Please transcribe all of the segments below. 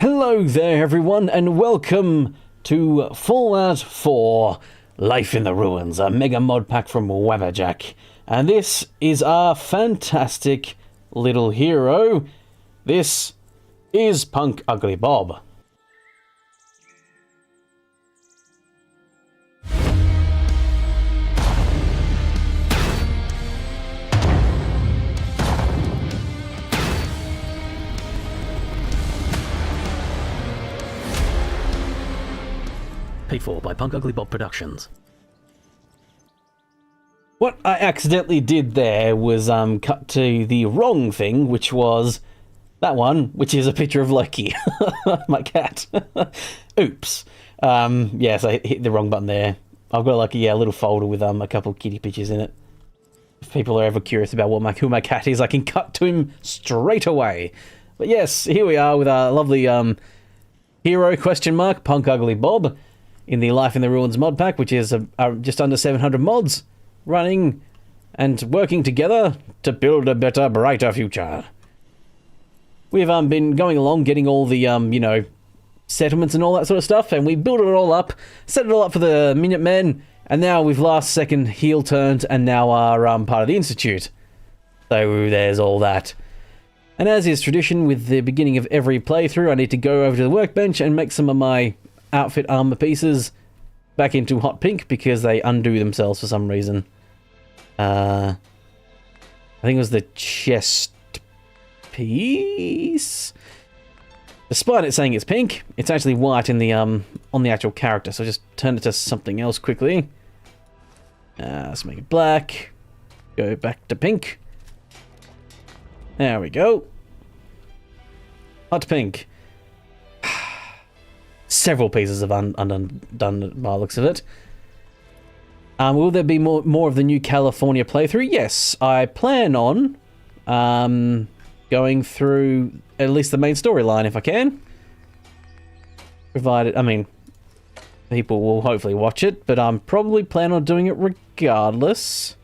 Hello there everyone and welcome to Fallout 4 Life in the Ruins, a mega mod pack from Wabbajack. And this is our fantastic little hero. This is Punk Ugly Bob. Paid for by Punk Ugly Bob Productions. What I accidentally did there was cut to the wrong thing, which was that one, which is a picture of Loki, my cat. Oops. Yes, I hit the wrong button there. I've got like a little folder with a couple kitty pictures in it. If people are ever curious about who my cat is, I can cut to him straight away. But yes, here we are with our lovely hero Punk Ugly Bob in the Life in the Ruins mod pack, which is just under 700 mods running and working together to build a better, brighter future. We've been going along, getting all the settlements and all that sort of stuff, and we built it all up, set it all up for the Minutemen, and now we've last second heel turned and now are part of the Institute. So there's all that. And as is tradition with the beginning of every playthrough, I need to go over to the workbench and make some of my outfit armor pieces back into hot pink because they undo themselves for some reason. I think it was the chest piece. Despite it saying it's pink, it's actually white in the on the actual character. So just turn it to something else quickly. Let's make it black. Go back to pink. There we go. Hot pink. Several pieces of undone by the looks of it. Will there be more of the New California playthrough? Yes, I plan on going through at least the main storyline if I can. Provided, I mean, people will hopefully watch it, but I'm probably plan on doing it regardless.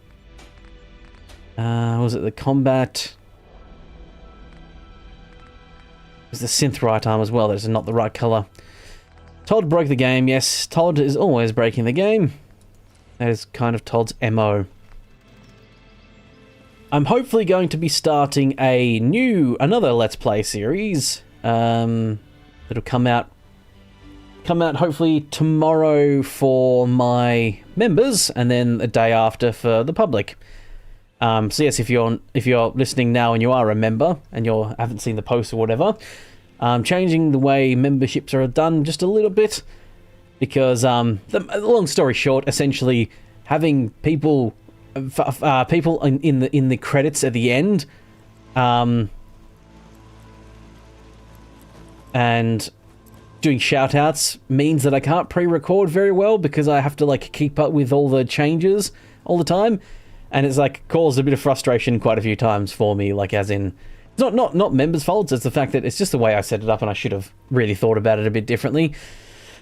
Was it the combat? It was the synth right arm as well, that is not the right colour. Todd broke the game, yes. Todd is always breaking the game. That is kind of Todd's MO. I'm hopefully going to be starting another Let's Play series. It'll come out hopefully tomorrow for my members, and then a day after for the public. So yes, if you're listening now and you are a member and you haven't seen the post or whatever, changing the way memberships are done just a little bit, because long story short, essentially having people in the credits at the end, and doing shout outs means that I can't pre-record very well because I have to like keep up with all the changes all the time, and it's like caused a bit of frustration quite a few times for me, like as in it's not members' faults, it's the fact that it's just the way I set it up and I should have really thought about it a bit differently.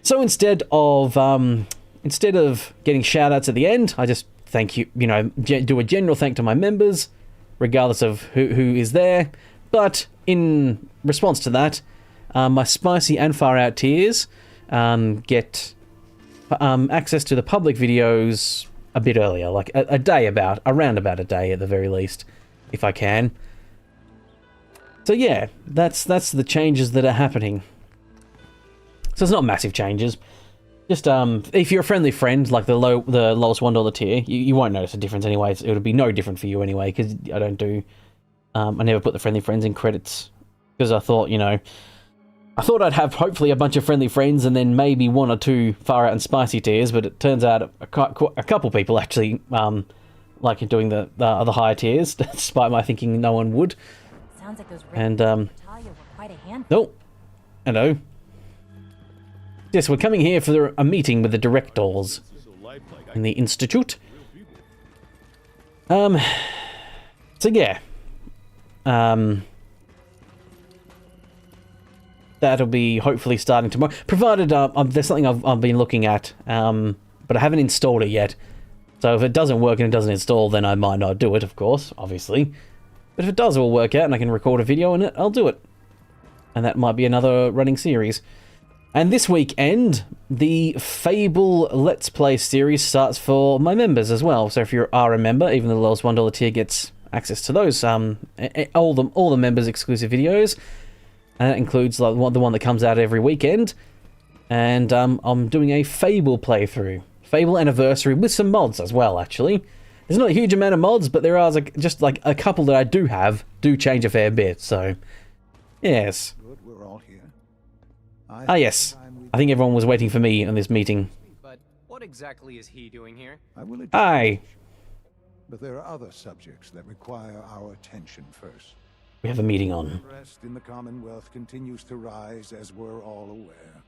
So instead of getting shout outs at the end, I just thank you, do a general thank to my members, regardless of who is there. But in response to that, my spicy and far out tiers get access to the public videos a bit earlier, like around about a day at the very least, if I can. So yeah, that's the changes that are happening. So it's not massive changes. Just if you're a friendly friend, like the lowest $1 tier, you won't notice a difference anyway. It'll be no different for you anyway, because I don't do. I never put the friendly friends in credits because I thought, I thought I'd have hopefully a bunch of friendly friends and then maybe one or two far out and spicy tiers, but it turns out a couple people actually like doing the higher tiers, despite my thinking no one would. Sounds like those and were quite a handful. no, hello. Yes, we're coming here for a meeting with the directors in the Institute. So yeah. That'll be hopefully starting tomorrow, provided there's something I've been looking at, but I haven't installed it yet. So if it doesn't work and it doesn't install, then I might not do it, of course, obviously. But if it does all work out and I can record a video in it, I'll do it. And that might be another running series. And this weekend, the Fable Let's Play series starts for my members as well. So if you are a member, even the lowest $1 tier gets access to those, all the members' exclusive videos. And that includes like the one that comes out every weekend. And I'm doing a Fable playthrough. Fable Anniversary with some mods as well, actually. There's not a huge amount of mods, but there are just like a couple that I do change a fair bit, so... Yes. Good, we're all here. Ah, yes. I think everyone was waiting for me in this meeting. But what exactly is he doing here? I will address Aye. but there are other subjects that require our attention first. We have a meeting on. Unrest in the Commonwealth continues to rise, as we're all aware.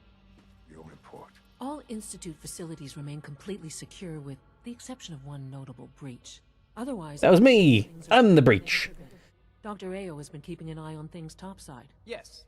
Your report. All Institute facilities remain completely secure with the exception of one notable breach. Otherwise... That was me! I'm the breach. Dr. Ao has been keeping an eye on things topside. Yes,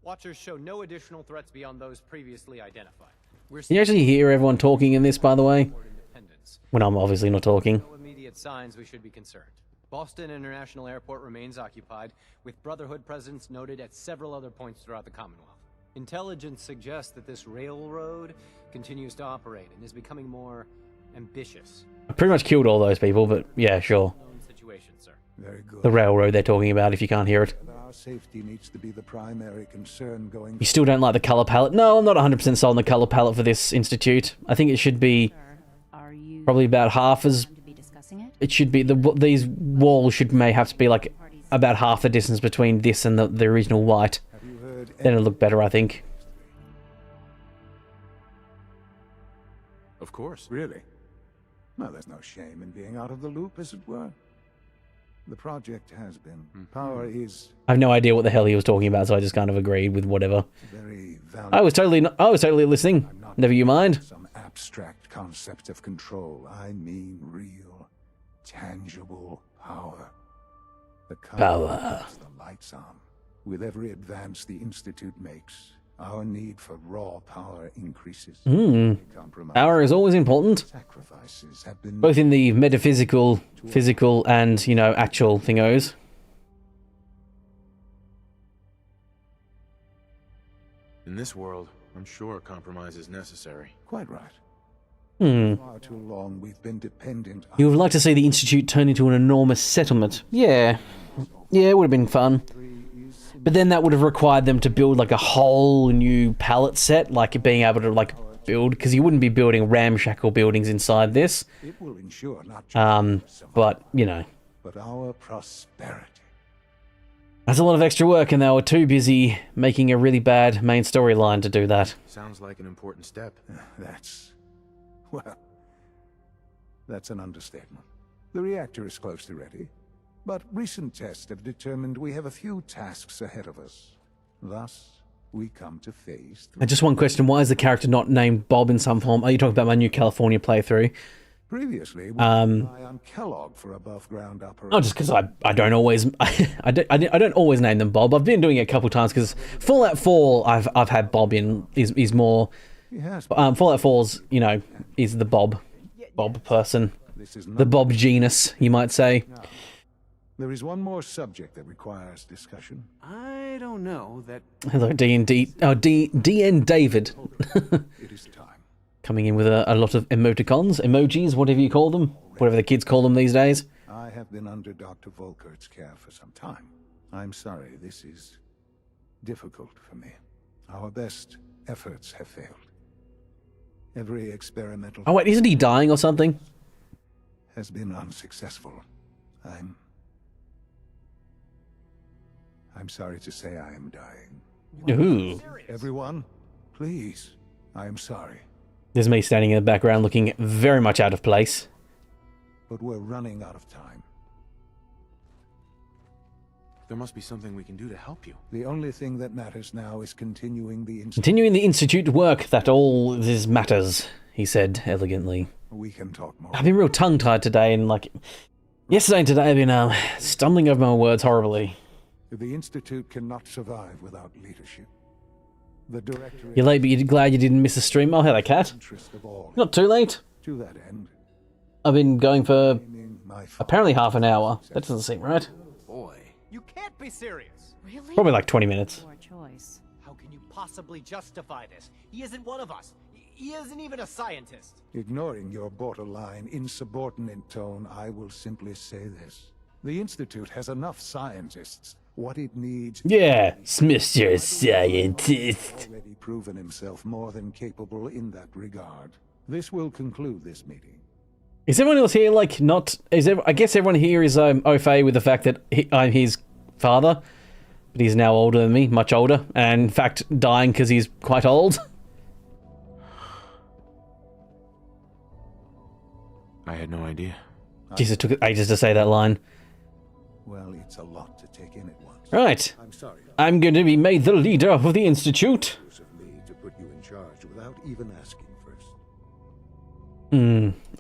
Watchers show no additional threats beyond those previously identified. Can you actually hear everyone talking in this, by the way? Independence. When I'm obviously not talking. No immediate signs we should be concerned. Boston International Airport remains occupied, with Brotherhood presence noted at several other points throughout the Commonwealth. Intelligence suggests that this railroad continues to operate and is becoming more ambitious. I pretty much killed all those people, but yeah, sure. Known situation, sir. Very good. The railroad they're talking about, if you can't hear it. Our safety needs to be the primary concern going. You still don't like the colour palette? No, I'm not 100% sold on the colour palette for this institute. I think it should be probably about half as... It should be... These walls may have to be like about half the distance between this and the original white. Have you heard Then it'll look better, I think. Of course. Really? No, there's no shame in being out of the loop, as it were. The project has been. Power is I have no idea what the hell he was talking about, so I just kind of agreed with whatever. very valuable. I was totally listening. Never you mind. Some abstract concept of control. I mean real, tangible power. The Power. keeps the lights on. With every advance the Institute makes, our need for raw power increases. Compromise. Power is always important, Sacrifices have been both in the metaphysical, physical, and, you know, actual thingos. In this world, I'm sure compromise is necessary. quite right. Far too long we've been dependent on You would like to see the Institute turn into an enormous settlement. Yeah. Yeah, it would have been fun. But then that would have required them to build like a whole new palette set, like being able to like build, because you wouldn't be building ramshackle buildings inside this. It will ensure not just our survival, But, you know, but our prosperity. that's a lot of extra work, and they were too busy making a really bad main storyline to do that. Sounds like an important step. That's an understatement. The reactor is close to ready, but recent tests have determined we have a few tasks ahead of us. Thus, we come to phase 3. And just one question, why is the character not named Bob in some form? Are you talking about my new California playthrough? Previously, we rely on Kellogg for above-ground operations. Not just because I don't always I don't always name them Bob. I've been doing it a couple times because Fallout 4 I've had Bob in is more Yes, Fallout 4's, you know, is the Bob person, this is the not. Bob genus, you might say. There is one more subject that requires discussion. I don't know that. Hello, D&D. Oh, DN David. It is time. Coming in with a lot of emoticons, emojis, whatever you call them. Whatever the kids call them these days. I have been under Dr. Volkert's care for some time. I'm sorry, this is difficult for me. Our best efforts have failed. Every experimental Oh, wait, isn't he dying or something? has been unsuccessful. I'm sorry to say I am dying. Ooh. Everyone, please, I am sorry. There's me standing in the background looking very much out of place. But we're running out of time. There must be something we can do to help you. The only thing that matters now is continuing the Continuing the Institute work, that all this matters, he said elegantly. We can talk more. I've been real tongue-tied today, and like, yesterday and today I've been stumbling over my words horribly. The Institute cannot survive without leadership. The Directorate You're late, but you're glad you didn't miss a stream. Oh, hello, cat. interest of all. Not too late. To that end, I've been going for in my apparently half an hour. That doesn't seem right. Boy. You can't be serious! Really? Probably like 20 minutes. Poor choice. How can you possibly justify this? He isn't one of us. He isn't even a scientist. Ignoring your borderline insubordinate tone, I will simply say this. The Institute has enough scientists. What it needs... Yeah, Mr. Scientist. ...already proven himself more than capable in that regard. This will conclude this meeting. Is everyone else here, like, not... I guess everyone here is au fait with the fact that I'm his father. But he's now older than me, much older. And, in fact, dying because he's quite old. I had no idea. Jesus, it took ages to say that line. Well, it's a lot to take in at once. Right. I'm sorry. I'm going to be made the leader of the Institute. Of me to put you in charge without even asking first.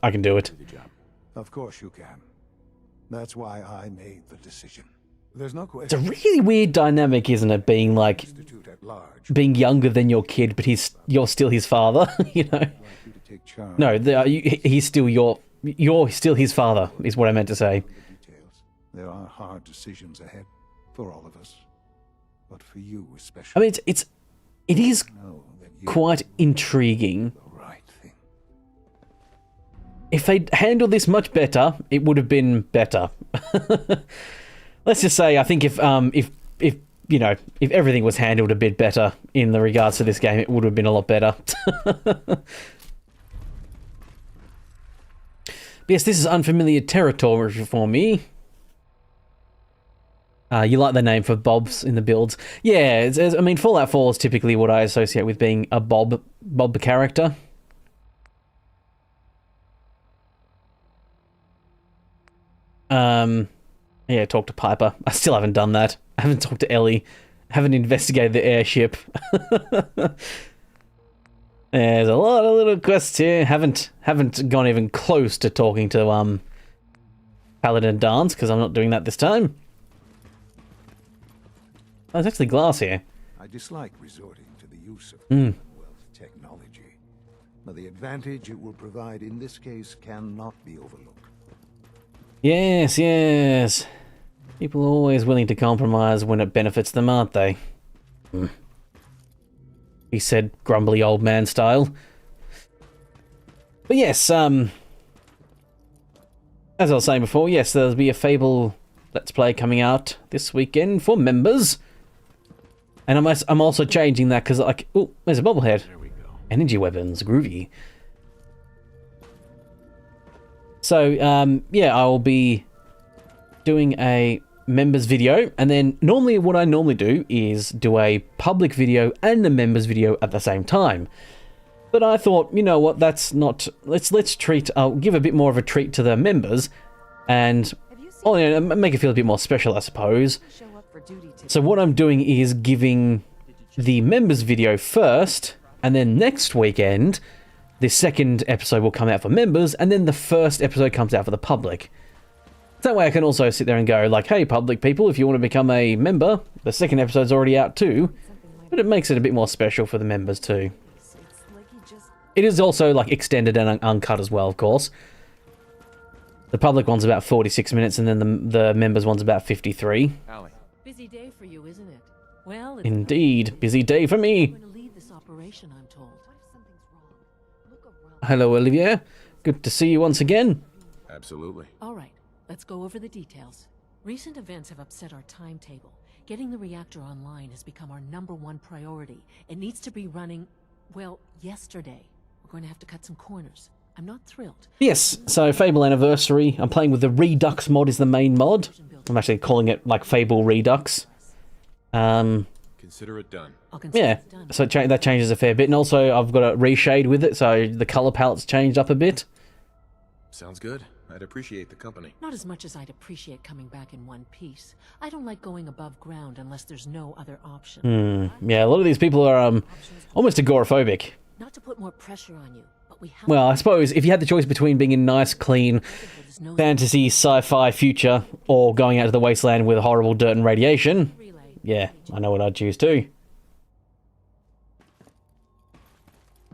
I can do it. Good job. Of course you can. That's why I made the decision. There's no It's a question. really weird dynamic, isn't it? Being like, Institute at large. being younger than your kid, but you're still his father, you know? I'd like you to take charge. No, he's still you're still his father, is what I meant to say. Details. There are hard decisions ahead for all of us, but for you especially. I mean, it is Know that you quite intriguing. do the right thing. If they'd handled this much better, it would have been better. Let's just say, I think if everything was handled a bit better in the regards to this game, it would have been a lot better. But yes, this is unfamiliar territory for me. You like the name for Bobs in the builds. Yeah, I mean, Fallout 4 is typically what I associate with being a Bob character. Yeah, talk to Piper. I still haven't done that. I haven't talked to Ellie. I haven't investigated the airship. There's a lot of little quests here. Haven't gone even close to talking to Paladin Dance, because I'm not doing that this time. Oh, there's actually glass here. I dislike resorting to the use of Commonwealth technology, but the advantage it will provide in this case cannot be overlooked. Yes, yes. People are always willing to compromise when it benefits them, aren't they? He said, grumbly old man style. But yes, as I was saying before, yes, there'll be a Fable Let's Play coming out this weekend for members. And I'm also changing that because, like, oh, there's a bobblehead. There we go. Energy weapons, groovy. So, yeah, I will be doing a members video, and then normally what I normally do is do a public video and a members video at the same time. But I thought, you know what, that's not... Let's treat... I'll give a bit more of a treat to the members, and... Oh, yeah, make it feel a bit more special, I suppose. Show up for duty today. So what I'm doing is giving the members video first, and then next weekend, the second episode will come out for members, and then the first episode comes out for the public. That way I can also sit there and go, like, hey, public people, if you want to become a member, the second episode's already out too. But it makes it a bit more special for the members too. It's like he just... It is also, like, extended and uncut as well, of course. The public one's about 46 minutes, and then the members one's about 53. Allie. Busy day for you, isn't it? Well, it's Indeed, busy day for me. going to lead this operation, I'm told. What if something's wrong? Look around. Hello, Olivia. Good to see you once again. Absolutely. All right, let's go over the details. Recent events have upset our timetable. Getting the reactor online has become our #1 priority. It needs to be running, well, yesterday. We're going to have to cut some corners. I'm not thrilled. Yes, so Fable Anniversary. I'm playing with the Redux mod is the main mod. I'm actually calling it, like, Fable Redux. Consider it done. I'll consider Yeah, it done. so that changes a fair bit. And also, I've got a reshade with it, so the color palette's changed up a bit. Sounds good. I'd appreciate the company. Not as much as I'd appreciate coming back in one piece. I don't like going above ground unless there's no other option. Yeah, a lot of these people are almost agoraphobic. Not to put more pressure on you, but we have Well, I suppose if you had the choice between being in nice, clean, there's no fantasy, sci-fi future, or going out to the wasteland with horrible dirt and radiation, relay. yeah, I know what I'd choose too.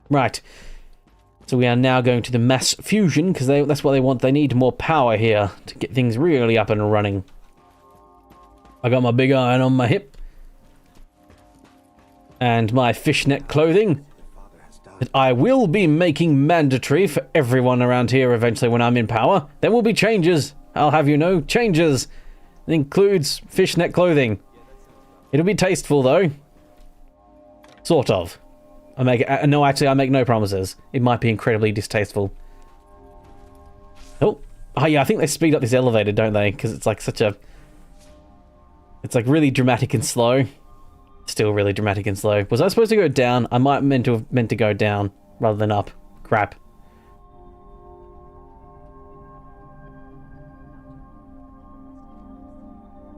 Right. So we are now going to the mass fusion, because that's what they want. They need more power here to get things really up and running. I got my big iron on my hip. And my fishnet clothing. That I will be making mandatory for everyone around here eventually when I'm in power. There will be changes. I'll have you know, changes. It includes fishnet clothing. It'll be tasteful though. Sort of. No, actually, I make no promises. It might be incredibly distasteful. Oh yeah, I think they speed up this elevator, don't they? Because it's like such a... It's like really dramatic and slow. Still really dramatic and slow. Was I supposed to go down? I might meant to go down rather than up. Crap.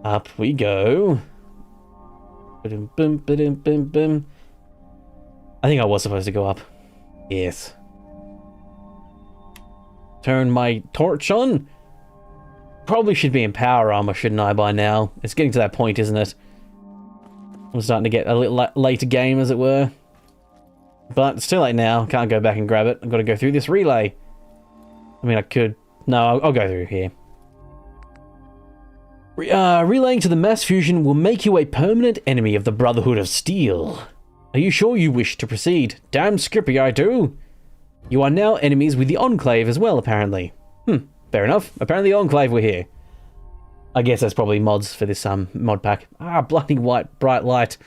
Up we go. Boom, boom, boom, boom, boom. I think I was supposed to go up. Yes. Turn my torch on. Probably should be in power armor, shouldn't I, by now? It's getting to that point, isn't it? I'm starting to get a little later game, as it were. But it's too late now. Can't go back and grab it. I've got to go through this relay. I mean, I could... No, I'll go through here. Relaying to the mass fusion will make you a permanent enemy of the Brotherhood of Steel. Are you sure you wish to proceed? Damn skippy, I do. You are now enemies with the Enclave as well, apparently. Fair enough. Apparently the Enclave were here. I guess that's probably mods for this mod pack. Ah, bloody white bright light.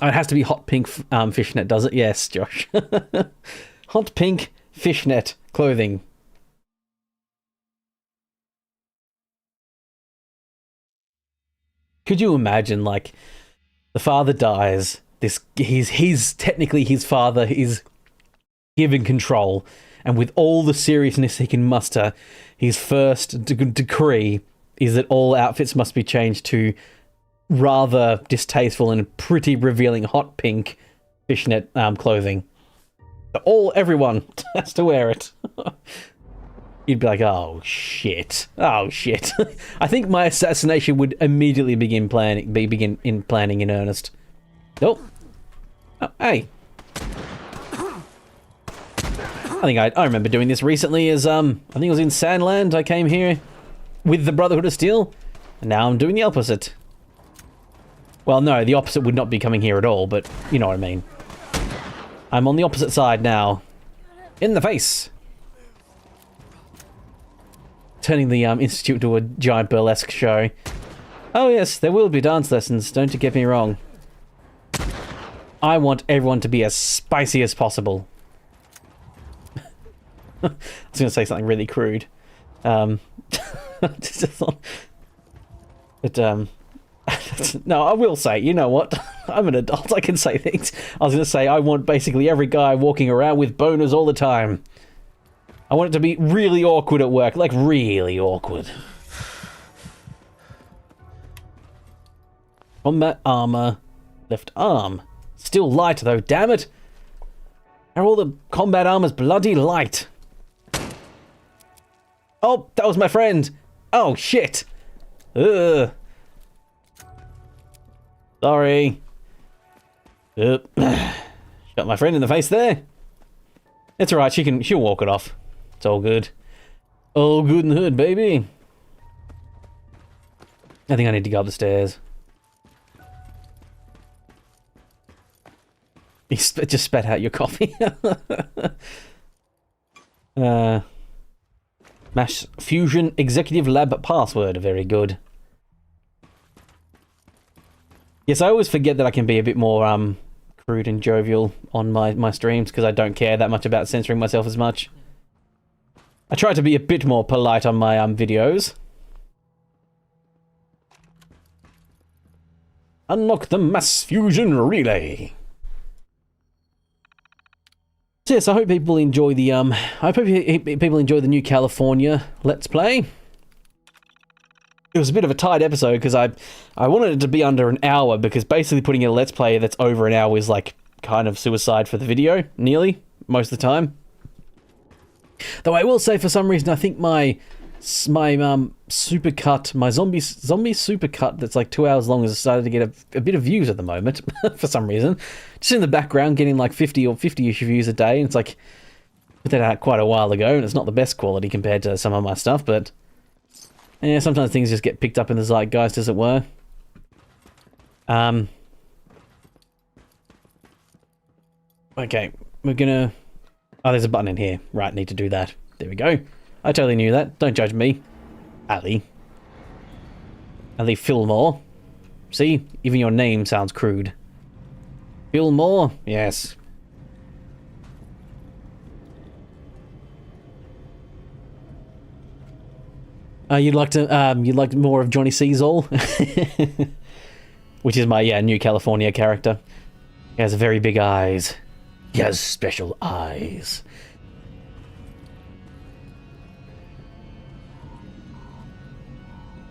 Oh, it has to be hot pink fishnet, does it? Yes, Josh. Hot pink fishnet clothing. Could you imagine, like, the father dies, technically his father is given control, and with all the seriousness he can muster, his first decree is that all outfits must be changed to rather distasteful and pretty revealing hot pink fishnet clothing. Everyone has to wear it. You'd be like, oh shit. Oh shit. I think my assassination would immediately begin planning in earnest. Nope. Oh, hey. I remember doing this recently as I think it was in Sandland. I came here with the Brotherhood of Steel, and now I'm doing the opposite. Well, no, the opposite would not be coming here at all, but you know what I mean. I'm on the opposite side now. In the face. Turning the Institute into a giant burlesque show. Oh yes, there will be dance lessons, don't you get me wrong. I want everyone to be as spicy as possible. I was going to say something really crude. No, I will say, you know what? I'm an adult, I can say things. I was going to say, I want basically every guy walking around with boners all the time. I want it to be really awkward at work, like really awkward. Combat armor, left arm. Still light though, damn it. Are all the combat armors bloody light? Oh, that was my friend. Oh, shit. Ugh. Sorry. Shot my friend in the face there. It's alright, she'll walk it off. It's all good. All good in the hood, baby. I think I need to go up the stairs. You just spat out your coffee. Mass Fusion Executive Lab password. Very good. Yes, I always forget that I can be a bit more crude and jovial on my streams because I don't care that much about censoring myself as much. I try to be a bit more polite on my videos. Unlock the Mass Fusion Relay. So yes, I hope people enjoy the people enjoy the new California Let's Play. It was a bit of a tight episode because I wanted it to be under an hour because basically putting a Let's Play that's over an hour is like kind of suicide for the video, nearly, most of the time. Though I will say for some reason I think my supercut, my zombie supercut that's like 2 hours long has started to get a bit of views at the moment for some reason. Just in the background getting like 50-ish views a day, and it's like put that out quite a while ago and it's not the best quality compared to some of my stuff, but Yeah, sometimes things just get picked up in the zeitgeist, as it were. Okay, we're gonna... Oh, there's a button in here. Right, need to do that. There we go. I totally knew that. Don't judge me. Ali. Ali Fillmore. See? Even your name sounds crude. Fillmore? Yes. You'd like more of Johnny Seasall? Which is my, new California character. He has very big eyes. He has special eyes.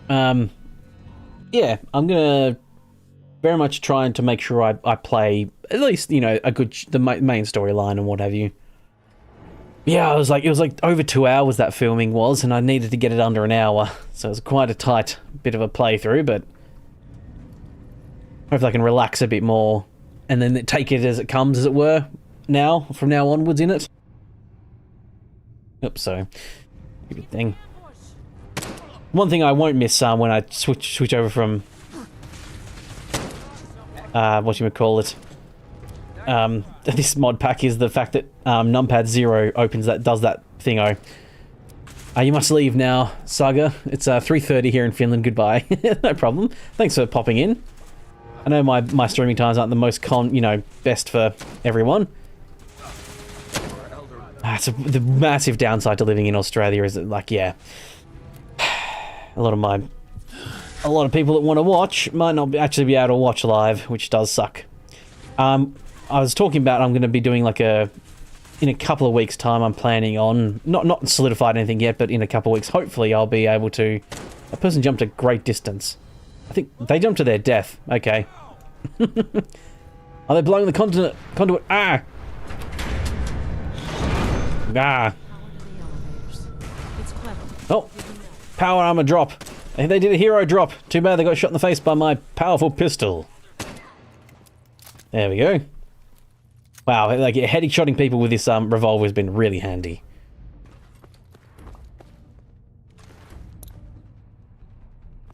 Yeah, I'm gonna very much trying to make sure I play at least, a good the main storyline and what have you. Yeah, it was like over 2 hours that filming was, and I needed to get it under an hour, so it was quite a tight bit of a playthrough. But hopefully I can relax a bit more, and then take it as it comes, as it were. Now, from now onwards in it. Oops, sorry. Good thing. One thing I won't miss when I switch over from whatchamacallit, this mod pack is the fact that numpad 0 does that thingo. You must leave now, Saga. It's 3:30 here in Finland. Goodbye. No problem. Thanks for popping in. I know my streaming times aren't the most best for everyone. The massive downside to living in Australia is that, like, yeah, a lot of people that want to watch might not actually be able to watch live, which does suck. I was talking about I'm going to be doing in a couple of weeks' time. I'm planning on not solidified anything yet, but in a couple of weeks, hopefully, I'll be able to. A person jumped a great distance. I think they jumped to their death. Okay. Are they blowing the conduit? Ah. Ah. Oh, power armor drop. They did a hero drop. Too bad they got shot in the face by my powerful pistol. There we go. Wow, like headshotting people with this revolver has been really handy.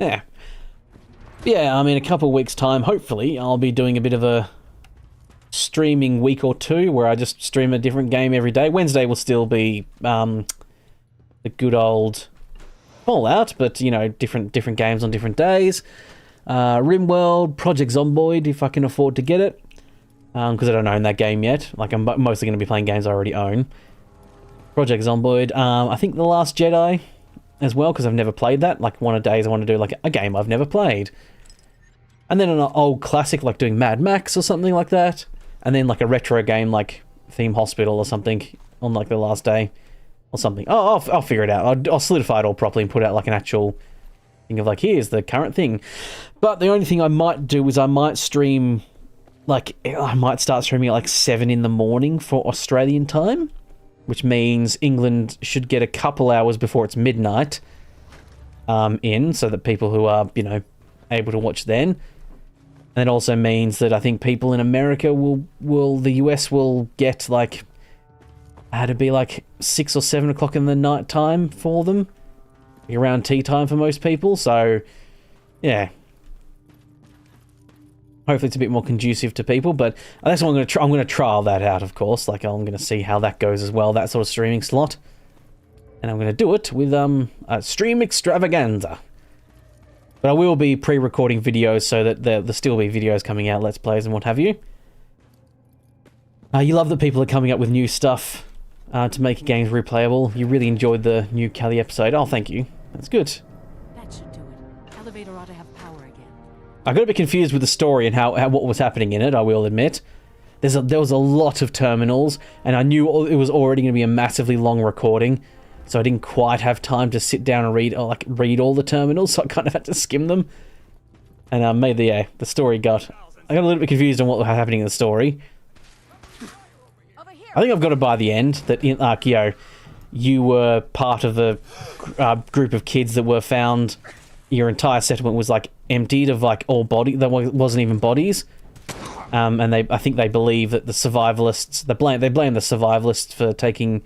Yeah. Yeah, I mean, a couple of weeks' time, hopefully, I'll be doing a bit of a streaming week or two where I just stream a different game every day. Wednesday will still be the good old Fallout, but, different games on different days. RimWorld, Project Zomboid, if I can afford to get it. Because I don't own that game yet. Like, I'm mostly going to be playing games I already own. Project Zomboid. I think The Last Jedi as well, because I've never played that. Like, one of the days I want to do, like, a game I've never played. And then an old classic, like doing Mad Max or something like that. And then, like, a retro game, like Theme Hospital or something on, like, the last day. Or something. Oh, I'll figure it out. I'll solidify it all properly and put out, like, an actual thing of, like, here's the current thing. But the only thing I might do is I might stream... Like, I might start streaming at like 7 in the morning for Australian time, which means England should get a couple hours before it's midnight in, so that people who are, able to watch then. And it also means that I think people in America the US will get like, to be like 6 or 7 o'clock in the night time for them. Be around tea time for most people, so yeah. Hopefully it's a bit more conducive to people, but that's what I'm going to trial that out, of course. Like, I'm going to see how that goes as well, that sort of streaming slot. And I'm going to do it with a stream extravaganza. But I will be pre-recording videos so that there'll still be videos coming out, Let's Plays and what have you. You love that people are coming up with new stuff to make games replayable. You really enjoyed the new Kelly episode. Oh, thank you. That's good. That should do it. Elevator ought to have power again. I got a bit confused with the story and what was happening in it, I will admit. There was a lot of terminals, and I knew it was already going to be a massively long recording, so I didn't quite have time to sit down and read all the terminals, so I kind of had to skim them. And made the story I got a little bit confused on what was happening in the story. I think I've got it by the end, that you were part of a group of kids that were found... Your entire settlement was like emptied of like all body that wasn't even bodies, and I think they believe that the survivalists they blame the survivalists for taking,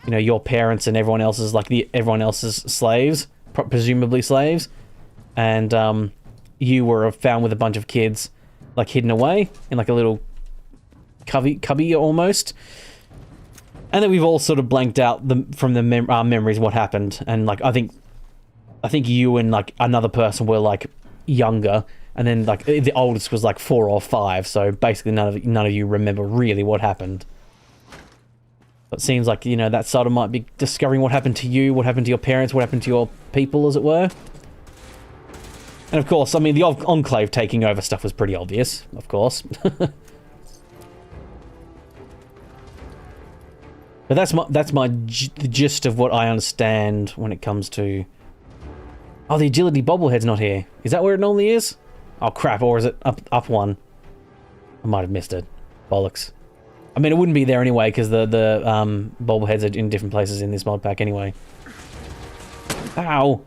your parents and everyone else's slaves, presumably slaves, and you were found with a bunch of kids, like hidden away in like a little cubby almost. And then we've all sort of blanked out from our memories what happened, and like I think you and like another person were like younger, and then like the oldest was like 4 or 5. So basically, none of you remember really what happened. But it seems like, you know, that sort of might be discovering what happened to you, what happened to your parents, what happened to your people, as it were. And of course, I mean, the Enclave taking over stuff was pretty obvious, of course. But that's the gist of what I understand when it comes to... Oh, the agility bobblehead's not here. Is that where it normally is? Oh crap, or is it up one? I might have missed it. Bollocks. I mean, it wouldn't be there anyway, because the bobbleheads are in different places in this mod pack anyway. Ow!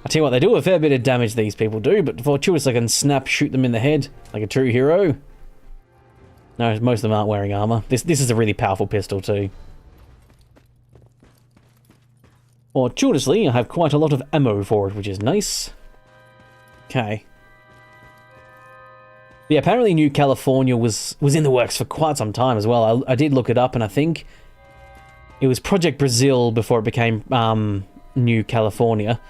I tell you what, they do a fair bit of damage, these people do, but fortuitous I can shoot them in the head, like a true hero. No, most of them aren't wearing armor. This is a really powerful pistol too. Fortuitously, I have quite a lot of ammo for it, which is nice. Okay. Yeah, apparently New California was in the works for quite some time as well. I did look it up, and I think it was Project Brazil before it became New California.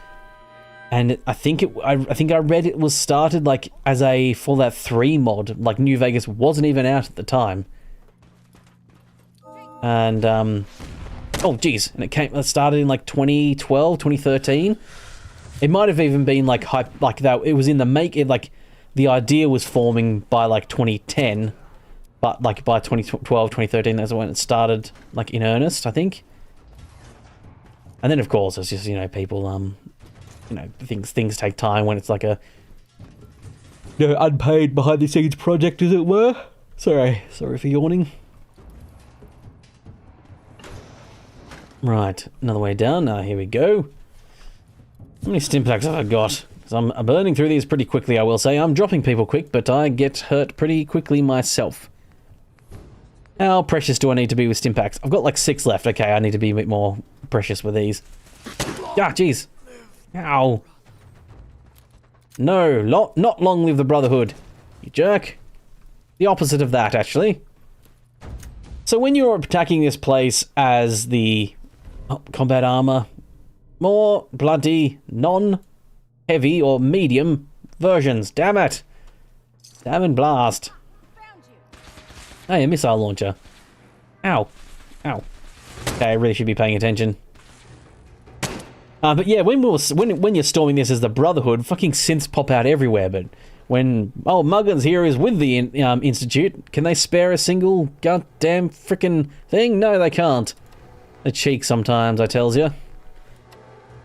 And I think I read it was started like as a Fallout 3 mod. Like New Vegas wasn't even out at the time. And oh geez, and it started in like 2012, 2013. It might have even been like hype, like that. It was in the like the idea was forming by like 2010, but like by 2012, 2013, that's when it started like in earnest, I think. And then of course it's just, you know, people you know, things take time when it's like a, you know, unpaid behind the scenes project, as it were. Sorry for yawning. Right, another way down. Here we go. How many stim packs have I got? Because I'm burning through these pretty quickly, I will say. I'm dropping people quick, but I get hurt pretty quickly myself. How precious do I need to be with stim packs? I've got like 6 left. Okay, I need to be a bit more precious with these. Ah, jeez. Ow. No, not long live the Brotherhood, you jerk. The opposite of that, actually. So when you're attacking this place as the combat armor, more bloody non-heavy or medium versions. Damn it. Damn and blast. Hey, a missile launcher. Ow. Ow. Okay, I really should be paying attention. But yeah, when you're storming this as the Brotherhood, fucking synths pop out everywhere. But when Muggins here is with the Institute, can they spare a single goddamn frickin' thing? No, they can't. A cheek sometimes, I tells ya.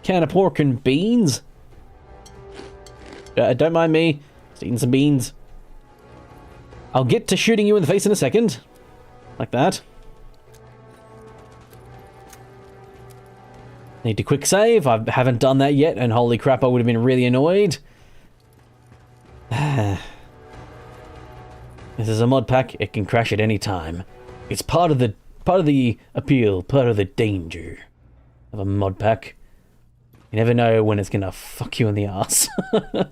Can of pork and beans. Don't mind me. Just eating some beans. I'll get to shooting you in the face in a second. Like that. Need to quick save. I haven't done that yet, and holy crap, I would have been really annoyed. This is a mod pack. It can crash at any time. It's part of the appeal, part of the danger of a mod pack. You never know when it's gonna fuck you in the ass. Oh,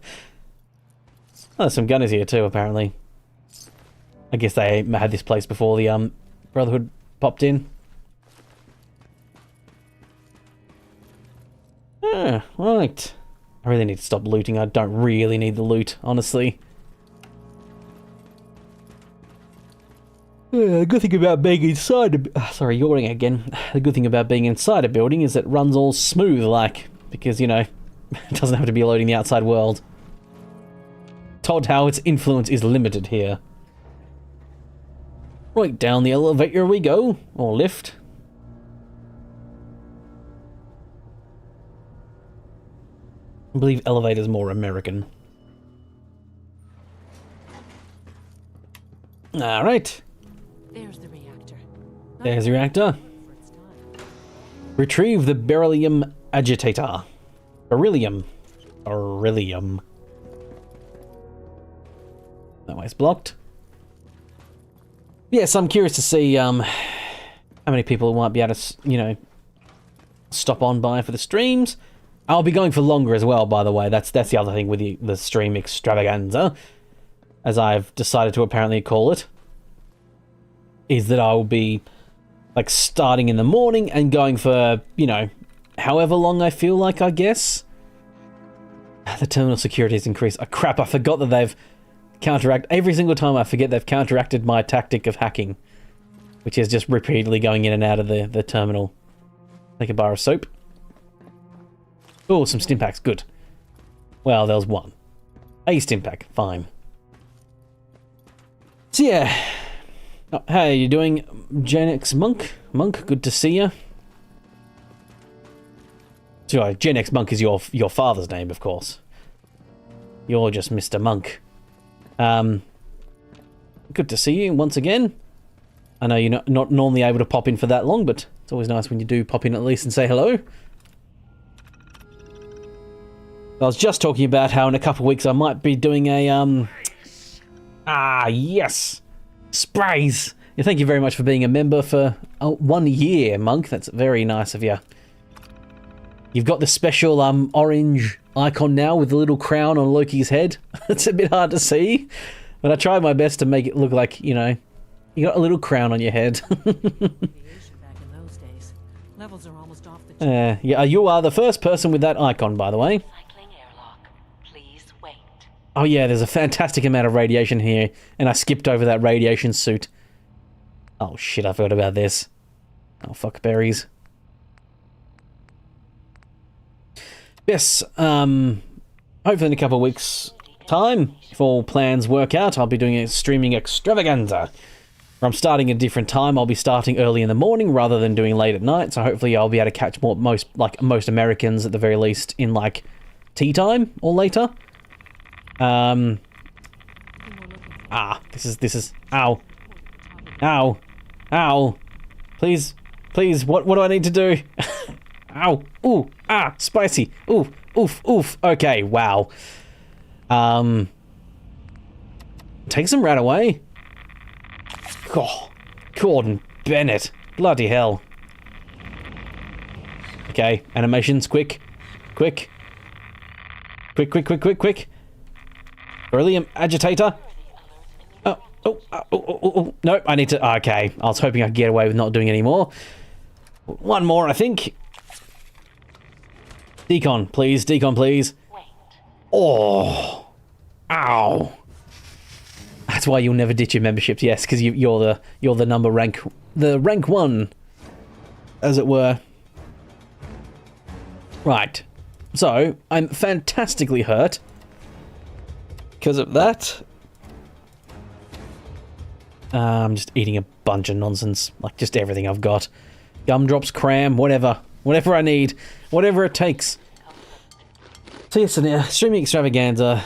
there's some gunners here too, apparently. I guess they had this place before the Brotherhood popped in. Ah, right. I really need to stop looting. I don't really need the loot, honestly. The good thing about being inside sorry, yawning again. The good thing about being inside a building is it runs all smooth, like, because, you know, it doesn't have to be loading the outside world. Told how its influence is limited here. Right, down the elevator we go, or lift. I believe elevator's more American. Alright. There's the reactor. There's the reactor. Retrieve the beryllium agitator. Beryllium. Beryllium. That way's blocked. Yes, I'm curious to see how many people might be able to, you know, stop on by for the streams. I'll be going for longer as well, by the way. That's the other thing with the stream extravaganza, as I've decided to apparently call it, is that I will be like starting in the morning and going for, you know, however long I feel like, I guess. The terminal security has increased. Oh, crap, I forgot that they've every single time I forget they've counteracted my tactic of hacking, which is just repeatedly going in and out of the terminal. Take a bar of soap. Oh, some stim packs, good. Well, there was one. A stim pack, fine. So yeah. Oh, hey, you doing, Gen X Monk? Monk, good to see you. So, Gen X Monk is your father's name, of course. You're just Mr. Monk. Good to see you once again. I know you're not normally able to pop in for that long, but it's always nice when you do pop in at least and say hello. I was just talking about how in a couple of weeks I might be doing a, yes! Sprays! Yeah, thank you very much for being a member for 1 year, Monk. That's very nice of you. You've got the special orange icon now with the little crown on Loki's head. It's a bit hard to see, but I tried my best to make it look like, you know, you got a little crown on your head. Back in those days, levels are almost off the Yeah, you are the first person with that icon, by the way. cycling airlock. Please wait. Oh yeah, there's a fantastic amount of radiation here, and I skipped over that radiation suit. Oh shit, I forgot about this. Oh fuck berries. Yes, hopefully in a couple of weeks' time, if all plans work out, I'll be doing a streaming extravaganza. Where I'm starting at a different time. I'll be starting early in the morning rather than doing late at night, so hopefully I'll be able to catch most Americans at the very least in like tea time or later. This is ow. Ow. Ow. Please, what do I need to do? Ow. Ooh. Ah. Spicy. Ooh. Oof. Oof. Okay. Wow. Take some right away. Oh, Gordon Bennett. Bloody hell. Okay. Animations. Quick. Quick. Quick. Beryllium agitator. Oh. Nope. I need to. Okay. I was hoping I could get away with not doing any more. One more, I think. Decon, please. Oh. Ow. That's why you'll never ditch your memberships, yes, because you're the rank 1, as it were. Right. So, I'm fantastically hurt. Because of that. I'm just eating a bunch of nonsense. Like, just everything I've got. Gumdrops, cram, whatever. Whatever I need. Whatever it takes. So yes, streaming extravaganza.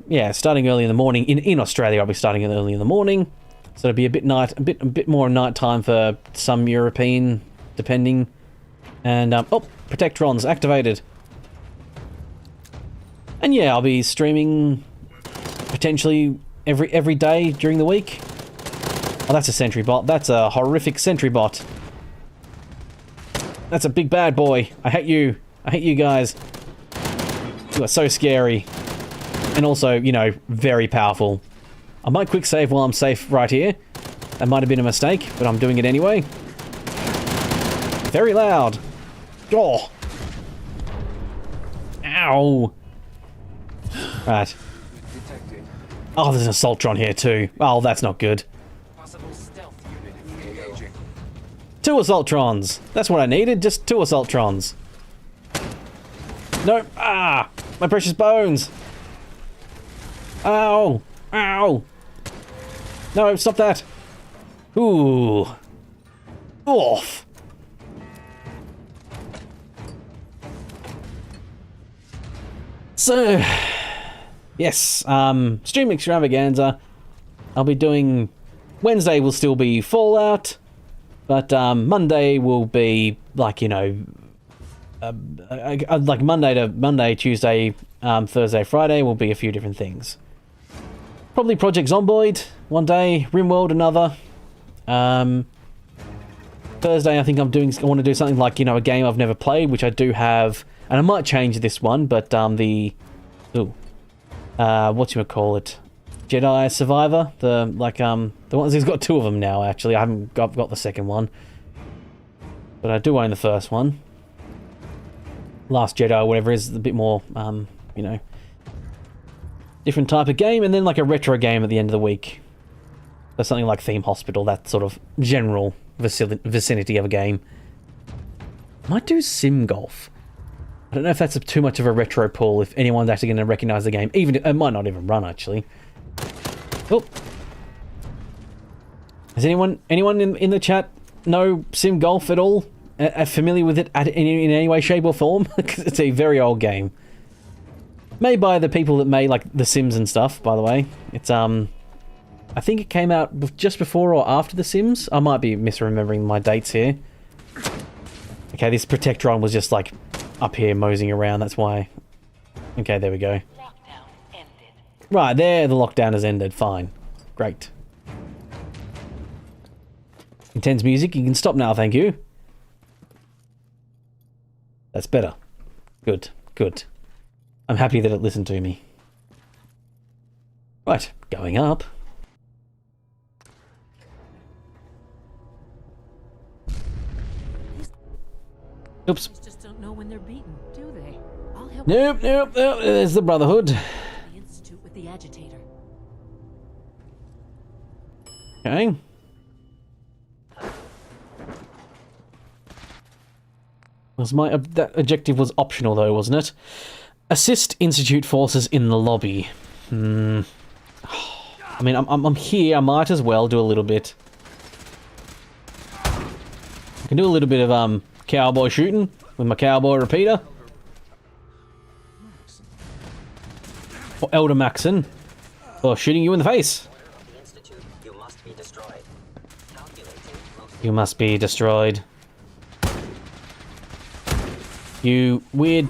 Yeah, starting early in the morning. In Australia, I'll be starting early in the morning. So it'll be a bit more night time for some European, depending. And, Protectrons activated. And yeah, I'll be streaming potentially every day during the week. Oh, that's a sentry bot. That's a horrific sentry bot. That's a big bad boy. I hate you. I hate you guys. You are so scary. And also, you know, very powerful. I might quick save while I'm safe right here. That might have been a mistake, but I'm doing it anyway. Very loud. Oh. Ow. Right. Oh, there's an Assaultron here too. Oh, that's not good. 2 Assaultrons. That's what I needed, just 2 Assaultrons. No. Ah! My precious bones. Ow. Ow. No, stop that. Ooh. Oof. So, yes, stream extravaganza. I'll be doing... Wednesday will still be Fallout. But Monday will be, like, you know, like Monday, Tuesday, Thursday, Friday will be a few different things. Probably Project Zomboid one day, RimWorld another. Thursday, I think I want to do something like, you know, a game I've never played, which I do have And I might change this one, but whatchamacallit? Jedi Survivor, the ones, he's got 2 of them now actually. I've got the second one. But I do own the first one. Last Jedi or whatever is a bit more you know, different type of game, and then like a retro game at the end of the week. So something like Theme Hospital, that sort of general vicinity of a game. Might do Sim Golf. I don't know if that's too much of a retro pull, if anyone's actually going to recognise the game. Even it might not even run, actually. Oh. Has anyone in the chat know Sim Golf at all? Familiar with it in any way, shape or form? Because it's a very old game. Made by the people that made, like, The Sims and stuff, by the way. It's, I think it came out just before or after The Sims. I might be misremembering my dates here. Okay, this Protectron was just, like, up here moseying around, that's why. Okay, there we go. Lockdown ended. Right, there, the lockdown has ended. Fine. Great. Intense music, you can stop now, thank you. That's better. Good, good. I'm happy that it listened to me. Right, going up. Oops. These just don't know when they're beaten, do they? I'll help Nope, there's the Brotherhood. the Institute with the agitator. Okay. That objective was optional though, wasn't it? Assist Institute forces in the lobby. I mean, I'm here. I might as well do a little bit. I can do a little bit of cowboy shooting with my cowboy repeater. Or Elder Maxon. Or shooting you in the face. You must be destroyed. You weird,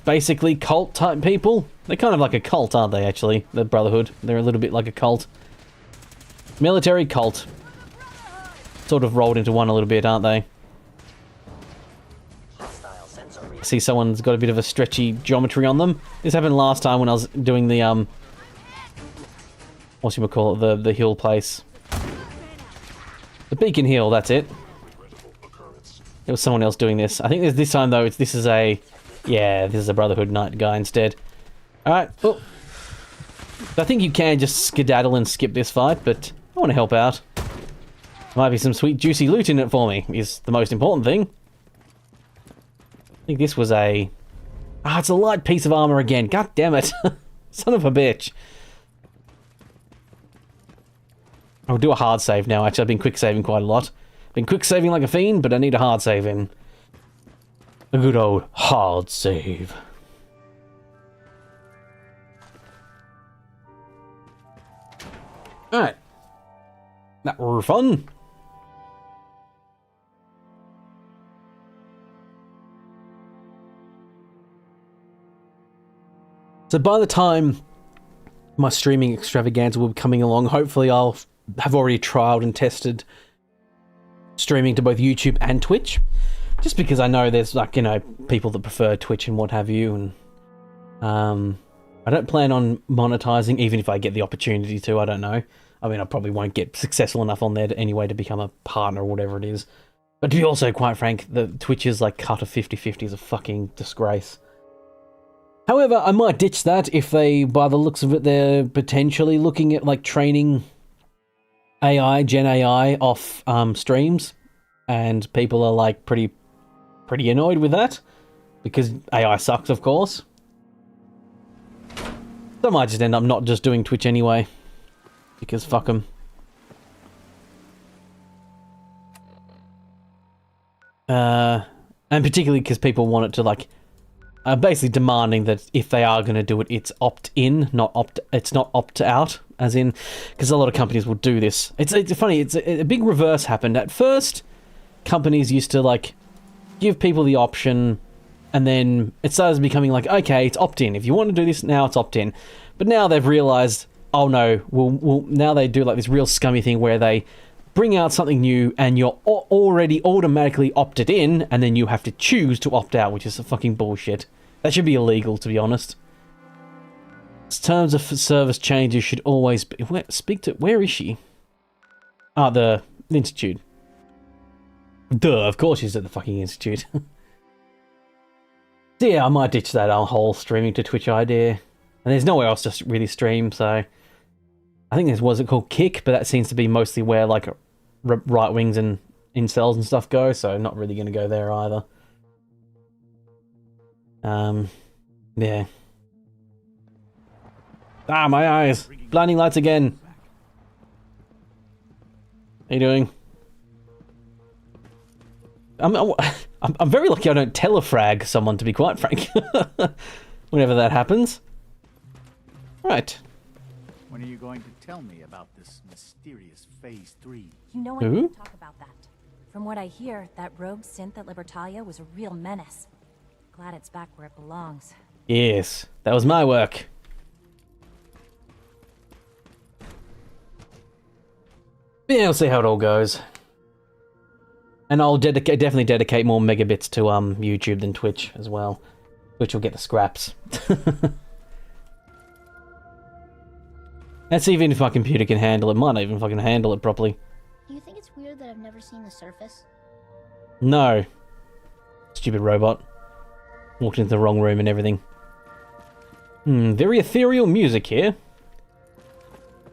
basically cult-type people. They're kind of like a cult, aren't they, actually? The Brotherhood. They're a little bit like a cult. Military cult. Sort of rolled into one a little bit, aren't they? I see someone's got a bit of a stretchy geometry on them. This happened last time when I was doing the, whatchamacallit, the hill place. The Beacon Hill, that's it. There was someone else doing this. I think this time, though, this is a Brotherhood Knight guy instead. Alright, oh. I think you can just skedaddle and skip this fight, but I want to help out. Might be some sweet, juicy loot in it for me, is the most important thing. I think this was a... Ah, it's a light piece of armor again. God damn it. Son of a bitch. I'll do a hard save now, actually. I've been quick saving quite a lot. Been quick saving like a fiend, but I need a hard save in. A good old hard save. Alright. That were fun. So by the time my streaming extravaganza will be coming along, hopefully I'll have already trialed and tested streaming to both YouTube and Twitch. Just because I know there's, like, you know, people that prefer Twitch and what have you, and I don't plan on monetizing, even if I get the opportunity to. I don't know. I mean, I probably won't get successful enough on there anyway to become a partner or whatever it is. But to be also quite frank, the Twitch's like cut of 50-50 is a fucking disgrace. However, I might ditch that if they, by the looks of it, they're potentially looking at like training Gen AI off streams, and people are like pretty annoyed with that because AI sucks, of course. So I might just end up not just doing Twitch anyway, because fuck them. And particularly because people want it to like, basically demanding that if they are going to do it, it's opt-in, it's not opt-out, as in, because a lot of companies will do this. It's funny, a big reverse happened. At first, companies used to like give people the option, and then it started becoming like, okay, it's opt-in. If you want to do this now, it's opt-in. But now they've realized, oh no, now they do like this real scummy thing where they bring out something new and you're already automatically opted in, and then you have to choose to opt out, which is a fucking bullshit. That should be illegal, to be honest. Terms of service changes should always be... Where is she? Ah, the Institute. Duh, of course she's at the fucking Institute. So yeah, I might ditch that whole streaming to Twitch idea. And there's nowhere else to really stream, so... I think there's, was it called Kick, but that seems to be mostly where, like, right wings and incels and stuff go, so not really going to go there either. Yeah. Ah, my eyes! Blinding lights again! How you doing? I'm very lucky I don't telefrag someone, to be quite frank. Whenever that happens. Right. When are you going to tell me about this mysterious Phase 3? You know I can't talk about that. From what I hear, that rogue synth at Libertalia was a real menace. Glad it's back where it belongs. Yes, that was my work. Yeah, we'll see how it all goes. And I'll definitely dedicate more megabits to YouTube than Twitch as well. Twitch will get the scraps. That's even if my computer can handle it. Might not even fucking handle it properly. Do you think it's weird that I've never seen the surface? No. Stupid robot. Walked into the wrong room and everything. Very ethereal music here.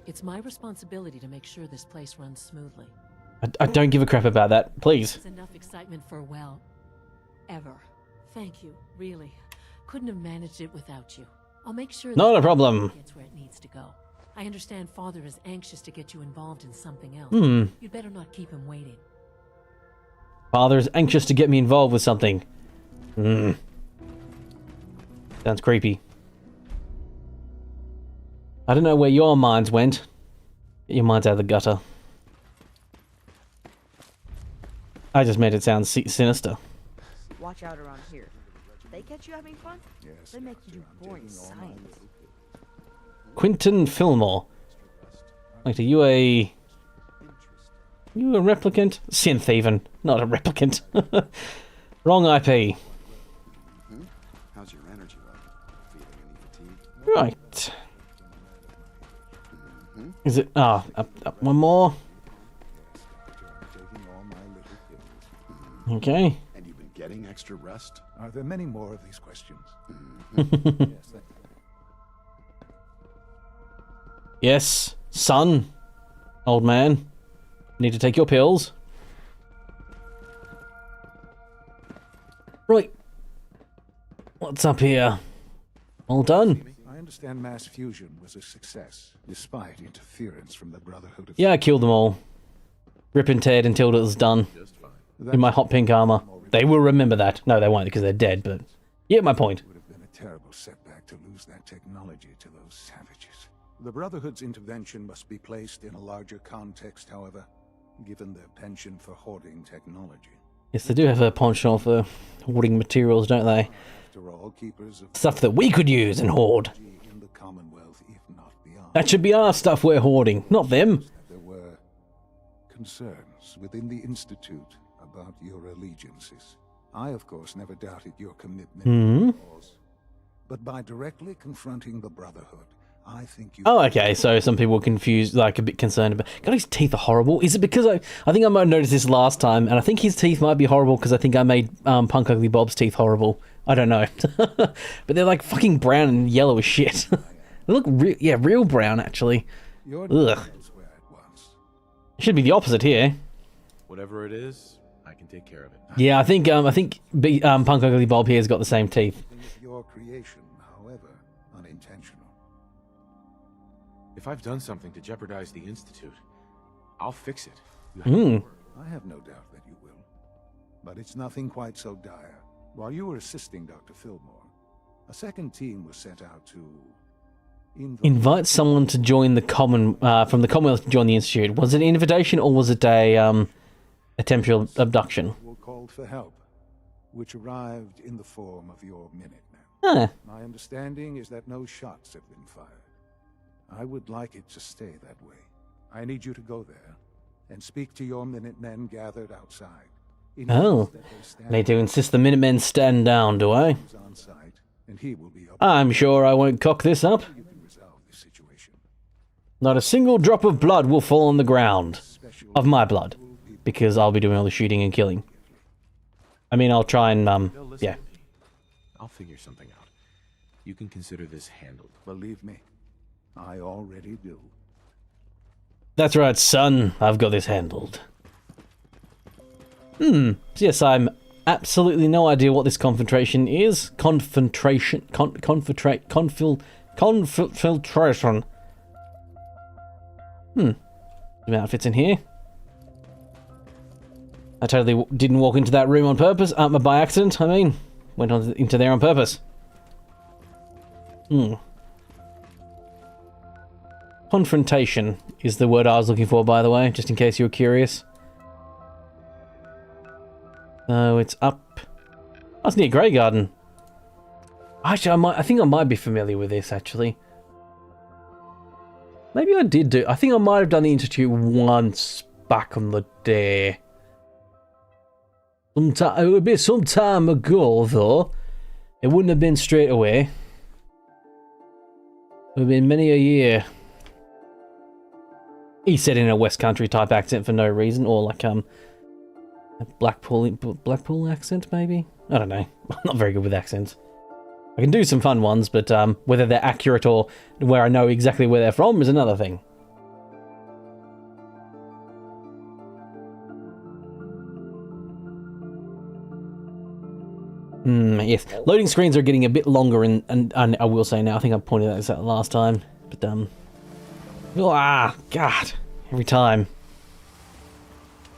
It's my responsibility to make sure this place runs smoothly. I don't give a crap about that, please. There's enough excitement for, well, ever. Thank you, really. Couldn't have managed it without you. I'll make sure Not a problem. It gets where it needs to go. I understand Father is anxious to get you involved in something else. You'd better not keep him waiting. Father is anxious to get me involved with something. Sounds creepy. I don't know where your minds went. Get your minds out of the gutter. I just made it sound sinister. Watch out around here. They catch you having fun? Yes, They make you do boring science. Quinton Fillmore. Like, are you a replicant? Synth even, not a replicant. Wrong IP. How's your energy level? Feeling any fatigue? Right. Is it? Ah, up one more. Okay. And you've been getting extra rest? Are there many more of these questions? Yes, son. Old man. Need to take your pills. Right. What's up here? All done. I understand mass fusion was a success, despite interference from the Brotherhood of... Yeah, I killed them all. Rip and teared until it was done. In my hot pink armor. They will remember that. No, they won't because they're dead, but... Yeah, my point. It would have been a terrible setback to lose that technology to those savages. The Brotherhood's intervention must be placed in a larger context, however, given their penchant for hoarding technology. Yes, they do have a penchant for hoarding materials, don't they? After all, keepers of Stuff that we could use and hoard. in the Commonwealth, if not beyond. That should be our stuff we're hoarding, not them. There were concerns within the Institute about your allegiances. I, of course, never doubted your commitment to the cause. But by directly confronting the Brotherhood, I think you... Oh, okay, so some people were confused, like a bit concerned about... God, his teeth are horrible. Is it because I think I might have noticed this last time, and I think his teeth might be horrible because I think I made Punk Ugly Bob's teeth horrible. I don't know. But they're like fucking brown and yellow as shit. They look real brown, actually. Your Ugh. elsewhere at once. It should be the opposite here. Whatever it is, I can take care of it. Yeah, I think Punk Ugly Bob here's got the same teeth. Thing of your creation, however unintentional. If I've done something to jeopardize the Institute, I'll fix it. I have no doubt that you will. But it's nothing quite so dire. While you were assisting Dr. Fillmore, a second team was sent out to... Invite someone to join the from the Commonwealth to join the Institute. Was it an invitation or was it a temporal abduction? Were called for help, which arrived in the form of your Minutemen. Huh. My understanding is that no shots have been fired. I would like it to stay that way. I need you to go there and speak to your Minutemen gathered outside. Oh, I need to insist the Minutemen stand down, do I? On site and he will be I'm sure I won't cock this up. you can resolve this situation. Not a single drop of blood will fall on the ground. Of my blood. Because I'll be doing all the shooting and killing. I mean, I'll try and, yeah. I'll figure something out. You can consider this handled. Believe me, I already do. That's right, son. I've got this handled. Yes, I'm absolutely no idea what this confiltration is. Confiltration. Some outfits in here. I totally didn't walk into that room on purpose. By accident, I mean. Went on into there on purpose. Confrontation is the word I was looking for, by the way, just in case you were curious. So it's up. Oh, it's near Grey Garden. Actually, I think I might be familiar with this, actually. Maybe I did do... I think I might have done the Institute once back on the day. It would be some time ago, though. It wouldn't have been straight away. It would have been many a year. He said in a West Country type accent for no reason, or like a Blackpool accent, maybe? I don't know. I'm not very good with accents. I can do some fun ones, but whether they're accurate or where I know exactly where they're from is another thing. Yes. Loading screens are getting a bit longer, and I will say now, I think I pointed that out last time, but God, every time.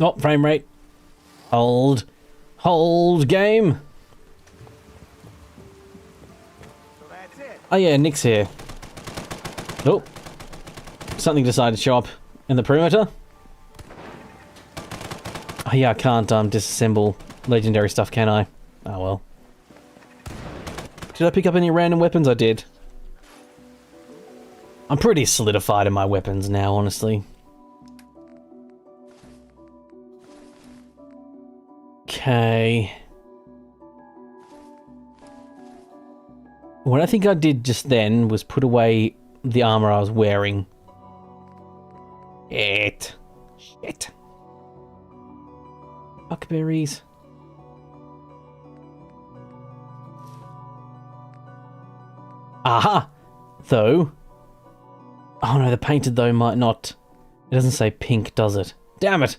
Oh, frame rate. Hold game. Oh yeah, Nick's here. Oh, something decided to show up in the perimeter. Oh yeah, I can't disassemble legendary stuff, can I? Oh well. Did I pick up any random weapons? I did. I'm pretty solidified in my weapons now, honestly. Okay. What I think I did just then was put away the armor I was wearing. Shit. Huckberries. Aha! Though. Oh no, the painted though might not. It doesn't say pink, does it? Damn it!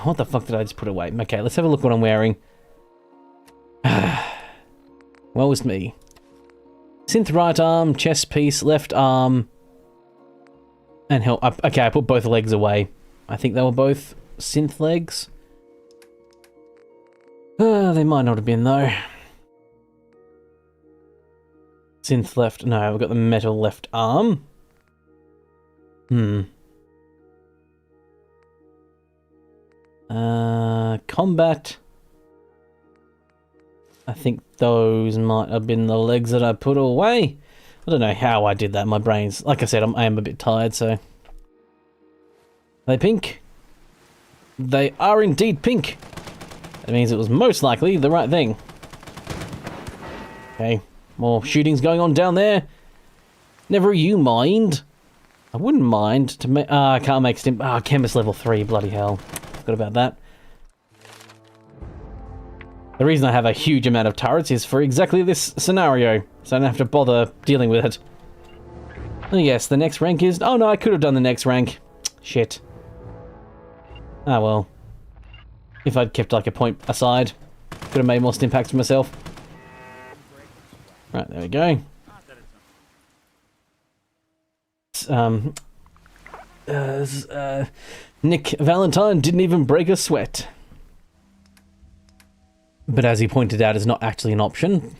What the fuck did I just put away? Okay, let's have a look what I'm wearing. Well, it's me. Synth right arm, chest piece, left arm. And hell, okay, I put both legs away. I think they were both synth legs. They might not have been though. Synth left. No, we've got the metal left arm. Combat. I think those might have been the legs that I put away. I don't know how I did that. My brain's... Like I said, I am a bit tired, so... Are they pink? They are indeed pink. That means it was most likely the right thing. Okay. More shootings going on down there. Never you mind. I wouldn't mind to make... I can't make stim... Chemist level 3. Bloody hell. Forgot about that. The reason I have a huge amount of turrets is for exactly this scenario, so I don't have to bother dealing with it. Oh yes, the next rank is... Oh no, I could have done the next rank. Shit. Ah well. If I'd kept like a point aside, could have made more stim packs for myself. Right, there we go. Nick Valentine didn't even break a sweat. But as he pointed out, it's not actually an option.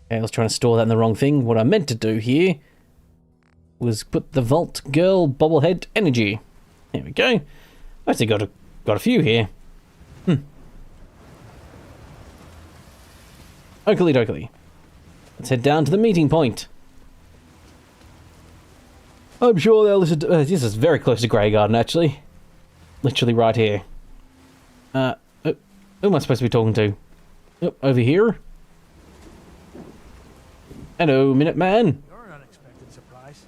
Okay, I was trying to store that in the wrong thing. What I meant to do here was put the Vault Girl bobblehead energy. There we go. I actually got a few here. Oakley dokley. Let's head down to the meeting point. I'm sure they'll listen to... this is very close to Grey Garden, actually. Literally right here. Who am I supposed to be talking to? Oh, over here. Hello, Minuteman. You're an unexpected surprise.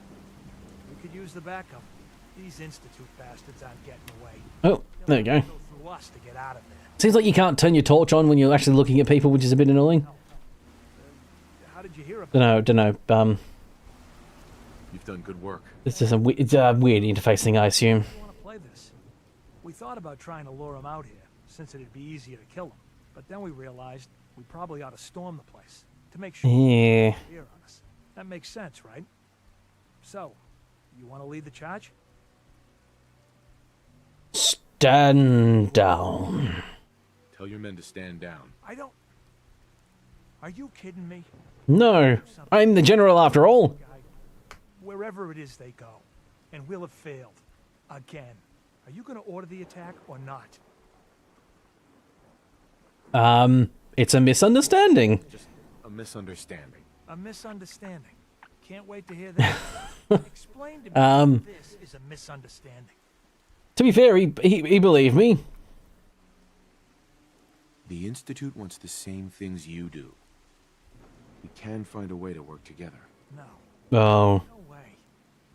We could use the backup. These Institute bastards aren't getting away. Oh, there you go. Go through us to get out of there. Seems like you can't turn your torch on when you're actually looking at people, which is a bit annoying. How did you hear about Dunno. You've done good work. It's just it's a weird interface thing, I assume. you want to play this? We thought about trying to lure him out here, since it'd be easier to kill him. But then we realized we probably ought to storm the place to make sure Yeah. fear on us. That makes sense, right? So, you want to lead the charge? Stand down. Tell your men to stand down. I don't... Are you kidding me? No, I'm the general after all. Wherever it is they go, and we'll have failed. Again. Are you going to order the attack or not? It's a misunderstanding. Just a misunderstanding. A misunderstanding. Can't wait to hear that. Explain to me how this is a misunderstanding. To be fair, he believed me. The Institute wants the same things you do. We can find a way to work together. No. Oh. No way.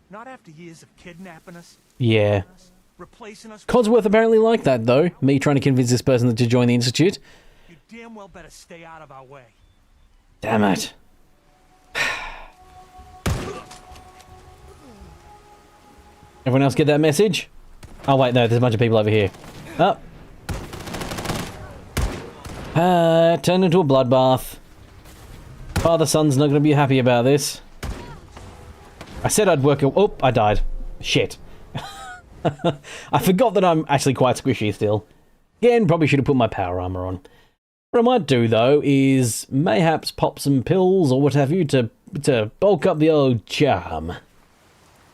Not after years of kidnapping us. Yeah. Replacing us. Codsworth apparently liked that, though. Me trying to convince this person to join the Institute. You damn well better stay out of our way. Damn it. Everyone else get that message? Oh, wait, no, there's a bunch of people over here. Oh. Turned into a bloodbath. Father-son's not going to be happy about this. I said I'd work... Oh, I died. Shit. I forgot that I'm actually quite squishy still. Again, probably should have put my power armor on. What I might do, though, is mayhaps pop some pills or what have you to bulk up the old charm.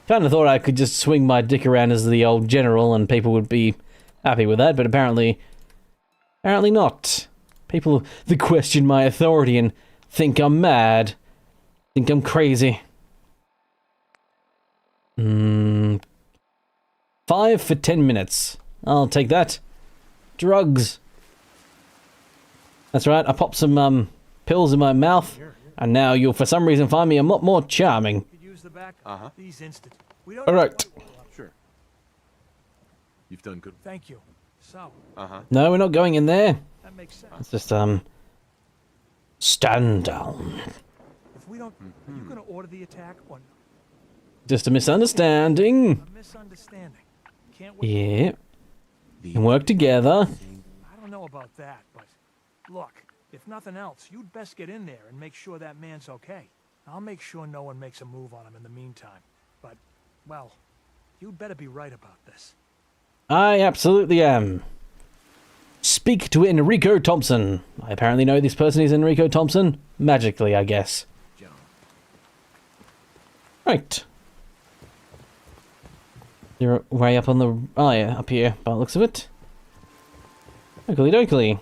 Kind of thought I could just swing my dick around as the old general and people would be happy with that, but apparently not. People that question my authority and think I'm mad, think I'm crazy. 5 for 10 minutes. I'll take that. Drugs. That's right, I popped some pills in my mouth, and now you'll for some reason find me a lot more charming. These we don't Alright. Sure. You've done good. Thank you. So. No, we're not going in there. That makes sense. It's just stand down. If we don't, are you going to order the attack or no? Just a misunderstanding. A misunderstanding. Can't wait. Yeah. And work together. I don't know about that, but look, if nothing else, you'd best get in there and make sure that man's okay. I'll make sure no one makes a move on him in the meantime. But, well, you'd better be right about this. I absolutely am. Speak to Enrico Thompson. I apparently know this person is Enrico Thompson. Magically, I guess. Right. They're way up on the... Oh yeah, up here, by the looks of it. Oakley dokley.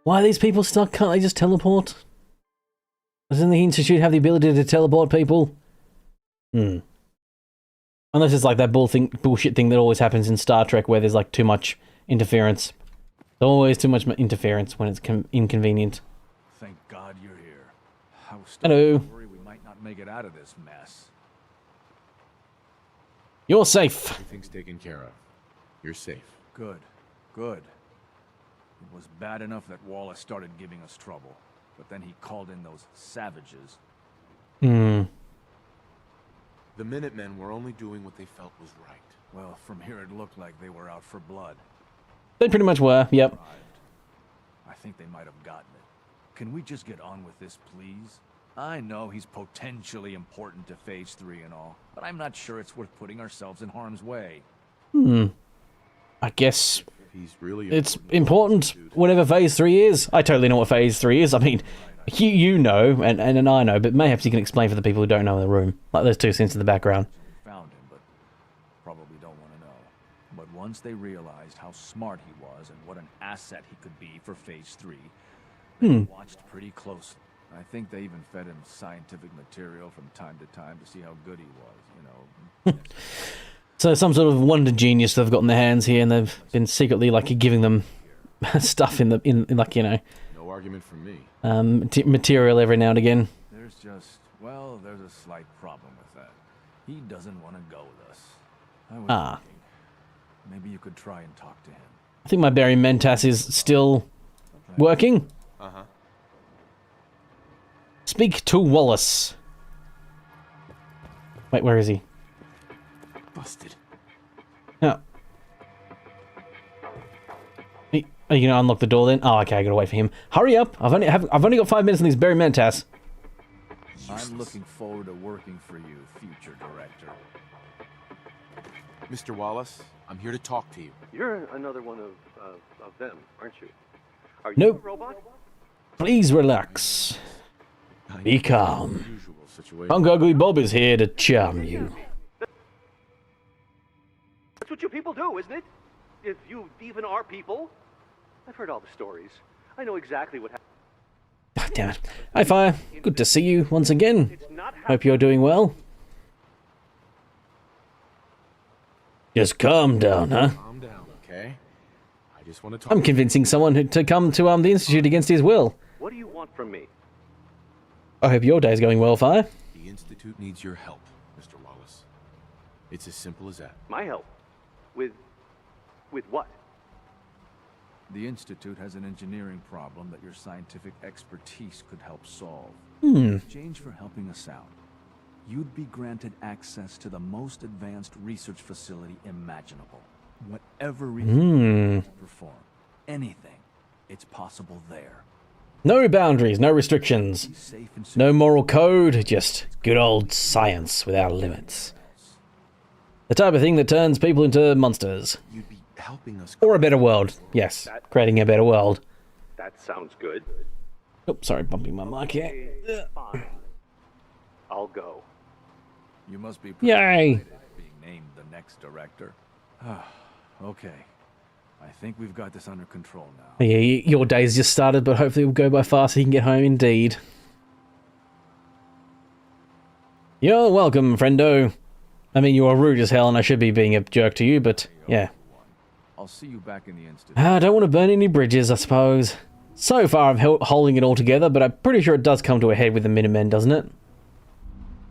Why are these people stuck? Can't they just teleport? Doesn't the Institute have the ability to teleport people? Unless it's like that bullshit thing that always happens in Star Trek where there's like too much interference. There's always too much interference when it's inconvenient. Thank God you're here. I was Hello. worried we might not make it out of this mess. You're safe. Everything's taken care of. You're safe. Good. Good. It was bad enough that Wallace started giving us trouble, but then he called in those savages. Hmm. The Minutemen were only doing what they felt was right. Well, from here it looked like they were out for blood. They pretty much were, yep. I think they might have gotten it. Can we just get on with this, please? I know he's potentially important to Phase 3 and all, but I'm not sure it's worth putting ourselves in harm's way. I guess He's really it's important whatever Phase 3 is. I totally know what Phase 3 is. I mean, you know, and I know, but mayhaps you can explain for the people who don't know in the room. Like those two scenes in the background. Found him, but probably don't want to know. But once they realized how smart he was and what an asset he could be for Phase 3, they watched pretty closely. I think they even fed him scientific material from time to time to see how good he was, you know. So some sort of wonder genius they've got in their hands here, and they've been secretly like giving them stuff in like, you know, No argument from me. material every now and again. There's just, well, there's a slight problem with that. He doesn't want to go with us. I was thinking, maybe you could try and talk to him. I think my Barry Mentas is still working. Uh-huh. Speak to Wallace. Wait, where is he? Busted. No. Are you gonna unlock the door then? Oh, okay, I gotta wait for him. Hurry up! I've only got 5 minutes on these Barry Mentas. I'm looking forward to working for you, future director. Mr. Wallace, I'm here to talk to you. You're another one of them, aren't you? Are you Nope. a robot? Please relax. Be calm. Punk Ugly Bob is here to charm you. That's what you people do, isn't it? If you even are people. I've heard all the stories. I know exactly what happened. Oh, damn it. Hi, Fire. Good to see you once again. Hope you're doing well. Just calm down, huh? Calm down, okay? I just want to talk. I'm convincing someone to come to the Institute against his will. What do you want from me? I hope your day's going well, Fire. The Institute needs your help, Mr. Wallace. It's as simple as that. My help? With what? The Institute has an engineering problem that your scientific expertise could help solve. Hmm. In exchange for helping us out, you'd be granted access to the most advanced research facility imaginable. Whatever research to perform, anything, it's possible there. No boundaries, no restrictions, no moral code, just good old science without limits. The type of thing that turns people into monsters. You'd be helping us. Or a better world. Yes, creating a better world. That sounds good. Oh, sorry, bumping my mic here. Fine. I'll go. You must be Yay! being named the next director. Okay. I think we've got this under control now. Yeah, your day's just started, but hopefully it will go by fast so you can get home indeed. You're welcome, friendo. I mean, you are rude as hell and I should be being a jerk to you, but yeah. I'll see you back in the Institute. I don't want to burn any bridges, I suppose. So far I'm holding it all together, but I'm pretty sure it does come to a head with the Minutemen, doesn't it?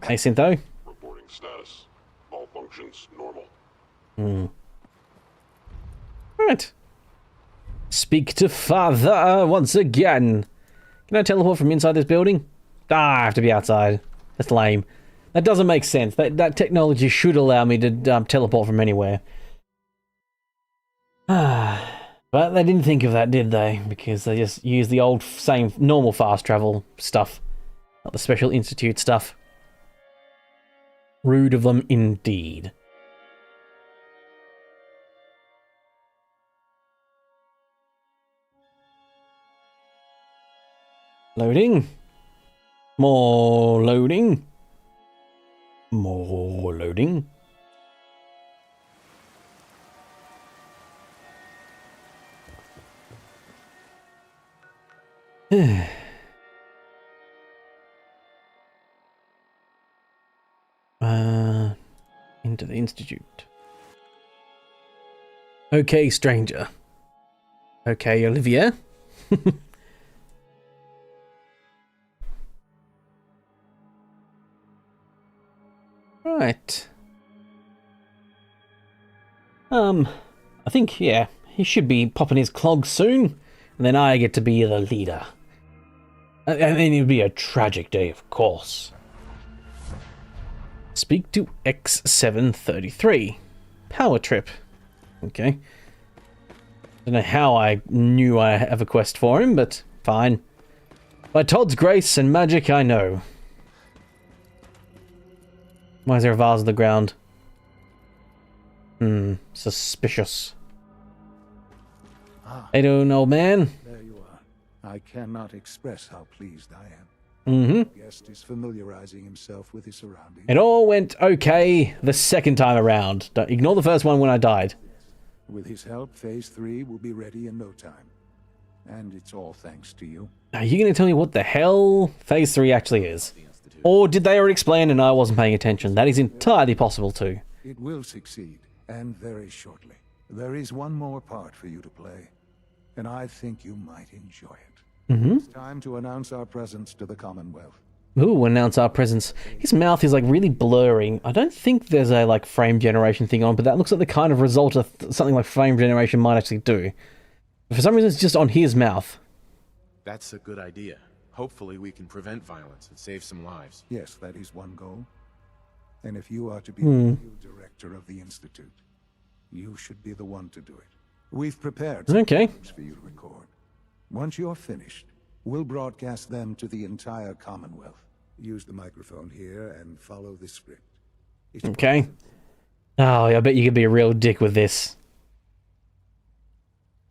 Hey, Syntho? Reporting status. All functions normal. Right. Speak to Father once again. Can I teleport from inside this building? I have to be outside. That's lame. That doesn't make sense. That technology should allow me to teleport from anywhere. But they didn't think of that, did they? Because they just used the old, same, normal fast travel stuff. Not the Special Institute stuff. Rude of them indeed. Loading. More loading. More loading. Into the Institute. Okay, stranger. Okay, Olivia. Right. I think, yeah, he should be popping his clogs soon, and then I get to be the leader. I mean, it'd be a tragic day, of course. Speak to X733. Power trip. Okay. Don't know how I knew I have a quest for him, but fine. By Todd's grace and magic, I know. Why is there a vase on the ground? Suspicious. Hey doing, old man? There you are. I cannot express how pleased I am. Mm-hmm. The guest is familiarizing himself with his surroundings. It all went okay the second time around. Don't ignore the first one when I died. With his help, Phase 3 will be ready in no time. And it's all thanks to you. Are you going to tell me what the hell Phase 3 actually is? Or did they already explain and I wasn't paying attention? That is entirely possible too. It will succeed, and very shortly. There is one more part for you to play, and I think you might enjoy it. It's time to announce our presence to the Commonwealth. Ooh, announce our presence. His mouth is like really blurring. I don't think there's a like frame generation thing on, but that looks like the kind of result of something like frame generation might actually do. But for some reason, it's just on his mouth. That's a good idea. Hopefully we can prevent violence and save some lives. Yes, that is one goal. And if you are to be the new director of the Institute, you should be the one to do it. We've prepared some tapes for you to record. Once you're finished, we'll broadcast them to the entire Commonwealth. Use the microphone here and follow the script. Okay. Oh, I bet you could be a real dick with this.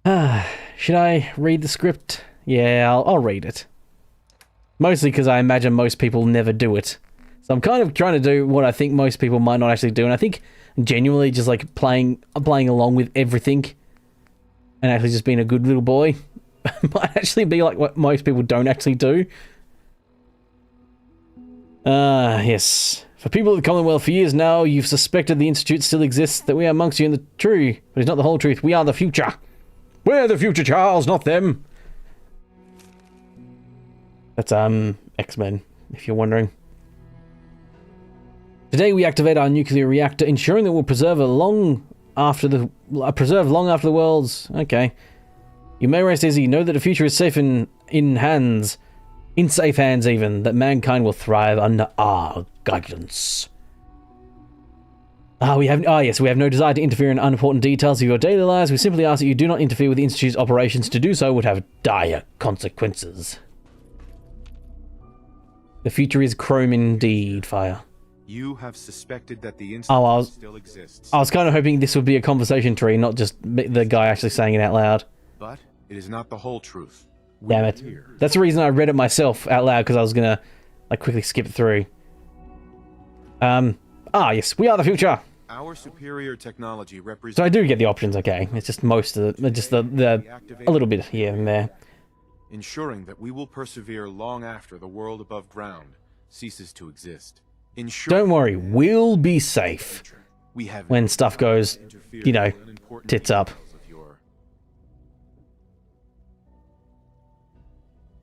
Should I read the script? Yeah, I'll read it. Mostly because I imagine most people never do it. So I'm kind of trying to do what I think most people might not actually do, and I think genuinely just like playing along with everything and actually just being a good little boy might actually be like what most people don't actually do. Yes. For people of the Commonwealth, for years now, you've suspected the Institute still exists, that we are amongst you in the true, but it's not the whole truth. We are the future. We're the future, Charles, not them. That's, X-Men, if you're wondering. Today we activate our nuclear reactor, ensuring that we'll preserve long after the world's... Okay. You may rest easy. Know that the future is safe in safe hands even, that mankind will thrive under our guidance. We have no desire to interfere in unimportant details of your daily lives. We simply ask that you do not interfere with the Institute's operations. To do so would have dire consequences. The future is chrome indeed, Fire. You have suspected that the Institute still exists. I was kind of hoping this would be a conversation tree, not just the guy actually saying it out loud. But it is not the whole truth. Damn it. That's the reason I read it myself out loud, because I was gonna like quickly skip it through. Yes, we are the future. Our superior technology represents... So I do get the options, okay. It's just most of the, just the a little bit here and there. Ensuring that we will persevere long after the world above ground ceases to exist. Don't worry, we'll be safe when stuff goes, you know, tits up.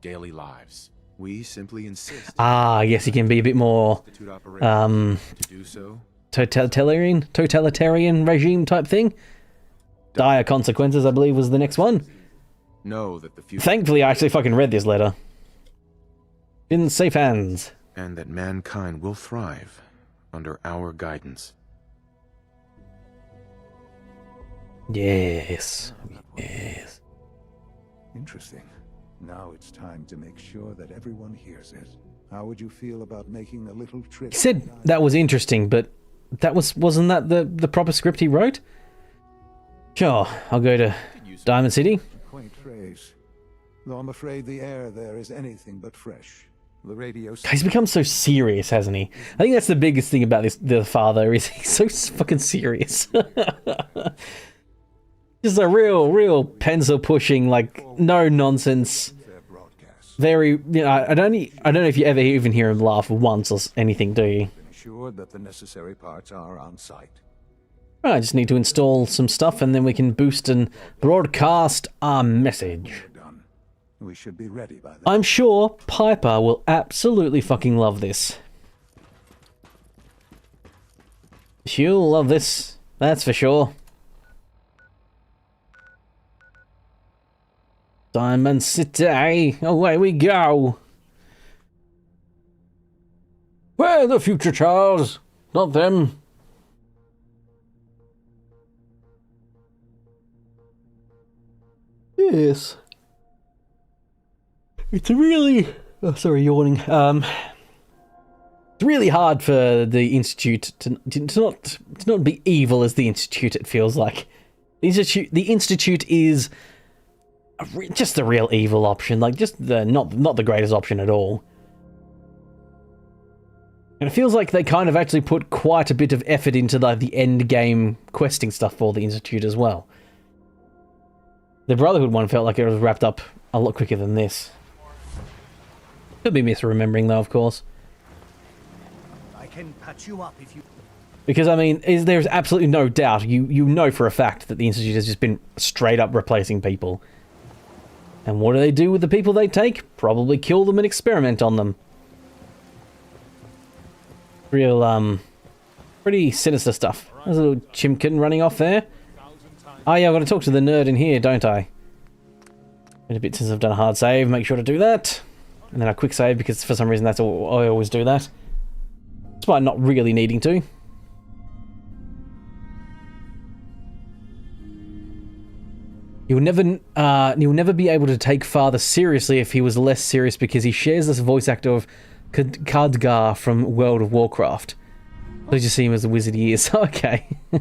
Daily lives. We simply insist. Yes, he can be a bit more totalitarian regime type thing. Dire consequences, I believe, was the next one. Know that the future... Thankfully, I actually fucking read this letter. In safe hands. And that mankind will thrive under our guidance. Yes. Yes. Interesting. Now it's time to make sure that everyone hears it. How would you feel about making a little trip? He said that was interesting, but wasn't that the proper script he wrote? Sure, I'll go to Diamond City. Quaint phrase. Though I'm afraid the air there is anything but fresh. The radio... He's become so serious, hasn't he? I think that's the biggest thing about the father, is he's so fucking serious. Just a real pencil pushing, like, no nonsense. Very, you know, I don't know if you ever even hear him laugh once or anything, do you? Ensured that the necessary parts are on site. I just need to install some stuff and then we can boost and broadcast our message. We should be ready by then. I'm sure Piper will absolutely fucking love this. She'll love this, that's for sure. Diamond City, away we go. We're the future, Charles, not them. Yes. It's really... Oh, sorry, yawning. It's really hard for the Institute to not be evil as the Institute, it feels like. The Institute is just the real evil option, like just not the greatest option at all. And it feels like they kind of actually put quite a bit of effort into like the end game questing stuff for the Institute as well. The Brotherhood one felt like it was wrapped up a lot quicker than this. Could be misremembering though, of course. I can patch you up if you... Because, I mean, there's absolutely no doubt, you know for a fact that the Institute has just been straight up replacing people. And what do they do with the people they take? Probably kill them and experiment on them. Real, pretty sinister stuff. There's a little chimkin running off there. Oh yeah, I've got to talk to the nerd in here, don't I? Been a bit since I've done a hard save, make sure to do that. And then a quick save, because for some reason that's all, I always do that. Despite not really needing to. You'll never be able to take Father seriously if he was less serious because he shares this voice actor of Khadgar from World of Warcraft. So just see him as the wizard he is. Okay. Hi.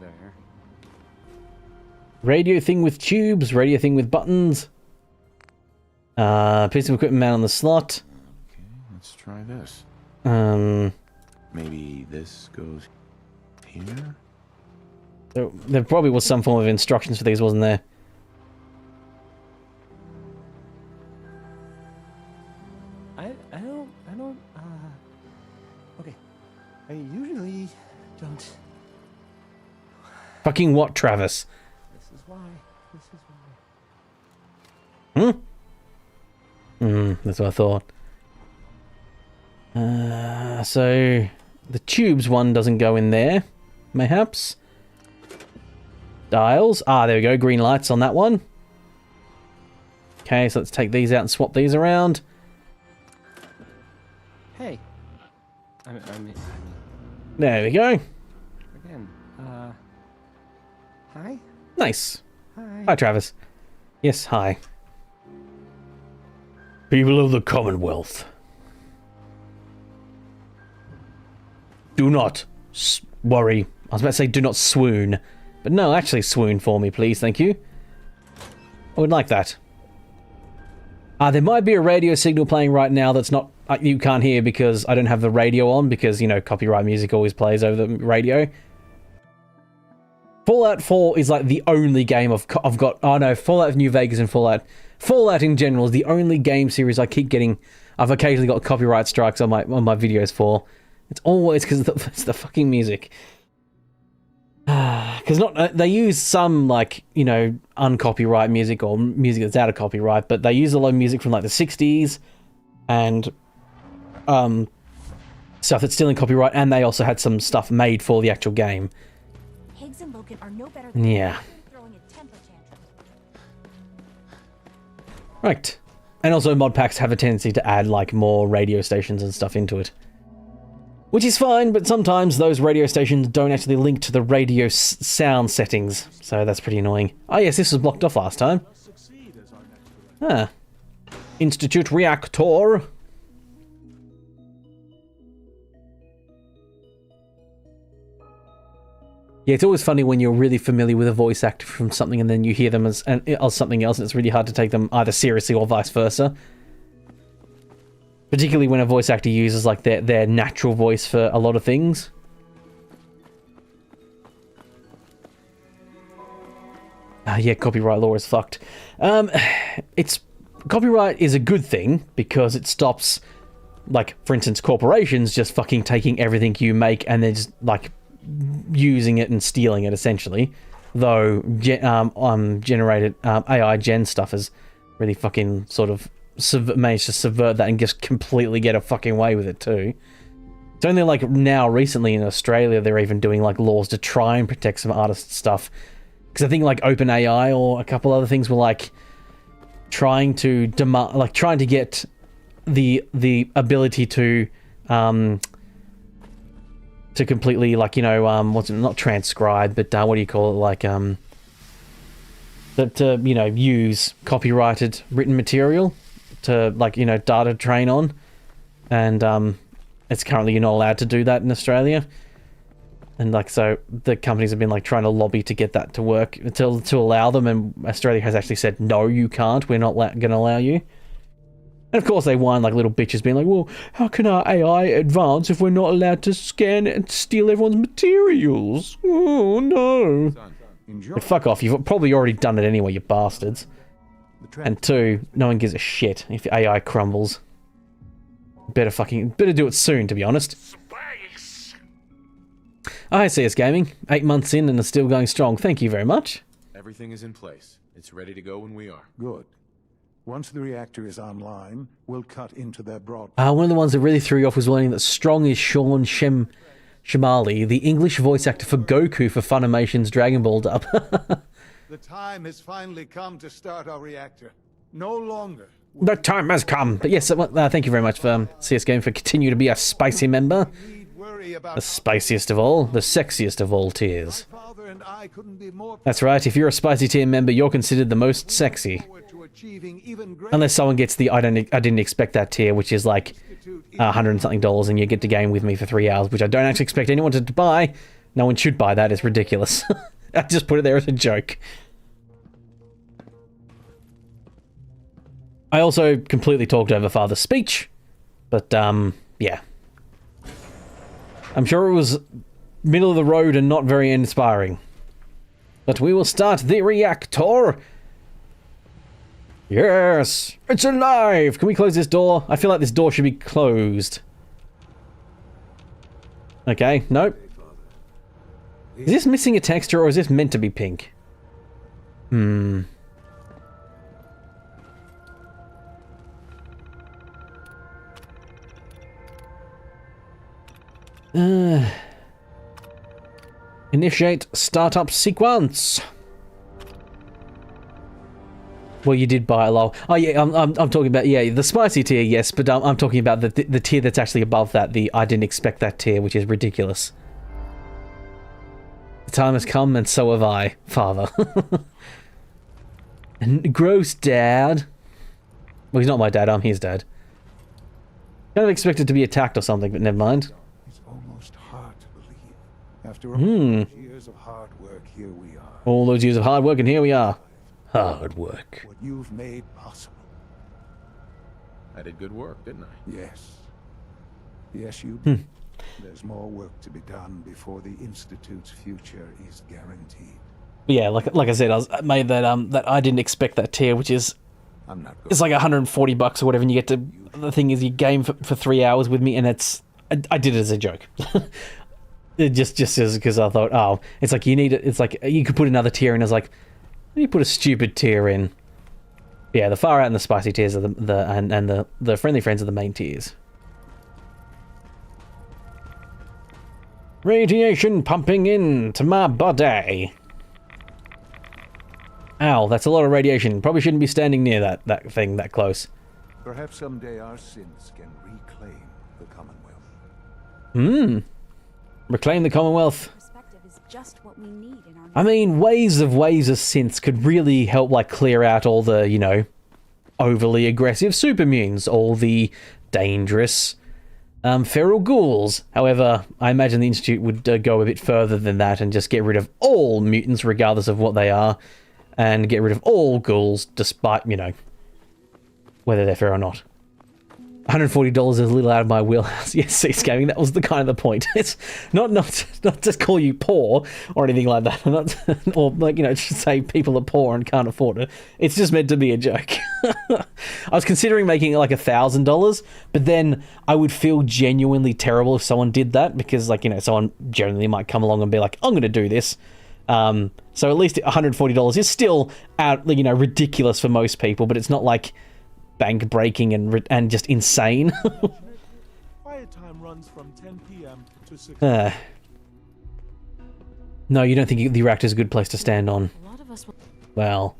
There. Radio thing with tubes, radio thing with buttons. Piece of equipment mount on the slot. Okay, let's try this. Maybe this goes here? There probably was some form of instructions for these, wasn't there? Okay. I usually don't... Fucking what, Travis? This is why. That's what I thought. So... The tubes one doesn't go in there, mayhaps? Dials. Ah, there we go. Green lights on that one. Okay, so let's take these out and swap these around. Hey. I mean... There we go. Again, hi? Nice. Hi. Hi, Travis. Yes, hi. People of the Commonwealth. Do not worry. I was about to say do not swoon. But no, actually swoon for me, please, thank you. I would like that. There might be a radio signal playing right now that's not... you can't hear because I don't have the radio on, because, you know, copyright music always plays over the radio. Fallout 4 is like the only game I've got... Oh no, Fallout New Vegas and Fallout in general is the only game series I keep getting... I've occasionally got copyright strikes on my videos for. It's always because it's the fucking music. Because they use some, like, you know, uncopyright music or music that's out of copyright, but they use a lot of music from like the 60s and stuff that's still in copyright, and they also had some stuff made for the actual game. Higgs and Logan are no better than Yeah. throwing a temper tantrum. Right. And also Modpacks have a tendency to add like more radio stations and stuff into it. Which is fine, but sometimes those radio stations don't actually link to the radio sound settings, so that's pretty annoying. Oh yes, this was blocked off last time. Ah. Institute Reactor. Yeah, it's always funny when you're really familiar with a voice actor from something and then you hear them as something else, and it's really hard to take them either seriously or vice versa. Particularly when a voice actor uses like their natural voice for a lot of things. Yeah, copyright law is fucked. Copyright is a good thing because it stops, like, for instance, corporations just fucking taking everything you make and then just like using it and stealing it essentially. Though generated AI gen stuff is really fucking sort of managed to subvert that and just completely get a fucking way with it too. It's only like now recently in Australia they're even doing like laws to try and protect some artist stuff, because I think like OpenAI or a couple other things were like trying to get the ability to completely, like, you know, not transcribe, but what do you call it, like to you know, use copyrighted written material to, like, you know, data train on, and it's currently you're not allowed to do that in Australia, and like so the companies have been like trying to lobby to get that to work to allow them, and Australia has actually said no, you can't, we're not going to allow you. And of course they whine like little bitches, being like, well, how can our AI advance if we're not allowed to scan and steal everyone's materials? Oh no. Like, fuck off, you've probably already done it anyway, you bastards. And two, no one gives a shit if AI crumbles. Better do it soon, to be honest. Space! Hi, CS Gaming. 8 months in and it's still going strong. Thank you very much. Everything is in place. It's ready to go when we are. Good. Once the reactor is online, we'll cut into their broad... One of the ones that really threw you off was learning that Strong is Sean Shimali, the English voice actor for Goku for Funimation's Dragon Ball dub. The time has finally come to start our reactor. No longer. The time has come. But yes, thank you very much for CS Game for continuing to be a spicy member. The spiciest of all, the sexiest of all tiers. That's right, if you're a spicy tier member, you're considered the most sexy. Unless someone gets the I didn't expect that tier, which is like $100 and something, and you get to game with me for 3 hours, which I don't actually expect anyone to buy. No one should buy that, it's ridiculous. I just put it there as a joke. I also completely talked over Father's speech, but yeah. I'm sure it was middle of the road and not very inspiring. But we will start the reactor. Yes, it's alive. Can we close this door? I feel like this door should be closed. Okay, nope. Is this missing a texture or is this meant to be pink? Initiate startup sequence. Well, you did buy a lol. Oh yeah, I'm talking about, yeah, the spicy tier, yes, but I'm talking about the tier that's actually above that, the I didn't expect that tier, which is ridiculous. The time has come, and so have I, Father. Gross, Dad. Well, he's not my dad, I'm his dad. Kind of expected to be attacked or something, but never mind. It's almost hard to believe. After all those years of hard work, here we are. All those years of hard work, and here we are. Hard work. What you've made possible. I did good work, didn't I? Yes. Yes, you did. There's more work to be done before the Institute's future is guaranteed. Yeah, like I said, I made that that I didn't expect that tier, which is it's like $140 or whatever, and you get to the thing is you game for 3 hours with me, and it's I did it as a joke. It just as because I thought, oh, it's like you need it. It's like you could put another tier in. I was like, let me put a stupid tier in. Yeah, the far out and the spicy tiers are the friendly friends are the main tiers. Radiation pumping into my body. Ow, that's a lot of radiation. Probably shouldn't be standing near that thing that close. Perhaps someday our synths can reclaim the Commonwealth. Reclaim the Commonwealth. Perspective is just what we need in our I mean, waves of synths could really help, like, clear out all the, you know, overly aggressive supermutants, all the dangerous feral ghouls. However, I imagine the Institute would go a bit further than that and just get rid of all mutants, regardless of what they are, and get rid of all ghouls, despite, you know, whether they're fair or not. $140 is a little out of my wheelhouse. Yes, Cease Gaming, that was the kind of the point. It's not to call you poor or anything like that. Not or like, you know, just say people are poor and can't afford it. It's just meant to be a joke. I was considering making it like $1,000, but then I would feel genuinely terrible if someone did that, because, like, you know, someone generally might come along and be like, I'm going to do this. So at least $140 is still out, you know, ridiculous for most people, but it's not like bank breaking and just insane. Quiet time runs from 10 p.m. to 6. No, you don't think the reactor's a good place to stand on? Well,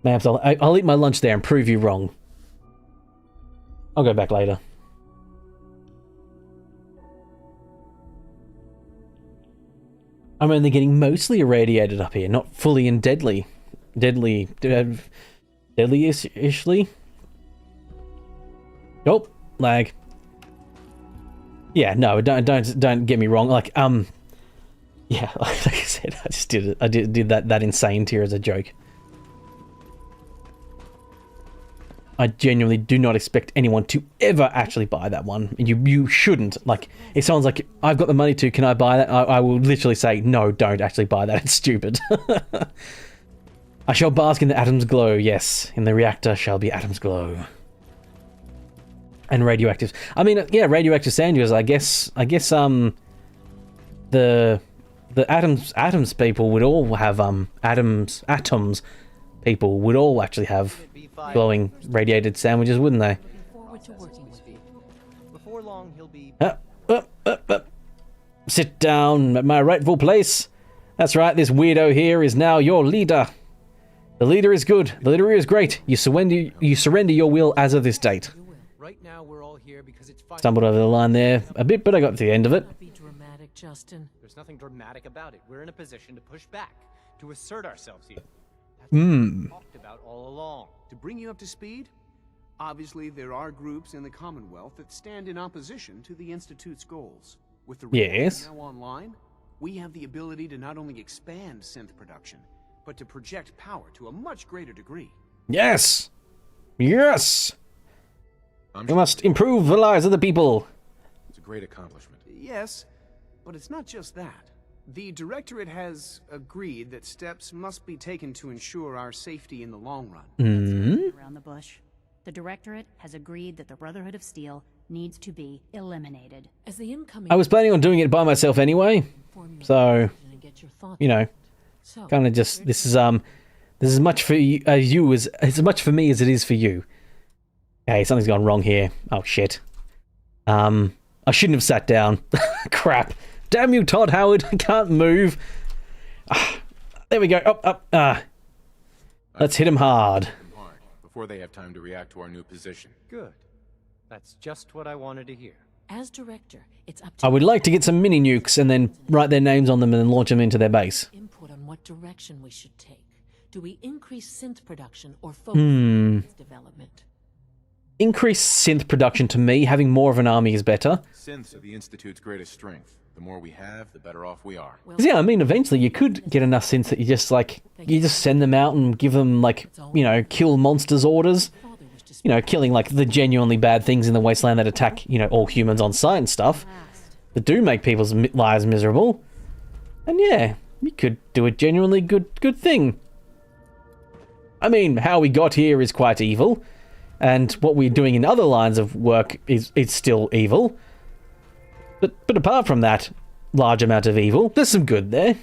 perhaps I'll eat my lunch there and prove you wrong. I'll go back later. I'm only getting mostly irradiated up here, not fully and deadly. Deadly-ishly. Oh, lag. Yeah, no, don't get me wrong. Like, yeah, like I said, I just did it. I did that insane tier as a joke. I genuinely do not expect anyone to ever actually buy that one. And you shouldn't. Like, if someone's like, I've got the money to, can I buy that? I will literally say, no, don't actually buy that. It's stupid. I shall bask in the atom's glow. Yes, in the reactor shall be atom's glow. And radioactive. I mean, yeah, radioactive sand dunes. I guess the atoms people would all have atoms people would all actually have glowing radiated sandwiches, wouldn't they? Before long, he'll be... Sit down at my rightful place. That's right, this weirdo here is now your leader. The leader is good. The leader is great. You surrender your will as of this date. Right now, we're all here because it's Stumbled over the line there a bit, but I got to the end of it. Be dramatic, Justin. There's nothing dramatic about it. We're in a position to push back, to assert ourselves here. That's Hmm. what we talked about all along. To bring you up to speed, obviously there are groups in the Commonwealth that stand in opposition to the Institute's goals. With the Yes. report now online, we have the ability to not only expand synth production, but to project power to a much greater degree. Yes! Yes! We must improve the lives of the people. It's a great accomplishment. Yes, but it's not just that. The Directorate has agreed that steps must be taken to ensure our safety in the long run. Mm-hmm. Around the bush. The Directorate has agreed that the Brotherhood of Steel needs to be eliminated. As the incoming I was planning on doing it by myself anyway, so you know, kind of just this is as much for you as much for me as it is for you. Hey, something's gone wrong here. Oh shit. I shouldn't have sat down. Crap. Damn you, Todd Howard. I can't move. There we go. Up. Let's hit him hard. Before they have time to react to our new position. Good. That's just what I wanted to hear. As director, it's up to I would like to get some mini nukes and then write their names on them and then launch them into their base. input on what direction we should take. Do we increase synth production or focus Hmm. on its development? Increased synth production to me, having more of an army is better. Synths are the Institute's greatest strength. The more we have, the better off we are. 'Cause, yeah, I mean, eventually you could get enough synths that you just send them out and give them, like, you know, kill monsters orders. You know, killing, like, the genuinely bad things in the Wasteland that attack, you know, all humans on sight and stuff. That do make people's lives miserable. And yeah, you could do a genuinely good thing. I mean, how we got here is quite evil. And what we're doing in other lines of work is still evil. But apart from that large amount of evil, there's some good there.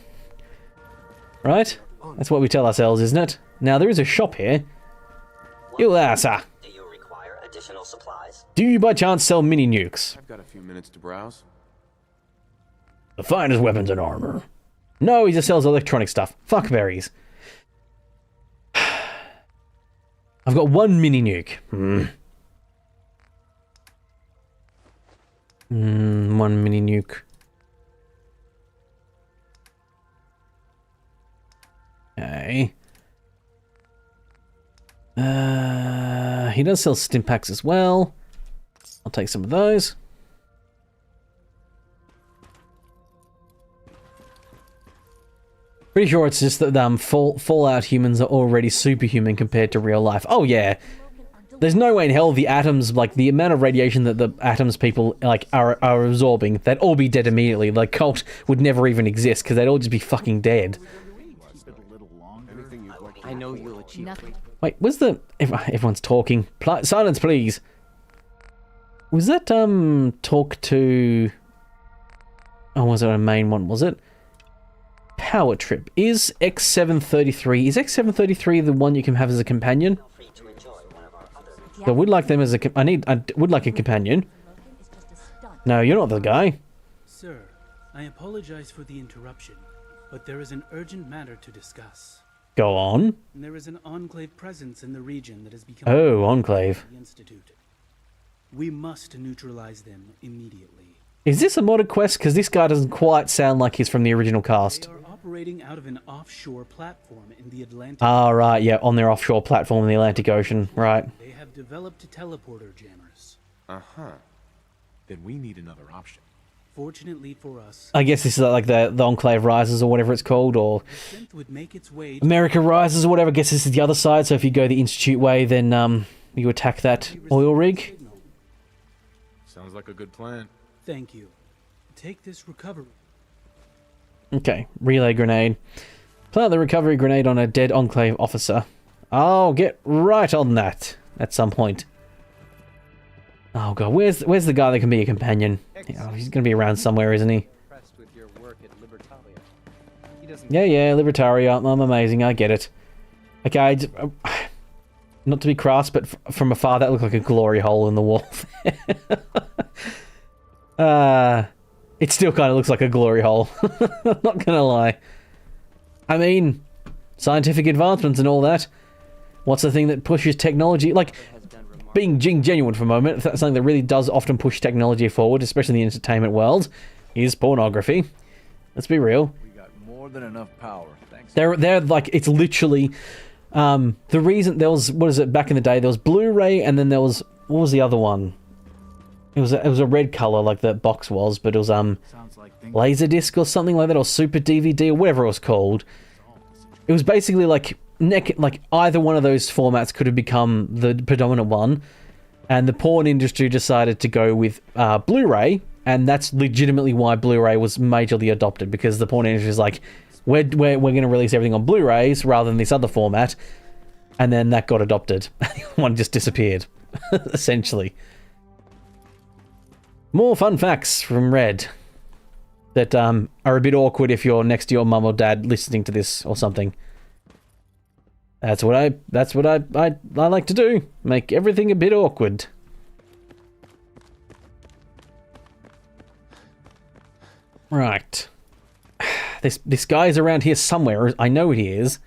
Right? That's what we tell ourselves, isn't it? Now, there is a shop here. Ilasa. Do you require additional supplies? Do you by chance sell mini nukes? I've got a few minutes to browse. The finest weapons and armor. No, he just sells electronic stuff. Fuck berries. I've got one mini nuke. One mini nuke. Okay. He does sell stim packs as well. I'll take some of those. Pretty sure it's just that Fallout humans are already superhuman compared to real life. Oh yeah. There's no way in hell the atoms, like the amount of radiation that the atoms people like are absorbing, they'd all be dead immediately. The cult would never even exist because they'd all just be fucking dead. I know you'll achieve Nothing. Wait, was the everyone's talking? Silence, please. Was that talk to? Oh, was it a main one? Was it? Power trip. Is X733? Is X733 the one you can have as a companion? So I would like them as a. I would like a companion. No, you're not the guy. Sir, I apologize for the interruption, but there is an urgent matter to discuss. Go on. There is an Enclave presence in the region that has become Oh, Enclave. the Institute. We must neutralize them immediately. Is this a modded quest? Because this guy doesn't quite sound like he's from the original cast. They are operating out of an offshore platform in the Atlantic. Ah, right, yeah, on their offshore platform in the Atlantic Ocean, right. They have developed teleporter jammers. Uh-huh. Then we need another option. Fortunately for us, I guess this is like the Enclave Rises or whatever it's called, or synth would make its way America Rises or whatever. I guess this is the other side, so if you go the Institute way, then you attack that oil rig. Sounds like a good plan. Thank you. Take this recovery. Okay, relay grenade. Plant the recovery grenade on a dead Enclave officer. I'll get right on that at some point. Oh god, where's the guy that can be a companion? Oh, he's gonna be around somewhere, isn't he? Impressed with your work Yeah, Libertaria, I'm amazing, I get it. Okay, not to be crass, but from afar that looked like a glory hole in the wall. It still kind of looks like a glory hole. Not gonna lie. I mean, scientific advancements and all that. What's the thing that pushes technology? Like, being genuine for a moment, that's something that really does often push technology forward, especially in the entertainment world, is pornography. Let's be real. We got more than enough power. Thanks. They're like, it's literally the reason there was, what is it, back in the day, there was Blu-ray, and then there was, what was the other one? It was a red color like the box was, but it was Laserdisc or something like that, or Super DVD or whatever it was called. It was basically like either one of those formats could have become the predominant one, and the porn industry decided to go with Blu-ray, and that's legitimately why Blu-ray was majorly adopted, because the porn industry is like, we're going to release everything on Blu-rays rather than this other format, and then that got adopted. One just disappeared, essentially. More fun facts from Red that are a bit awkward if you're next to your mum or dad listening to this or something. That's what I like to do. Make everything a bit awkward. Right. This guy's around here somewhere. I know he is.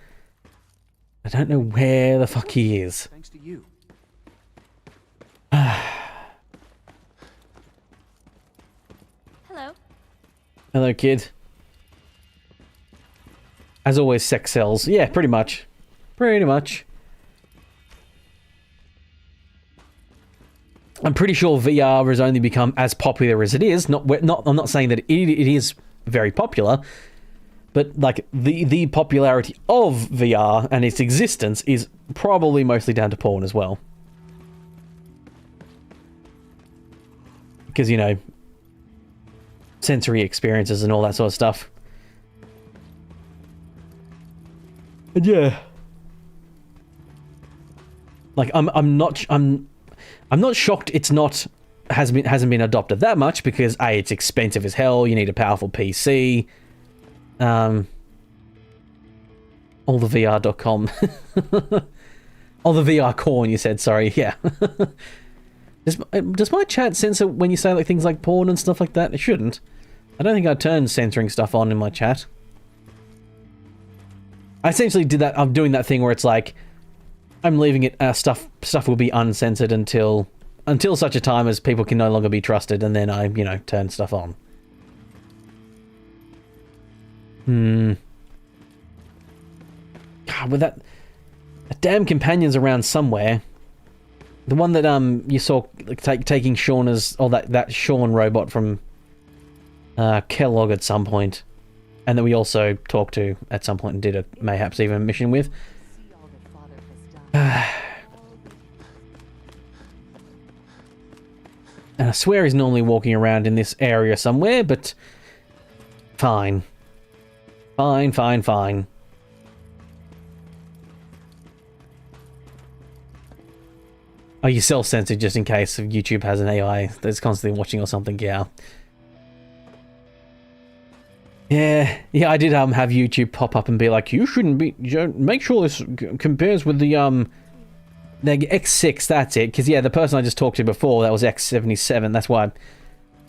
I don't know where the fuck he is. Thanks to you. Hello. Hello, kid. As always, sex sells. Yeah, pretty much. Pretty much. I'm pretty sure VR has only become as popular as it is. I'm not saying that it is very popular, but like the popularity of VR and its existence is probably mostly down to porn as well. Because, you know, sensory experiences and all that sort of stuff. And yeah. Like I'm not shocked hasn't been adopted that much, because A, it's expensive as hell, you need a powerful PC. All the VR.com. All the VR corn, you said, sorry, yeah. Does my chat censor when you say like things like porn and stuff like that? It shouldn't. I don't think I turned censoring stuff on in my chat. I essentially did that. I'm doing that thing where it's like, I'm leaving it. Stuff will be uncensored until such a time as people can no longer be trusted, and then I, turn stuff on. God, with that damn companion's around somewhere. The one that you saw taking Shauna's, or that Shaun robot from Kellogg at some point, and that we also talked to at some point and did mayhaps even a mission with. And I swear he's normally walking around in this area somewhere, but fine. Fine. Oh, you self-censored just in case YouTube has an AI that's constantly watching or something, yeah. Yeah, I did have YouTube pop up and be like, you shouldn't be, make sure this compares with the X6, that's it. Because, yeah, the person I just talked to before, that was X77, that's why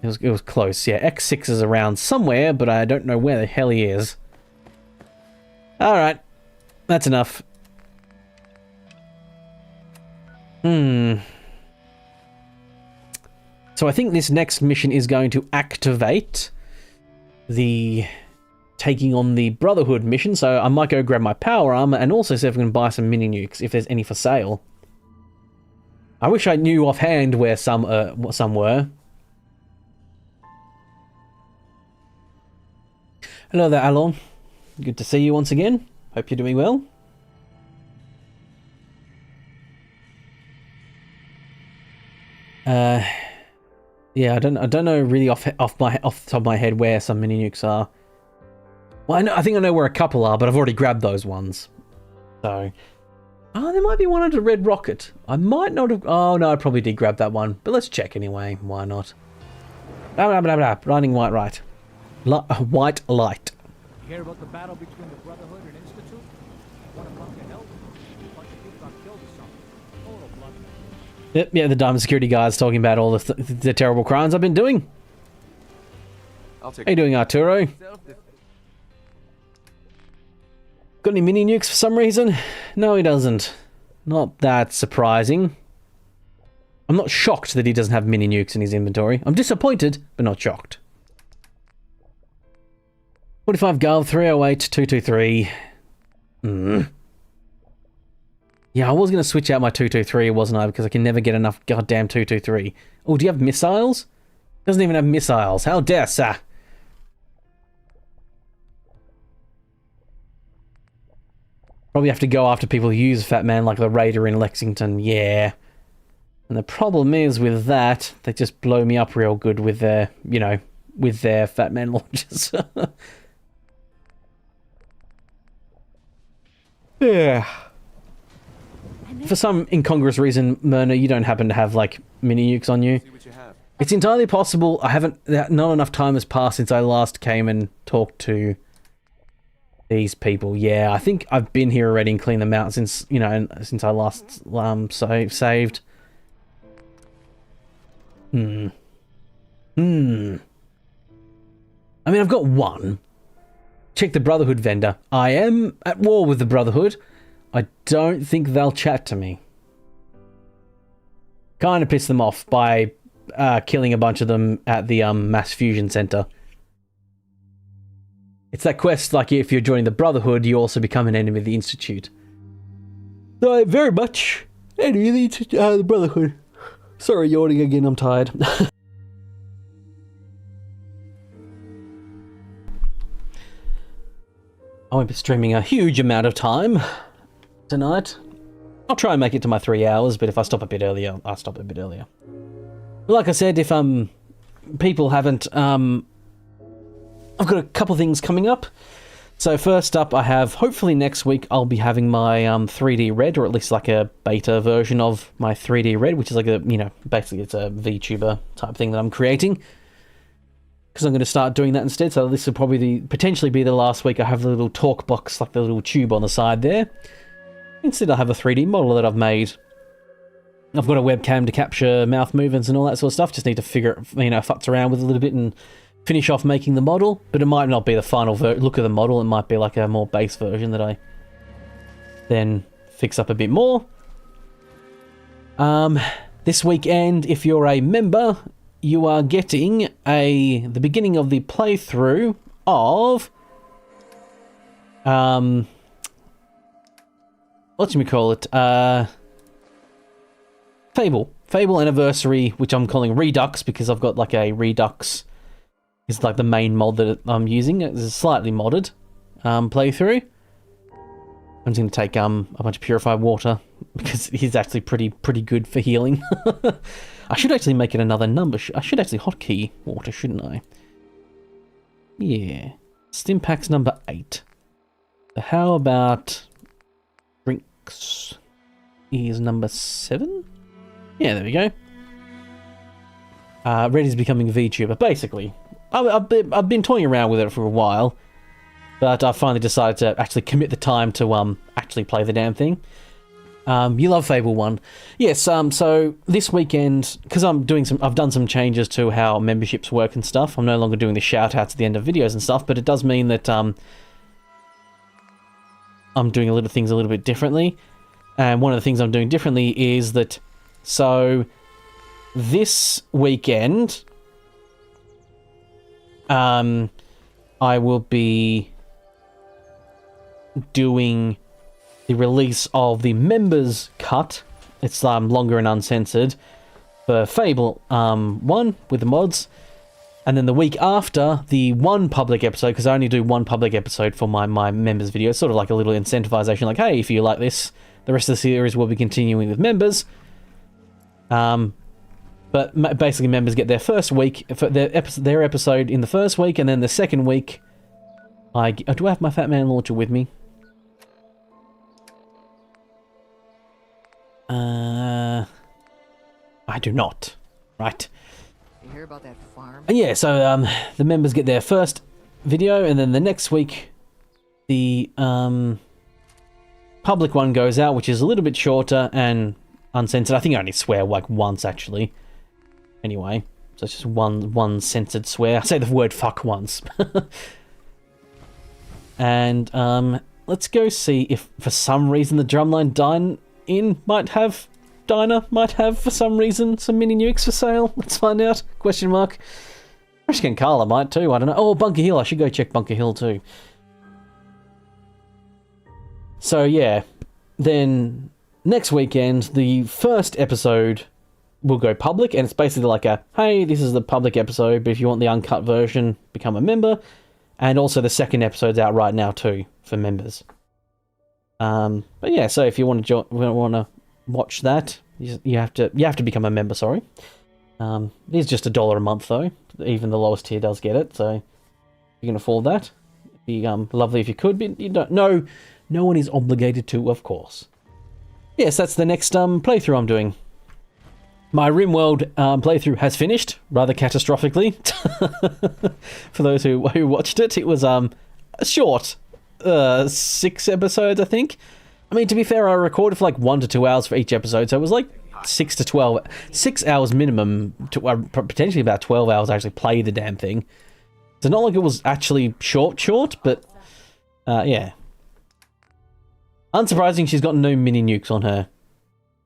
it was close. Yeah, X6 is around somewhere, but I don't know where the hell he is. Alright, that's enough. So I think this next mission is going to activate the taking on the Brotherhood mission, so I might go grab my power armor and also see if I can buy some mini nukes if there's any for sale. I wish I knew offhand where some were. Hello there, Alon. Good to see you once again. Hope you're doing well. Yeah, I don't know really off the top of my head where some mini nukes are. Well, I think I know where a couple are, but I've already grabbed those ones. So, there might be one under Red Rocket. I might not have. Oh no, I probably did grab that one, but let's check anyway. Why not? Blah blah blah blah. Running white right. White light. hear about the battle between the Brotherhood and Institute? One a bunch of help? A bunch of people got killed or something. Total bloodbath. Yep, yeah, the Diamond Security guys talking about all the terrible crimes I've been doing. I'll take How you doing, Arturo? Got any mini nukes for some reason? No, he doesn't. Not that surprising. I'm not shocked that he doesn't have mini nukes in his inventory. I'm disappointed, but not shocked. 45 Gov, 308, 223. Yeah, I was going to switch out my 223, wasn't I? Because I can never get enough goddamn 223. Oh, do you have missiles? Doesn't even have missiles. How dare, sir? Probably have to go after people who use Fat Man like the Raider in Lexington. Yeah. And the problem is with that, they just blow me up real good with their, you know, with their Fat Man launchers. Yeah. For some incongruous reason, Myrna, you don't happen to have, like, mini nukes on you. It's entirely possible. I haven't... Not enough time has passed since I last came and talked to these people. Yeah, I think I've been here already and cleaned them out since, you know, since I last saved. I mean, I've got one. Check the Brotherhood vendor. I am at war with the Brotherhood. I don't think they'll chat to me. Kind of piss them off by killing a bunch of them at the mass fusion center. It's that quest, like if you're joining the Brotherhood, you also become an enemy of the Institute. So I'm very much enemy of the Brotherhood. Sorry, yawning again, I'm tired. I won't be streaming a huge amount of time tonight. I'll try and make it to my 3 hours, but if I stop a bit earlier, I'll stop a bit earlier. Like I said, if people haven't, I've got a couple things coming up. So first up, I have, hopefully next week, I'll be having my 3D Red, or at least like a beta version of my 3D Red, which is like a, you know, basically it's a VTuber type thing that I'm creating. Because I'm going to start doing that instead, so this will probably potentially be the last week I have the little talk box, like the little tube on the side there. Instead I have a 3D model that I've made. I've got a webcam to capture mouth movements and all that sort of stuff, just need to figure, you know, futz around with a little bit and finish off making the model, but it might not be the final look of the model, it might be like a more base version that I then fix up a bit more. This weekend, if you're a member, you are getting the beginning of the playthrough of what should we call it? Fable Anniversary, which I'm calling Redux because I've got like a Redux is like the main mod that I'm using. It's a slightly modded playthrough. I'm just going to take a bunch of purified water because he's actually pretty good for healing. I should actually make it another number. I should actually hotkey water, shouldn't I? Yeah. Stimpak's number 8. So how about drinks is number 7? Yeah, there we go. Red is becoming VTuber. Basically, I've been toying around with it for a while, but I finally decided to actually commit the time to actually play the damn thing. You love Fable 1. Yes, so this weekend, because I've done some changes to how memberships work and stuff. I'm no longer doing the shout-outs at the end of videos and stuff, but it does mean that I'm doing things a little bit differently. And one of the things I'm doing differently is that, so this weekend, I will be doing the release of the members cut. It's longer and uncensored for Fable 1 with the mods, and then the week after, the one public episode, because I only do one public episode for my members video. It's sort of like a little incentivization, like, hey, if you like this, the rest of the series will be continuing with members. But basically members get their first week, for their episode in the first week, and then the second week, do I have my Fat Man launcher with me? I do not. Right. You hear about that farm? Yeah, so the members get their first video, and then the next week the public one goes out, which is a little bit shorter and uncensored. I think I only swear like once, actually. Anyway, so it's just one censored swear. I say the word fuck once. And let's go see if for some reason the Drumline Dine-In might have for some reason some mini nukes for sale. Let's find out. Question mark. Michigan Carla might too, I don't know. Oh, Bunker Hill, I should go check Bunker Hill too. So yeah, then next weekend, the first episode will go public, and it's basically like a, hey, this is the public episode, but if you want the uncut version, become a member. And also the second episode's out right now too, for members. But yeah, so if you want to watch that, you have to become a member, sorry. It is just $1 a month though. Even the lowest tier does get it, so you can afford that. It'd be lovely if you could, but you don't. No one is obligated to, of course. Yes, that's the next playthrough I'm doing. My RimWorld playthrough has finished, rather catastrophically. For those who watched it, it was short. 6 episodes, I think. I mean, to be fair, I recorded for like 1 to 2 hours for each episode, so it was like 6 to 12, 6 hours minimum, to potentially about 12 hours to actually play the damn thing. So not like it was actually short, but yeah. Unsurprising, she's got no mini nukes on her.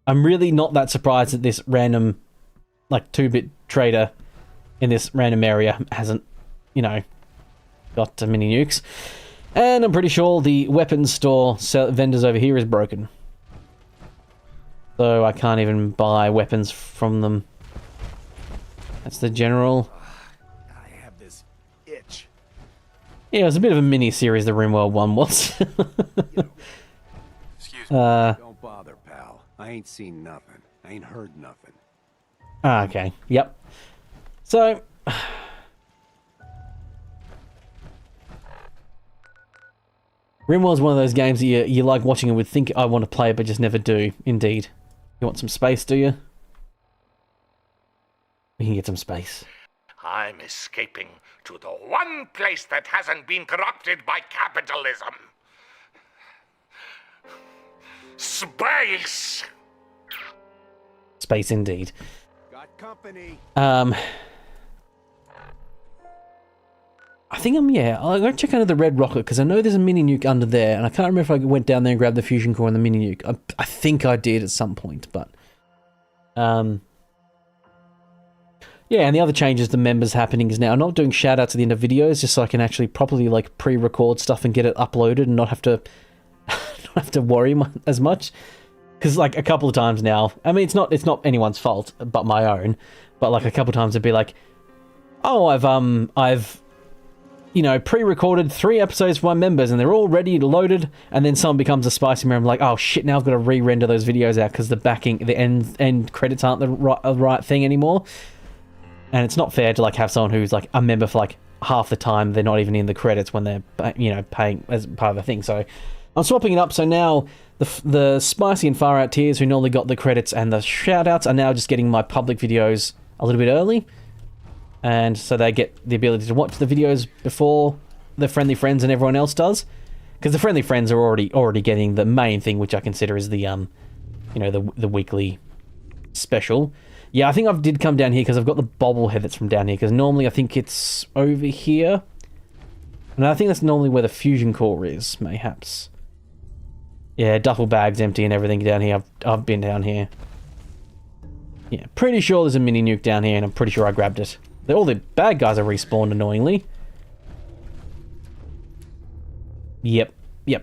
I'm really not that surprised that this random, like, 2-bit trader in this random area hasn't, got mini nukes. And I'm pretty sure the weapons store vendors over here is broken. So I can't even buy weapons from them. That's the general. I have this itch. Yeah, it was a bit of a mini-series, the RimWorld one was. Excuse me. Don't bother, pal. I ain't seen nothing. I ain't heard nothing. Okay, yep. So... RimWorld's one of those games that you like watching and would think I want to play it, but just never do, indeed. You want some space, do you? We can get some space. I'm escaping to the one place that hasn't been corrupted by capitalism. Space! Space, indeed. Got company. I think I'll go check under the red rocket, because I know there's a mini nuke under there, and I can't remember if I went down there and grabbed the fusion core and the mini nuke. I think I did at some point, but... yeah, and the other changes the members happening is now I'm not doing shoutouts at the end of videos, just so I can actually properly, like, pre-record stuff and get it uploaded and not have to... not have to worry as much. Because, like, a couple of times now... I mean, it's not anyone's fault, but my own. But, like, a couple of times it'd be like... Oh, I've pre-recorded 3 episodes for my members and they're all ready to loaded, and then someone becomes a spicy member. I'm like, oh shit, now I've got to re-render those videos out because the end credits aren't the right thing anymore. And it's not fair to like have someone who's like a member for like half the time, they're not even in the credits when they're paying as part of the thing. So I'm swapping it up, so now the spicy and far out tiers who normally got the credits and the shout outs are now just getting my public videos a little bit early. And so they get the ability to watch the videos before the friendly friends and everyone else does. Because the friendly friends are already getting the main thing, which I consider is the the weekly special. Yeah, I think I did come down here because I've got the bobblehead that's from down here, because normally I think it's over here. And I think that's normally where the fusion core is, mayhaps. Yeah, duffel bag's empty and everything down here. I've been down here. Yeah, pretty sure there's a mini nuke down here, and I'm pretty sure I grabbed it. All the bad guys are respawned, annoyingly. Yep. Yeah,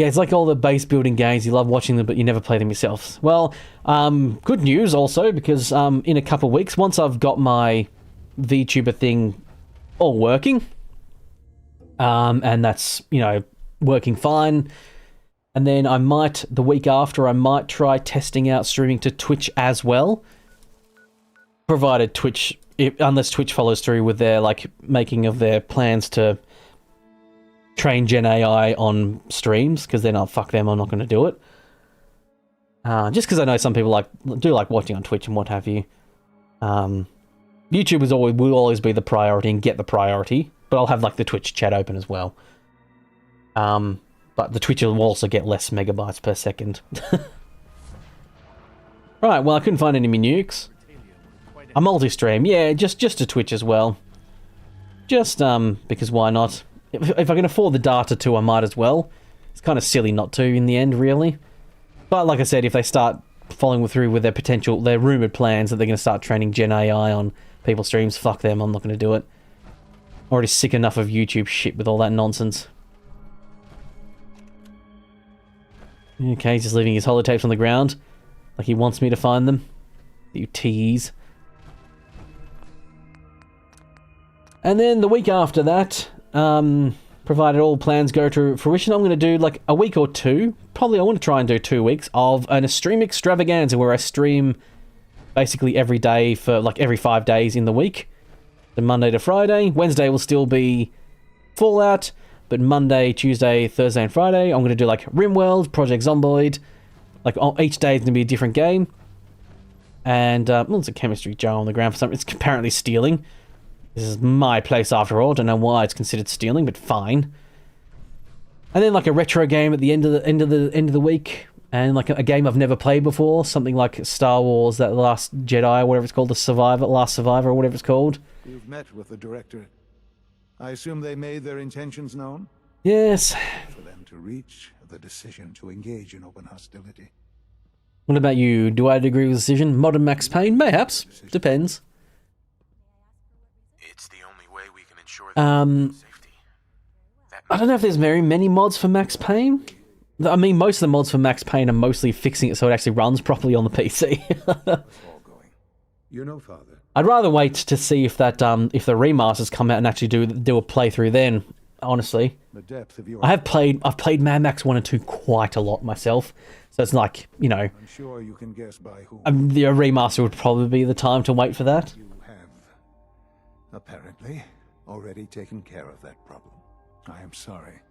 it's like all the base building games. You love watching them, but you never play them yourself. Well, good news also, because in a couple of weeks, once I've got my VTuber thing all working, and that's, working fine, and then I might, the week after, I might try testing out streaming to Twitch as well. Provided Twitch, unless Twitch follows through with their, like, making of their plans to train Gen AI on streams, because then I'll fuck them, I'm not going to do it. Just because I know some people do like watching on Twitch and what have you. YouTube will always be the priority and get the priority, but I'll have like the Twitch chat open as well. But the Twitch will also get less megabytes per second. Right, well, I couldn't find any nukes. A multi-stream, yeah, just to Twitch as well. Just, because why not? If I can afford the data too, I might as well. It's kind of silly not to in the end, really. But like I said, if they start following through with their rumoured plans that they're going to start training Gen AI on people's streams, fuck them, I'm not going to do it. Already sick enough of YouTube shit with all that nonsense. Okay, he's just leaving his holotapes on the ground. Like he wants me to find them. You tease. And then the week after that, provided all plans go to fruition, I'm going to do like a week or two. Probably I want to try and do 2 weeks of an stream extravaganza where I stream basically every day for like every 5 days in the week. The Monday to Friday. Wednesday will still be Fallout, but Monday, Tuesday, Thursday, and Friday, I'm going to do like RimWorld, Project Zomboid. Like each day is going to be a different game. And it's a chemistry jar on the ground for something. It's apparently stealing. This is my place after all. Don't know why it's considered stealing, but fine. And then like a retro game at the end of the week, and like a game I've never played before, something like Star Wars: That Last Jedi, or whatever it's called, Last Survivor, or whatever it's called. You've met with the director. I assume they made their intentions known? Yes. For them to reach the decision to engage in open hostility. What about you? Do I agree with the decision? Modern Max Payne? Mayhaps. Depends. It's the only way we can ensure safety. I don't know if there's very many mods for Max Payne. I mean, most of the mods for Max Payne are mostly fixing it so it actually runs properly on the PC. You know, Father. I'd rather wait to see if that if the remasters come out and actually do a playthrough then. Honestly, the depth of your... I've played Mad Max 1 and 2 quite a lot myself, so it's like, you know, I'm sure you can guess by whom. The remaster would probably be the time to wait for that. You have apparently already taken care of that problem. I am sorry.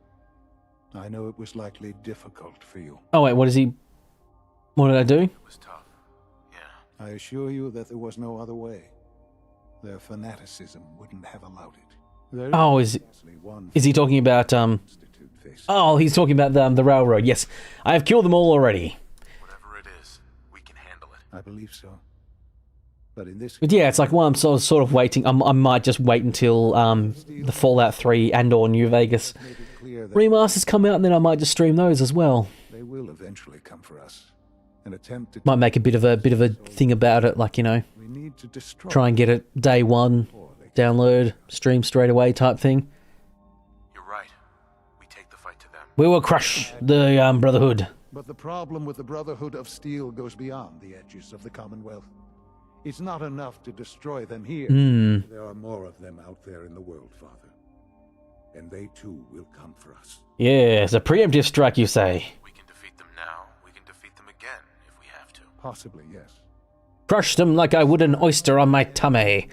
I know it was likely difficult for you. Oh wait, what did I do? It was tough. Yeah. I assure you that there was no other way. Their fanaticism wouldn't have allowed it. Oh, is he talking about oh, he's talking about the railroad. Yes, I have killed them all already. Whatever it is, we can handle it. I believe so. But in this, yeah, it's like, well, I'm sort of waiting. I might just wait until the Fallout 3 and/or New Vegas remasters come out, and then I might just stream those as well. They will eventually come for us. An attempt to might make a bit of a thing about it, like, you know, we need to destroy try and get it day one, download, stream straight away type thing. You're right. We take the fight to them. We will crush the Brotherhood. But the problem with the Brotherhood of Steel goes beyond the edges of the Commonwealth. It's not enough to destroy them here. There are more of them out there in the world, Father. And they too will come for us. Yes, a preemptive strike, you say. We can defeat them now. We can defeat them again if we have to. Possibly, yes. Crush them like I would an oyster on my tummy.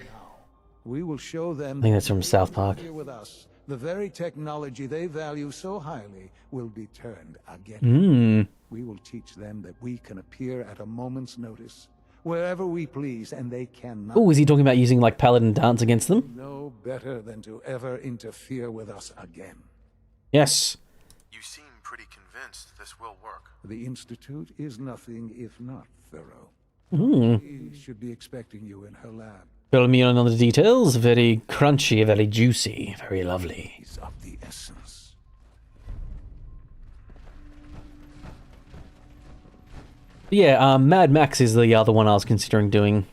We will show them. I think that's from South Park. Here with us, the very technology they value so highly will be turned again. We will teach them that we can appear at a moment's notice, wherever we please, and they cannot. Oh, is he talking about using like paladin dance against them? No better than to ever interfere with us again. Yes. You seem pretty convinced this will work. The Institute is nothing if not thorough. We should be expecting you in her lab. Fill me in on the details. Very crunchy, very juicy, very lovely. Is of the essence. Yeah, Mad Max is the other one I was considering doing.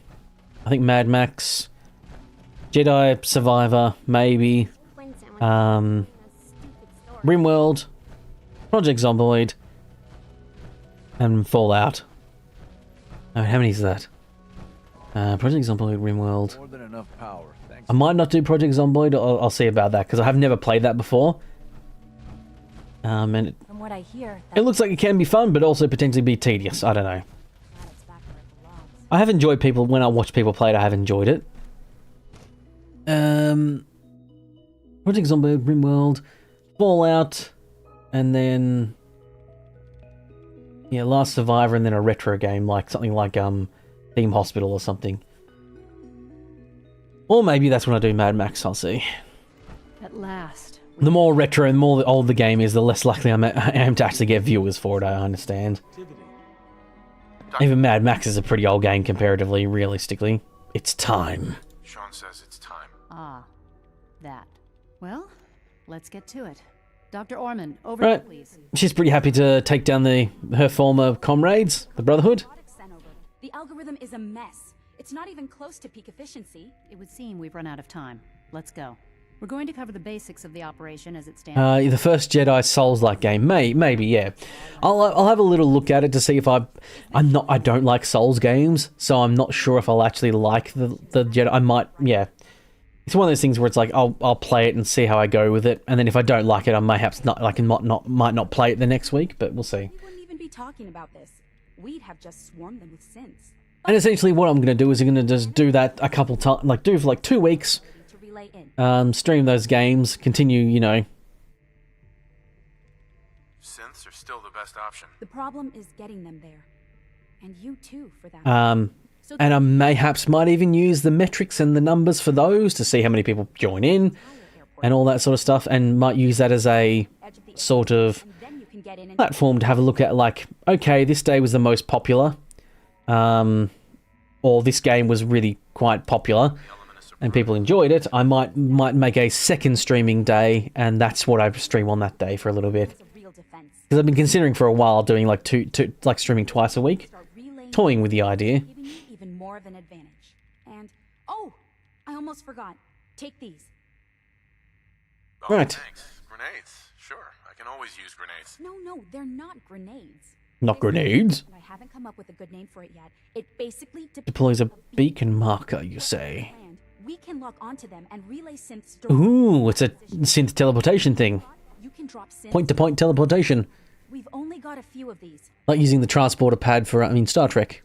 I think Mad Max, Jedi Survivor, maybe. RimWorld, Project Zomboid, and Fallout. Oh, how many is that? Project Zomboid, RimWorld. More than enough power. Thanks. I might not do Project Zomboid. I'll see about that because I have never played that before. And From what I hear, it looks like it can be fun, but also potentially be tedious. I don't know. I have enjoyed when I watch people play it. I have enjoyed it. Project Zomboid, RimWorld, Fallout, and then Last Survivor, and then a retro game like something like Theme Hospital or something. Or maybe that's when I do Mad Max, I'll see. At last. The more retro and more old the game is, the less likely I am to actually get viewers for it, I understand. Even Mad Max is a pretty old game comparatively, realistically. It's time. Sean says it's time. Ah, that. Well, let's get to it. Dr. Orman, over Right. here, please. She's pretty happy to take down her former comrades, the Brotherhood. The algorithm is a mess. It's not even close to peak efficiency. It would seem we've run out of time. Let's go. We're going to cover the basics of the operation as it stands. The first Jedi Souls-like game, maybe, yeah. I'll have a little look at it to see if I don't like Souls games, so I'm not sure if I'll actually like the Jedi. I might, yeah. It's one of those things where it's like I'll play it and see how I go with it, and then if I don't like it, I might not play it the next week, but we'll see. We wouldn't even be talking about this. We'd have just swarmed them with synths. And essentially, what I'm going to do is I'm going to just do that a couple times, like do for like 2 weeks. Stream those games, continue, you know. Synths are still the best option. The problem is getting them there. And you too, for that. And I mayhaps might even use the metrics and the numbers for those to see how many people join in and all that sort of stuff, and might use that as a sort of platform to have a look at, like, okay, this day was the most popular, or this game was really quite popular and people enjoyed it. I might make a second streaming day, and that's what I stream on that day for a little bit. Because I've been considering for a while doing like like streaming twice a week, toying with the idea. Even more of an advantage. And oh, I almost forgot. Take these. Oh, right. Thanks. Grenades. Sure, I can always use grenades. No, they're not grenades. Not grenades. I haven't come up with a good name for it yet. It basically Deploys a beacon marker, you say. We can lock onto them and relay synths. Ooh, it's a synth teleportation thing. You can drop synths. Point-to-point teleportation. We've only got a few of these. Like using the transporter pad for, Star Trek.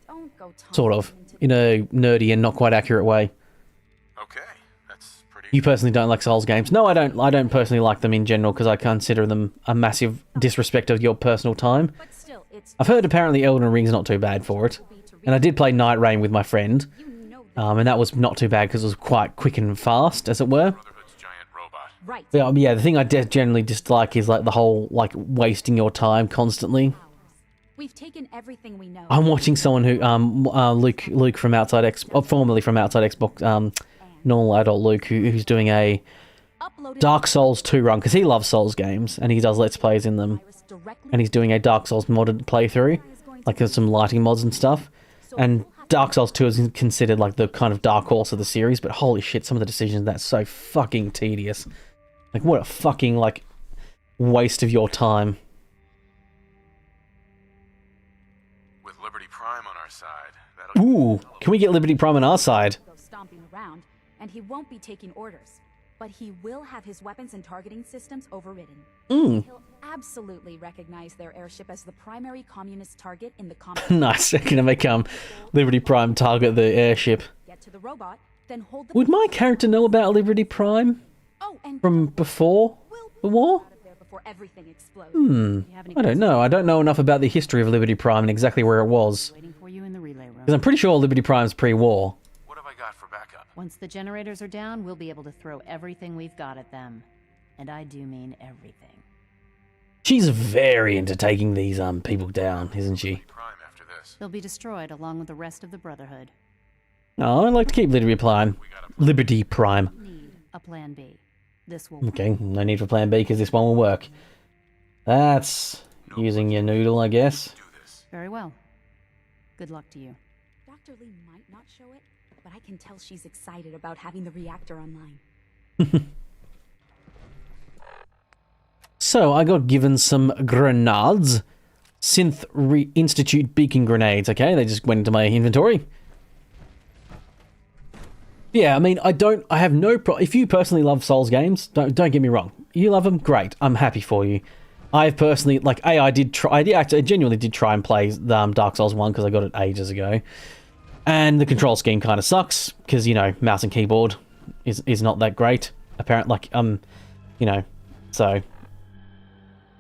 Sort of. In a nerdy and not quite accurate way. Okay, that's pretty... You personally don't like Souls games? No, I don't. I don't personally like them in general because I consider them a massive disrespect of your personal time. I've heard apparently Elden Ring's not too bad for it. And I did play Night Rain with my friend. And that was not too bad because it was quite quick and fast, as it were. Right. Yeah, the thing I generally dislike is like the whole like wasting your time constantly. We've taken everything we know. I'm watching someone who Luke from Outside formerly from Outside Xbox, normal adult Luke, who's doing a Dark Souls 2 run because he loves Souls games and he does Let's Plays in them, and he's doing a Dark Souls modded playthrough, like there's some lighting mods and stuff, and Dark Souls 2 is considered like the kind of dark horse of the series, but holy shit, some of the decisions, that's so fucking tedious. Like, what a fucking, like, waste of your time. With Liberty Prime on our side, Ooh, can we get Liberty Prime on our side? Go stomping around, and he won't be taking orders, but he will have his weapons and targeting systems overridden. He'll absolutely recognize their airship as the primary communist target in the combat. Nice, gonna make Liberty Prime target the airship. Get to the robot, then hold the... Would my character know about Liberty Prime from before the war? Before everything explodes. I don't know. I don't know enough about the history of Liberty Prime and exactly where it was. Waiting for you in the relay room. Because I'm pretty sure Liberty Prime's pre-war. What have I got for backup? Once the generators are down, we'll be able to throw everything we've got at them. And I do mean everything. She's very into taking these people down, isn't she? They'll be destroyed along with the rest of the Brotherhood. Oh, I'd like to keep Liberty Prime. Liberty Prime. Need a plan B. This will Okay, no need for plan B because this one will work. That's using your noodle, I guess. Very well. Good luck to you. Dr. Lee might not show it, but I can tell she's excited about having the reactor online. So, I got given some grenades. Synth Institute beacon grenades, okay? They just went into my inventory. Yeah, I mean, I have no problem. If you personally love Souls games, don't get me wrong. You love them, great. I'm happy for you. I've personally, like, I genuinely did try and play Dark Souls 1 because I got it ages ago. And the control scheme kind of sucks because, you know, mouse and keyboard is not that great. Apparently, like, you know, so...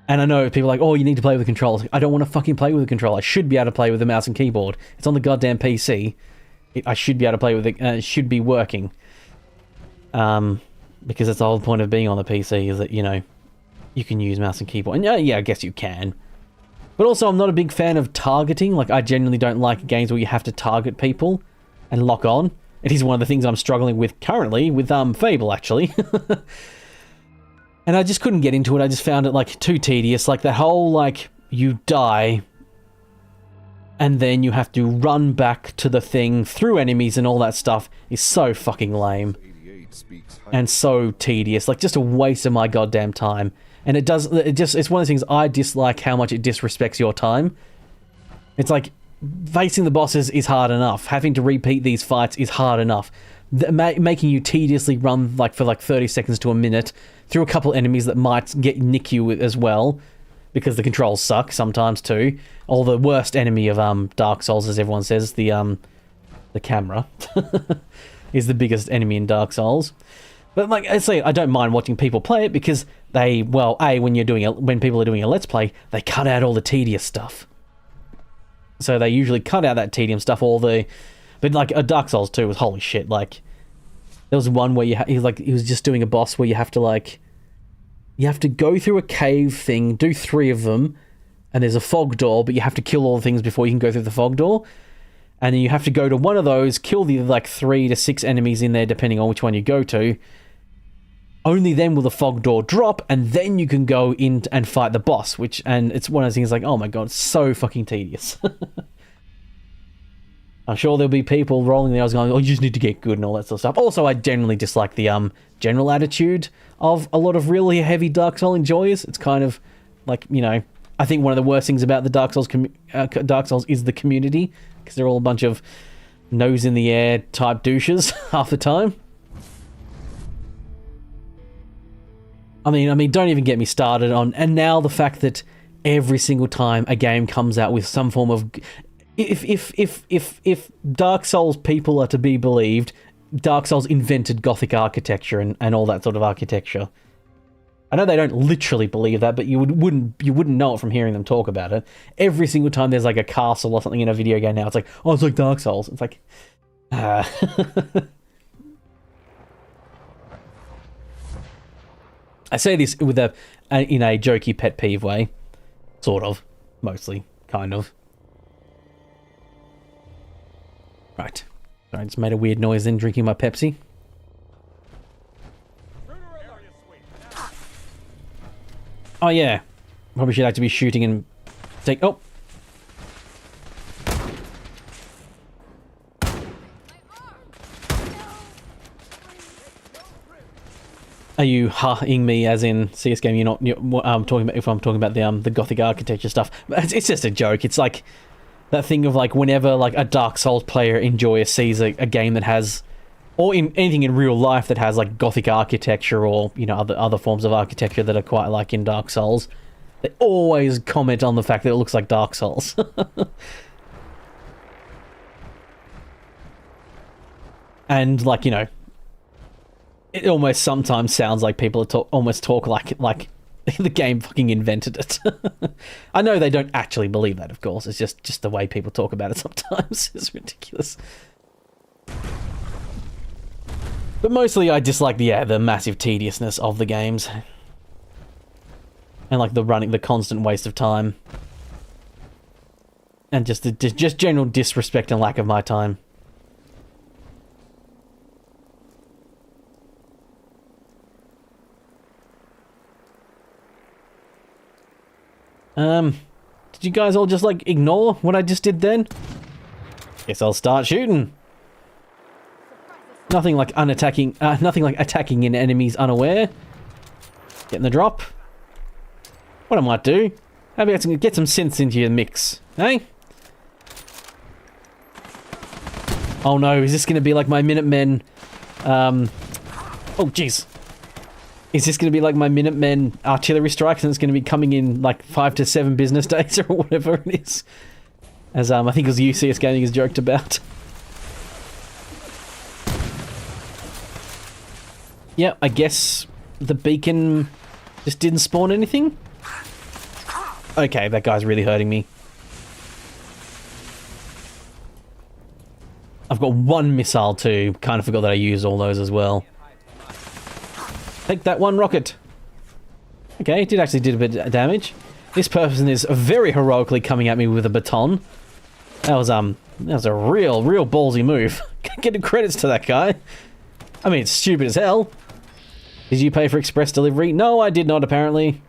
And I know people are like, oh, you need to play with the controls. I don't want to fucking play with the controller. I should be able to play with the mouse and keyboard. It's on the goddamn PC. I should be able to play with it. It should be working. Because that's the whole point of being on the PC, is that, you know, you can use mouse and keyboard. And yeah, I guess you can. But also, I'm not a big fan of targeting. Like, I genuinely don't like games where you have to target people and lock on. It is one of the things I'm struggling with currently, with Fable, actually. And I just couldn't get into it. I just found it, like, too tedious. Like, that whole, like, you die, and then you have to run back to the thing through enemies and all that stuff is so fucking lame. And so tedious. Like, just a waste of my goddamn time. And it's one of those things I dislike, how much it disrespects your time. It's like, facing the bosses is hard enough. Having to repeat these fights is hard enough. Making you tediously run like for like 30 seconds to a minute through a couple enemies that might nick you as well, because the controls suck sometimes too. Or the worst enemy of Dark Souls, as everyone says, the camera is the biggest enemy in Dark Souls. But like I say, I don't mind watching people play it because they, well, when people are doing a let's play, they cut out all the tedious stuff. So they usually cut out that tedium stuff, but like a Dark Souls 2 was holy shit. Like there was one where he was just doing a boss where you have to go through a cave thing, do 3 of them, and there's a fog door, but you have to kill all the things before you can go through the fog door. And then you have to go to one of those, kill the like 3 to 6 enemies in there, depending on which one you go to. Only then will the fog door drop, and then you can go in and fight the boss, and it's one of those things like, oh my god, it's so fucking tedious. I'm sure there'll be people rolling their eyes going, oh, you just need to get good and all that sort of stuff. Also, I generally dislike the general attitude of a lot of really heavy Dark Souls enjoyers. It's kind of like, you know, I think one of the worst things about the Dark Souls is the community, because they're all a bunch of nose in the air type douches half the time. I mean, don't even get me started on, and now the fact that every single time a game comes out with some form of, if Dark Souls people are to be believed, Dark Souls invented Gothic architecture and all that sort of architecture. I know they don't literally believe that, but you wouldn't know it from hearing them talk about it. Every single time there's like a castle or something in a video game now, it's like, oh, it's like Dark Souls. It's like, I say this with in a jokey pet peeve way. Sort of. Mostly. Kind of. Right. Sorry, I just made a weird noise then drinking my Pepsi. Oh yeah. Probably should actually be shooting and take... Oh! Are you ha-ing me as in CS game? I'm talking about, if I'm talking about the Gothic architecture stuff. It's just a joke. It's like that thing of like whenever like a Dark Souls player sees a game that has, or in anything in real life that has like Gothic architecture or, you know, other forms of architecture that are quite like in Dark Souls, they always comment on the fact that it looks like Dark Souls. And like, you know, it almost sometimes sounds like people almost talk like the game fucking invented it. I know they don't actually believe that, of course. It's just the way people talk about it sometimes. It's ridiculous. But mostly I dislike the massive tediousness of the games. And like the constant waste of time. And just general disrespect and lack of my time. Did you guys all just, like, ignore what I just did then? Guess I'll start shooting. Nothing like attacking in enemies unaware. Getting the drop. What I might do, how about get some synths into your mix, eh? Oh no, is this gonna be like my Minutemen, oh jeez. Is this going to be like my Minutemen artillery strikes and it's going to be coming in like 5 to 7 business days or whatever it is? As I think it was UCS Gaming has joked about. Yeah, I guess the beacon just didn't spawn anything? Okay, that guy's really hurting me. I've got 1 missile too. Kind of forgot that I used all those as well. Take that one rocket. Okay, it did actually do a bit of damage. This person is very heroically coming at me with a baton. That was a real ballsy move. Getting credits to that guy. I mean, it's stupid as hell. Did you pay for express delivery? No, I did not, apparently.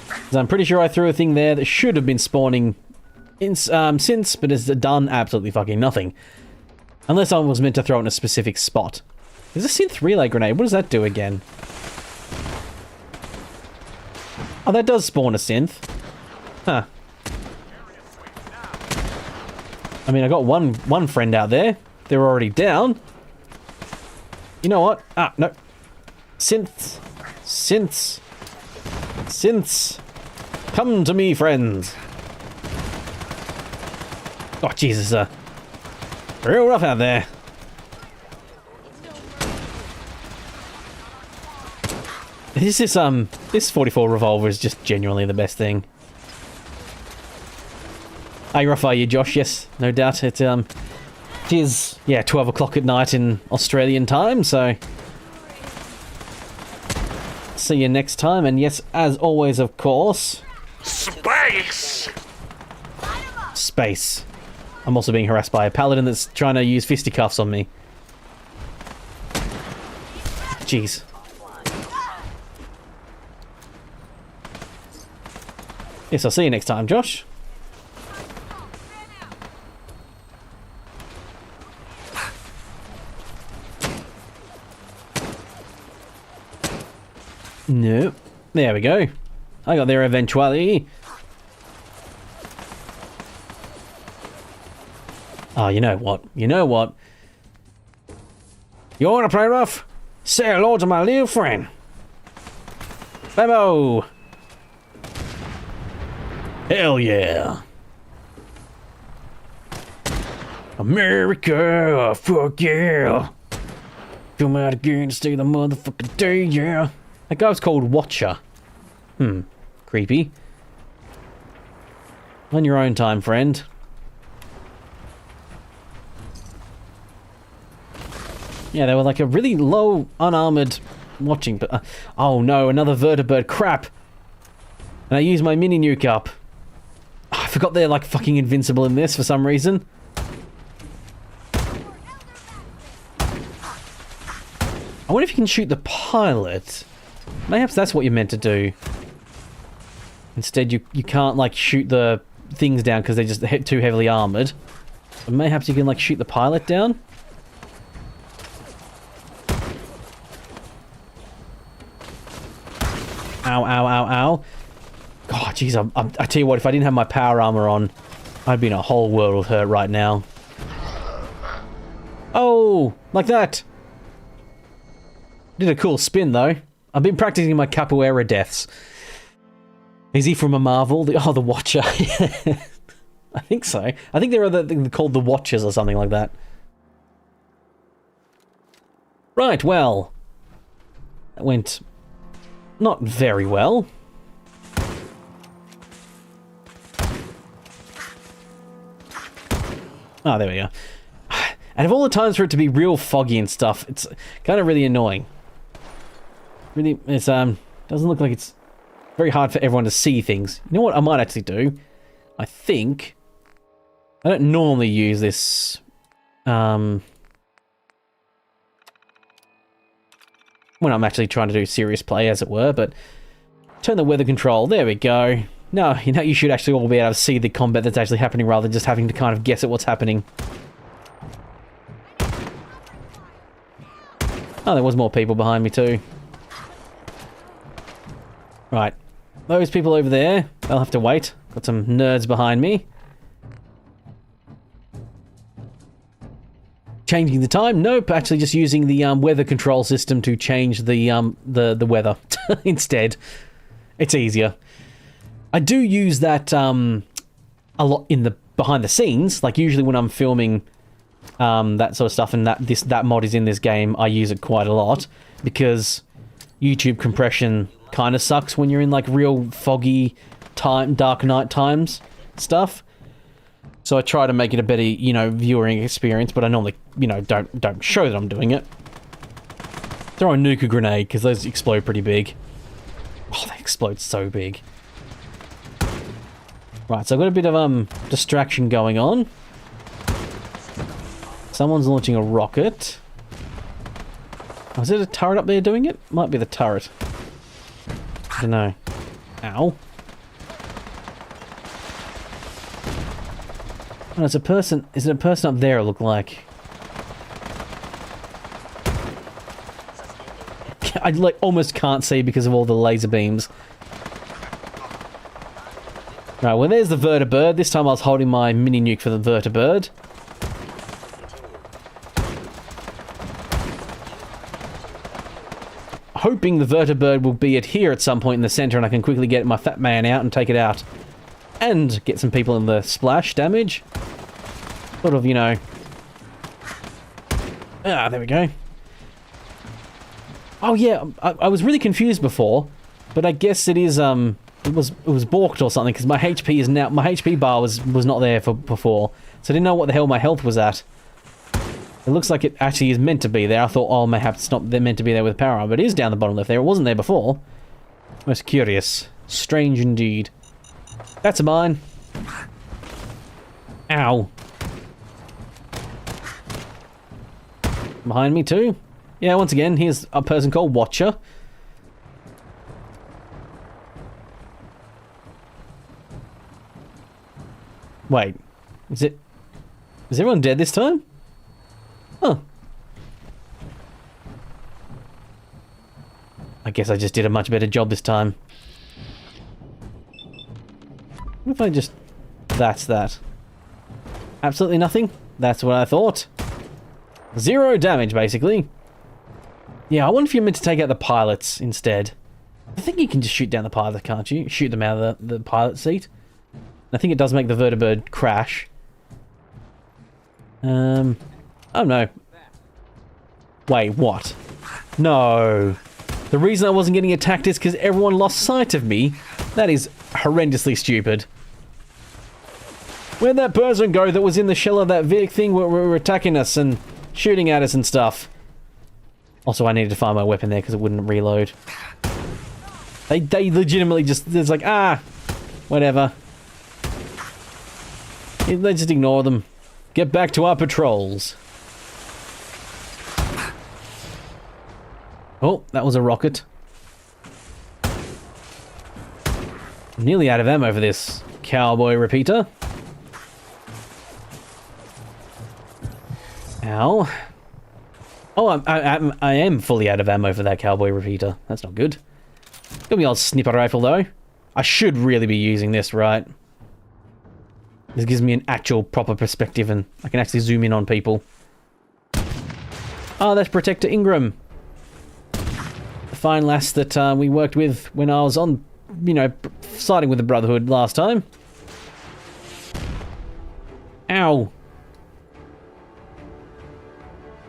'Cause I'm pretty sure I threw a thing there that should have been spawning since, but has done absolutely fucking nothing. Unless I was meant to throw it in a specific spot. There's a synth relay grenade. What does that do again? Oh, that does spawn a synth. Huh. I mean, I got one friend out there. They're already down. You know what? Ah, no. Synths. Synths. Synths. Come to me, friends. Oh, Jesus. Real rough out there. This 44 revolver is just genuinely the best thing. How rough are you, Josh? Yes, no doubt. It is, yeah, 12 o'clock at night in Australian time, so... See you next time, and yes, as always, of course... Space! Space. I'm also being harassed by a paladin that's trying to use fisticuffs on me. Jeez. Yes, I'll see you next time, Josh. Nope. There we go. I got there eventually. Oh, you know what? You know what? You wanna play rough? Say hello to my little friend. Bemo! Hell yeah. America, fuck yeah. Come out again to stay the motherfucking day, yeah. That guy was called Watcher. Creepy. On your own time, friend. Yeah, they were like a really low, unarmored watching, but... oh no, another vertibird. Crap! And I used my mini nuke up. I forgot they're like fucking invincible in this for some reason. I wonder if you can shoot the pilot. Perhaps that's what you're meant to do. Instead, you can't like shoot the things down because they're just too heavily armored. But mayhaps you can like shoot the pilot down. Ow, ow, ow, ow. God, jeez, I tell you what, if I didn't have my power armor on, I'd be in a whole world of hurt right now. Oh, like that. Did a cool spin, though. I've been practicing my capoeira deaths. Is he from a Marvel? The Watcher. I think so. I think they're called the Watchers or something like that. Right, well. That went not very well. Oh, there we go. And of all the times for it to be real foggy and stuff, it's kind of really annoying. Really, it's doesn't look like it's very hard for everyone to see things. You know what I might actually do? I think I don't normally use this when I'm actually trying to do serious play, as it were, but turn the weather control. There we go. No, you know, you should actually all be able to see the combat that's actually happening rather than just having to kind of guess at what's happening. Oh, there was more people behind me too. Right. Those people over there, they'll have to wait. Got some nerds behind me. Changing the time? Nope, actually just using the weather control system to change the weather instead. It's easier. I do use that a lot in the behind the scenes. Like usually when I'm filming that sort of stuff, and that mod is in this game, I use it quite a lot because YouTube compression kind of sucks when you're in like real foggy dark night times stuff. So I try to make it a better, you know, viewing experience, but I normally, you know, don't show that I'm doing it. Throw a nuke grenade, because those explode pretty big. Oh, they explode so big. Right, so I've got a bit of distraction going on. Someone's launching a rocket. Oh, is it a turret up there doing it? Might be the turret. I don't know. Ow. Oh, it's a person. Is it a person up there, it look like? I like almost can't see because of all the laser beams. Right, well there's the vertibird. This time I was holding my mini nuke for the vertibird. Hoping the vertibird will be at here at some point in the center and I can quickly get my fat man out and take it out. And get some people in the splash damage. Sort of, you know. Ah, there we go. Oh yeah, I was really confused before, but I guess it is it was balked or something because my HP is now my HP bar was not there for before, so I didn't know what the hell my health was at. It looks like it actually is meant to be there. I thought, oh, mayhaps it's not meant to be there with power on, but it is down the bottom left there. It wasn't there before. Most curious, strange indeed. That's a mine. Ow. Behind me too. Yeah, once again, here's a person called Watcher. Wait, is everyone dead this time? Huh. I guess I just did a much better job this time. What if I just... That's that. Absolutely nothing? That's what I thought. 0 damage, basically. Yeah, I wonder if you're meant to take out the pilots instead. I think you can just shoot down the pilot, can't you? Shoot them out of the pilot seat. I think it does make the vertibird crash. I don't know. Wait, what? No. The reason I wasn't getting attacked is because everyone lost sight of me. That is horrendously stupid. Where'd that person go that was in the shell of that Vic thing where we were attacking us and shooting at us and stuff? Also, I needed to find my weapon there because it wouldn't reload. They legitimately just... It's like, ah, whatever. They just ignore them. Get back to our patrols. Oh, that was a rocket. I'm nearly out of ammo for this cowboy repeater. Ow. Oh, I am fully out of ammo for that cowboy repeater. That's not good. Got me old snipper rifle though. I should really be using this, right? This gives me an actual proper perspective and I can actually zoom in on people. Oh, that's Protector Ingram. The fine lass that we worked with when I was on, you know, siding with the Brotherhood last time. Ow.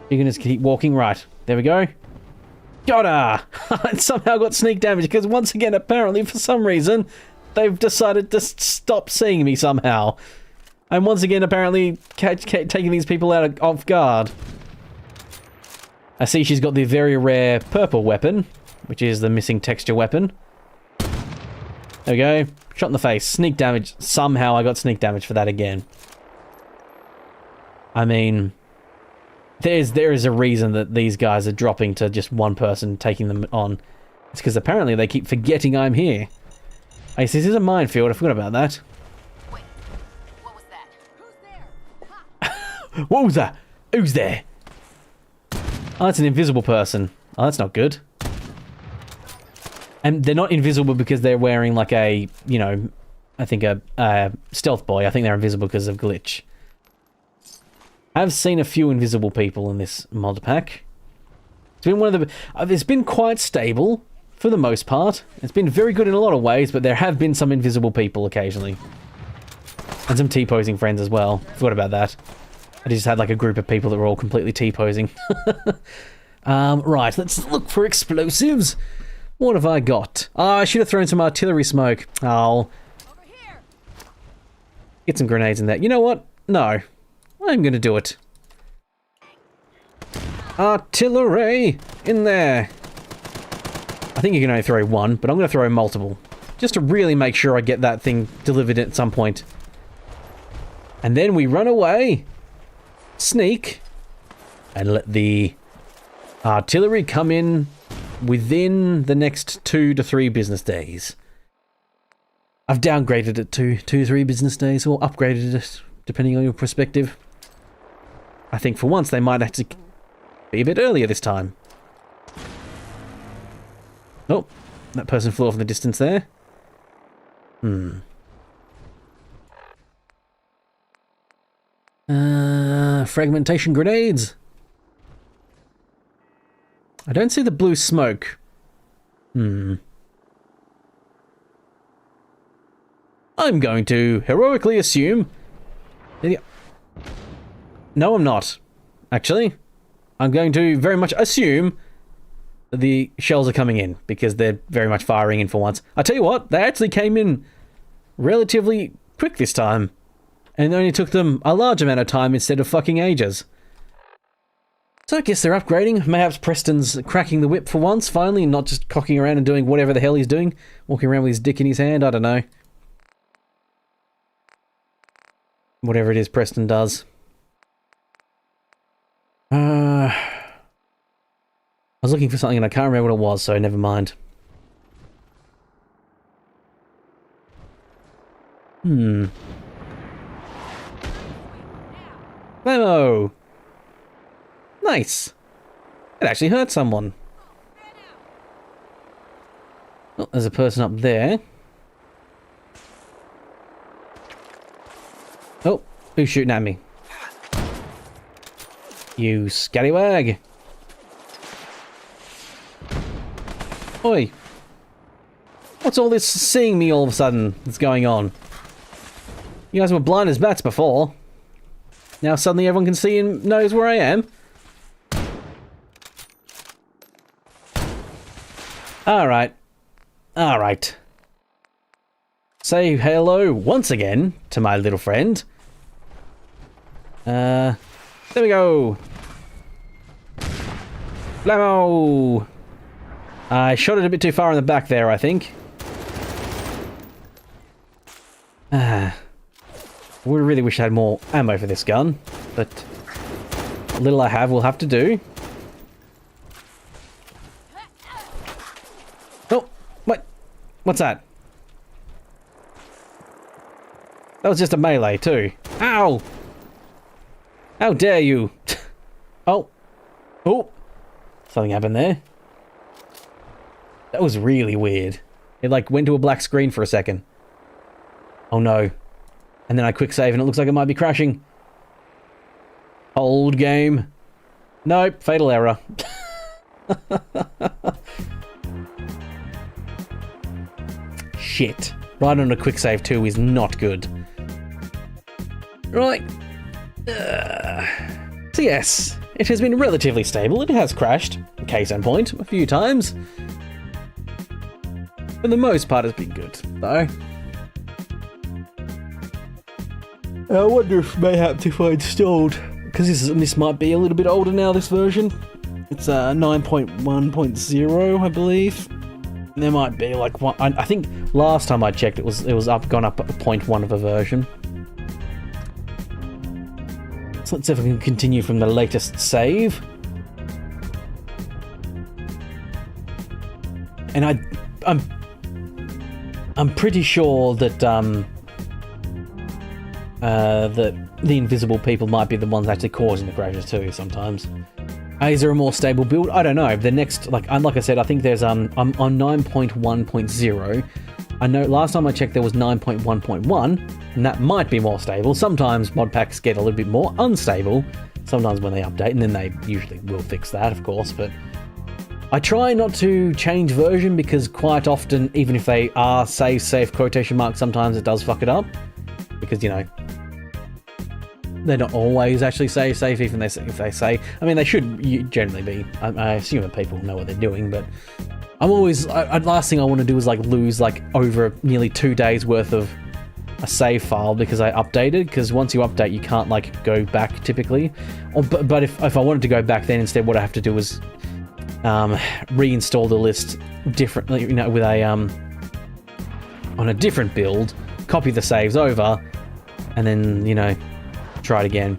You're gonna just keep walking, right? There we go. Got her! I somehow got sneak damage because once again, apparently, for some reason, they've decided to stop seeing me somehow. And once again, apparently, taking these people out off guard. I see she's got the very rare purple weapon, which is the missing texture weapon. There we go. Shot in the face. Sneak damage. Somehow I got sneak damage for that again. I mean... There is a reason that these guys are dropping to just one person taking them on. It's because apparently they keep forgetting I'm here. Hey, this is a minefield. I forgot about that. Wait, what was that? Who's there? What was that? Who's there? Oh, that's an invisible person. Oh, that's not good. And they're not invisible because they're wearing like a, you know, I think a stealth boy. I think they're invisible because of glitch. I've seen a few invisible people in this mod pack. It's been one of the... it's been quite stable, for the most part. It's been very good in a lot of ways, but there have been some invisible people occasionally. And some T-posing friends as well. Forgot about that. I just had like a group of people that were all completely T-posing. Right, let's look for explosives. What have I got? Oh, I should have thrown some artillery smoke. Oh. Get some grenades in there. You know what? No. I'm gonna do it. Artillery! In there! I think you can only throw one, but I'm going to throw multiple. Just to really make sure I get that thing delivered at some point. And then we run away, sneak, and let the artillery come in within the next 2 to 3 business days. I've downgraded it to 2 to 3 business days, or upgraded it, depending on your perspective. I think for once they might have to be a bit earlier this time. Oh, that person flew off in the distance there. Fragmentation grenades. I don't see the blue smoke. I'm going to heroically assume... No, I'm not. Actually, I'm going to very much assume that the shells are coming in, because they're very much firing in for once. I tell you what, they actually came in relatively quick this time. And it only took them a large amount of time instead of fucking ages. So I guess they're upgrading. Mayhaps Preston's cracking the whip for once, finally, and not just cocking around and doing whatever the hell he's doing. Walking around with his dick in his hand, I don't know. Whatever it is Preston does. I was looking for something and I can't remember what it was, so never mind. Memo! Nice! It actually hurt someone. Oh, there's a person up there. Oh, who's shooting at me? You scallywag! Oi! What's all this seeing me all of a sudden that's going on? You guys were blind as bats before. Now suddenly everyone can see and knows where I am. Alright. Alright. Say hello once again to my little friend. There we go. Blammo! I shot it a bit too far in the back there, I think. We really wish I had more ammo for this gun, but little I have will have to do. Oh, what? What's that? That was just a melee too. Ow! How dare you? Oh. Oh. Something happened there. That was really weird. It like went to a black screen for a second. Oh no. And then I quick save and it looks like it might be crashing. Hold game. Nope, fatal error. Shit. Right on a quick save too is not good. Right. So yes, it has been relatively stable. It has crashed, case in point, a few times. For the most part, it's been good, though. I wonder if mayhaps if I installed, because this might be a little bit older now, this version. It's 9.1.0, I believe. There might be like one. I think last time I checked, it was gone up at 0.1 of a version. So let's see if I can continue from the latest save. And I'm pretty sure that that the invisible people might be the ones actually causing the crashes too sometimes. Is there a more stable build? I don't know. The next, like I said, I think there's I'm on 9.1.0. I know last time I checked there was 9.1.1, and that might be more stable. Sometimes mod packs get a little bit more unstable, sometimes when they update, and then they usually will fix that, of course, but I try not to change version because quite often, even if they are safe quotation marks, sometimes it does fuck it up. Because, you know, they're not always actually safe, even if they say. I mean, they should generally be. I assume that people know what they're doing, but I'm always. Last thing I want to do is like lose like over nearly 2 days worth of a save file because I updated, because once you update you can't like go back typically. But if I wanted to go back then, instead what I have to do is reinstall the list differently, you know, with a on a different build, copy the saves over, and then, you know, try it again.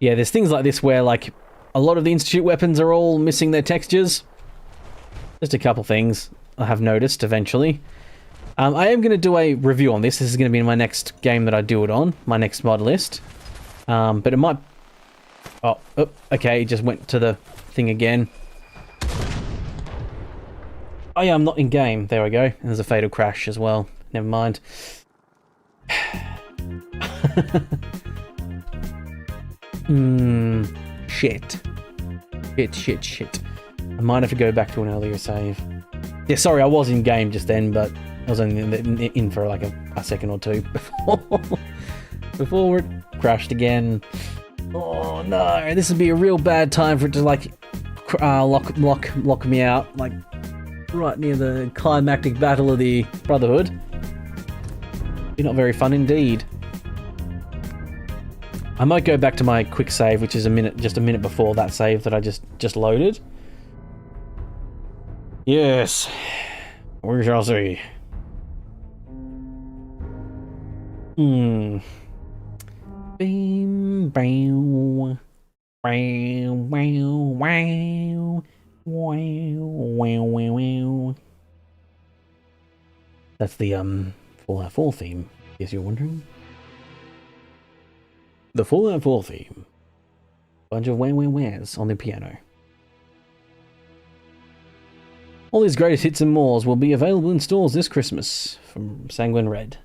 Yeah, there's things like this where like a lot of the Institute weapons are all missing their textures. Just a couple things I have noticed eventually. I am going to do a review on this. This is going to be in my next game that I do it on, my next mod list. But it might... Oh, okay, it just went to the thing again. Oh yeah, I'm not in game. There we go. And there's a fatal crash as well. Never mind. Shit. Shit. I might have to go back to an earlier save. Yeah, sorry, I was in game just then, but I was only in for like a second or two before it crashed again. Oh no, this would be a real bad time for it to like lock me out, like right near the climactic battle of the Brotherhood. Be not very fun indeed. I might go back to my quick save, which is just a minute before that save that I just loaded. Yes, we shall see. Beam, bow, wow. That's the Fallout 4 theme, if you're wondering. The Fallout 4 theme. Bunch of whams on the piano. All these greatest hits and mores will be available in stores this Christmas from Sanguine Red.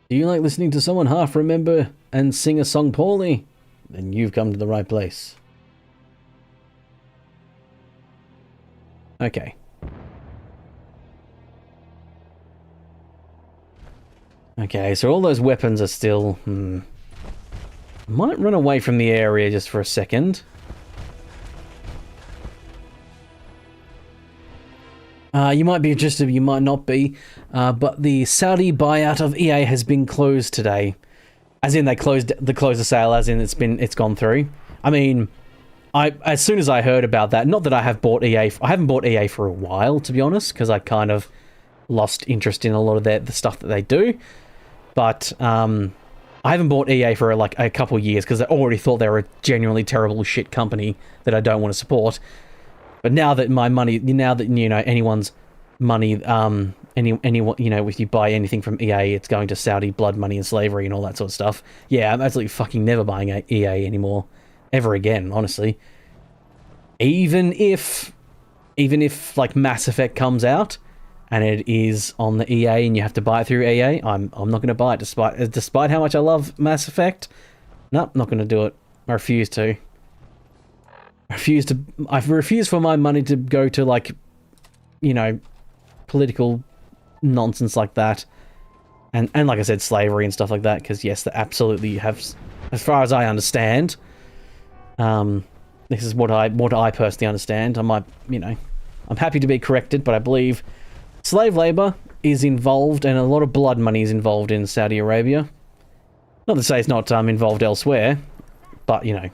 Do you like listening to someone half remember and sing a song poorly? Then you've come to the right place. Okay. Okay, so all those weapons are still... I might run away from the area just for a second. You might be interested, you might not be, but the Saudi buyout of EA has been closed today. As in, they closed the sale, as in it's gone through. I mean, as soon as I heard about that, not that I have bought EA, I haven't bought EA for a while, to be honest, because I kind of lost interest in a lot of the stuff that they do. But I haven't bought EA for like a couple of years because I already thought they were a genuinely terrible shit company that I don't want to support. But now that my money, now that, you know, anyone's money, anyone, you know, if you buy anything from EA, it's going to Saudi blood money and slavery and all that sort of stuff. Yeah, I'm absolutely fucking never buying EA anymore, ever again, honestly. Even if like Mass Effect comes out and it is on the EA and you have to buy it through EA, I'm not going to buy it despite how much I love Mass Effect. Nope, not going to do it. I refuse to. I refuse for my money to go to, like, you know, political nonsense like that. And like I said, slavery and stuff like that, because yes, they absolutely have, as far as I understand, this is what I personally understand. I might, you know, I'm happy to be corrected, but I believe slave labor is involved and a lot of blood money is involved in Saudi Arabia. Not to say it's not involved elsewhere, but, you know.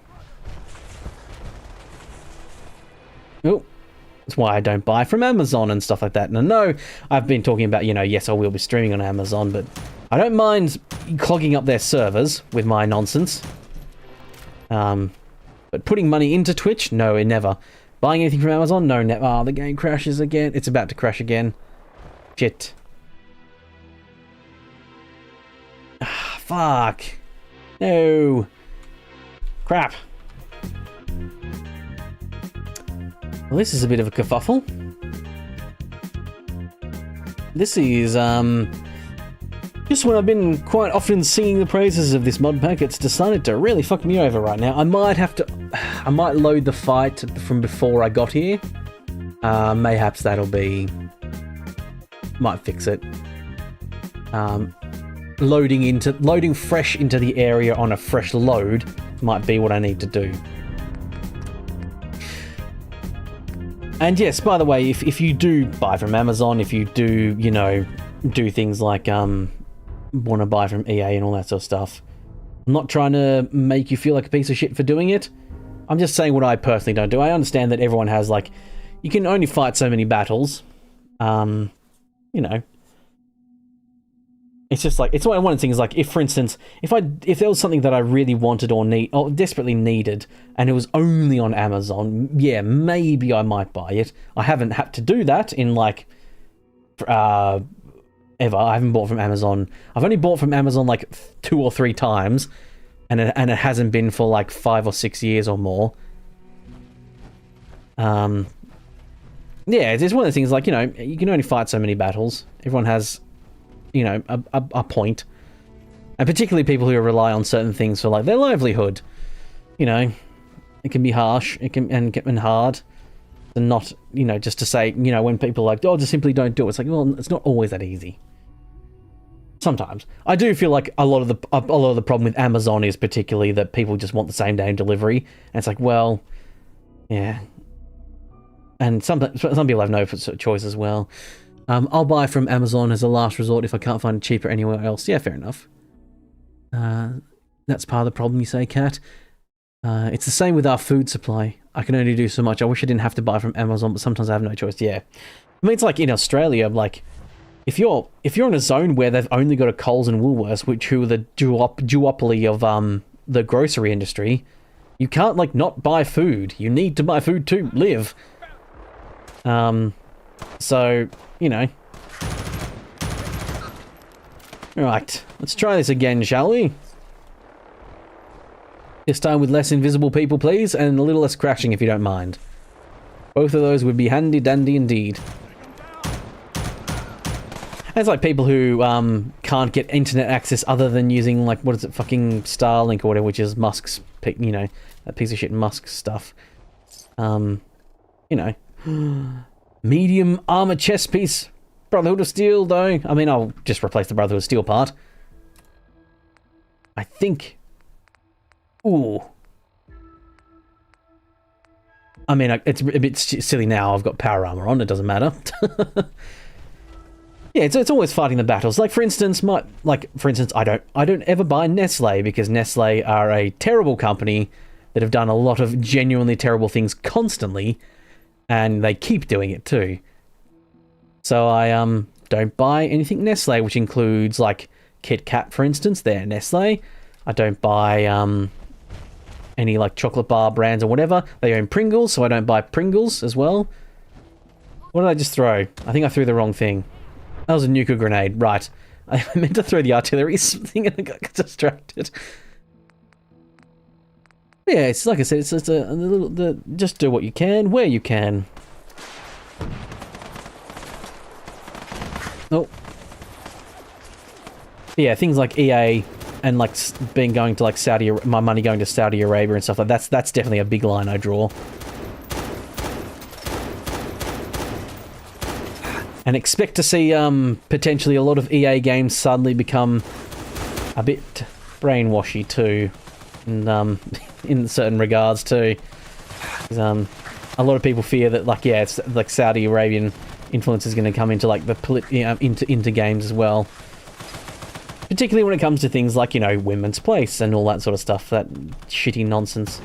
Oh, that's why I don't buy from Amazon and stuff like that. And I know I've been talking about, you know, yes, I will be streaming on Amazon, but I don't mind clogging up their servers with my nonsense. But putting money into Twitch? No, never. Buying anything from Amazon? No, never. Oh, the game crashes again. It's about to crash again. Shit. Ah, fuck. No. Crap. Well, this is a bit of a kerfuffle. This is, just when I've been quite often singing the praises of this mod pack, it's decided to really fuck me over right now. I might load the fight from before I got here. Mayhaps that'll be... might fix it. Loading fresh into the area on a fresh load might be what I need to do. And yes, by the way, if you do buy from Amazon, if you do, you know, do things like want to buy from EA and all that sort of stuff, I'm not trying to make you feel like a piece of shit for doing it. I'm just saying what I personally don't do. I understand that everyone has, like, you can only fight so many battles. You know, it's just like, it's one of the things, like, if, for instance, if there was something that I really wanted or desperately needed, and it was only on Amazon, yeah, maybe I might buy it. I haven't had to do that in, like, ever. I haven't bought from Amazon. I've only bought from Amazon, like, 2 or 3 times, and it hasn't been for, like, 5 or 6 years or more. Yeah, it's one of the things, like, you know, you can only fight so many battles. Everyone has, you know, a point. And particularly people who rely on certain things for, like, their livelihood. You know, it can be harsh, it can and hard. And not, you know, just to say, you know, when people are like, oh, just simply don't do it. It's like, well, it's not always that easy. Sometimes. I do feel like a lot of the problem with Amazon is particularly that people just want the same day delivery. And it's like, well, yeah. And some people have no choice as well. I'll buy from Amazon as a last resort if I can't find it cheaper anywhere else. Yeah, fair enough. That's part of the problem, you say, Kat. It's the same with our food supply. I can only do so much. I wish I didn't have to buy from Amazon, but sometimes I have no choice. Yeah. I mean, it's like in Australia, like, if you're in a zone where they've only got a Coles and Woolworths, who are the duopoly of the grocery industry, you can't, like, not buy food. You need to buy food to live. So, you know. Right, let's try this again, shall we? This time with less invisible people, please, and a little less crashing, if you don't mind. Both of those would be handy-dandy indeed. And it's like people who can't get internet access other than using, like, what is it, fucking Starlink or whatever, which is Musk's, you know, that piece of shit Musk stuff. You know. Medium armor chest piece. Brotherhood of Steel, though. I mean, I'll just replace the Brotherhood of Steel part. I think... Ooh. I mean, it's a bit silly now. I've got power armor on. It doesn't matter. Yeah, it's always fighting the battles. Like, for instance, I don't ever buy Nestle, because Nestle are a terrible company that have done a lot of genuinely terrible things constantly, and they keep doing it too. So I don't buy anything Nestle, which includes, like, Kit Kat, for instance. They're Nestle. I don't buy any, like, chocolate bar brands or whatever. They own Pringles, so I don't buy Pringles as well. What did I just throw? I think I threw the wrong thing. That was a nuclear grenade, right. I meant to throw the artillery thing and I got distracted. Yeah, it's like I said, it's a little... just do what you can, where you can. Oh. Yeah, things like EA and, like, going to, like, my money going to Saudi Arabia and stuff like that, that's definitely a big line I draw. And expect to see potentially a lot of EA games suddenly become a bit brainwashy too, and in certain regards too. A lot of people fear that, like, yeah, it's like Saudi Arabian influence is going to come into, like, the into games as well. Particularly when it comes to things like, you know, women's place and all that sort of stuff, that shitty nonsense.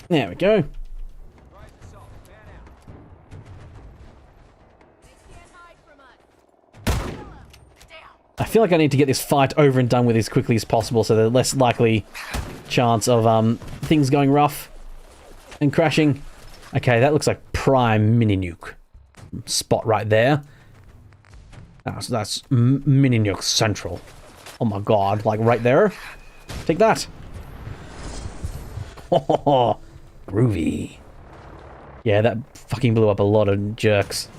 There we go. I feel like I need to get this fight over and done with as quickly as possible, so there's less likely chance of things going rough and crashing. Okay, that looks like prime mini nuke spot right there. That's mini nuke central. Oh my god, like right there. Take that. Oh, groovy. Yeah, that fucking blew up a lot of jerks.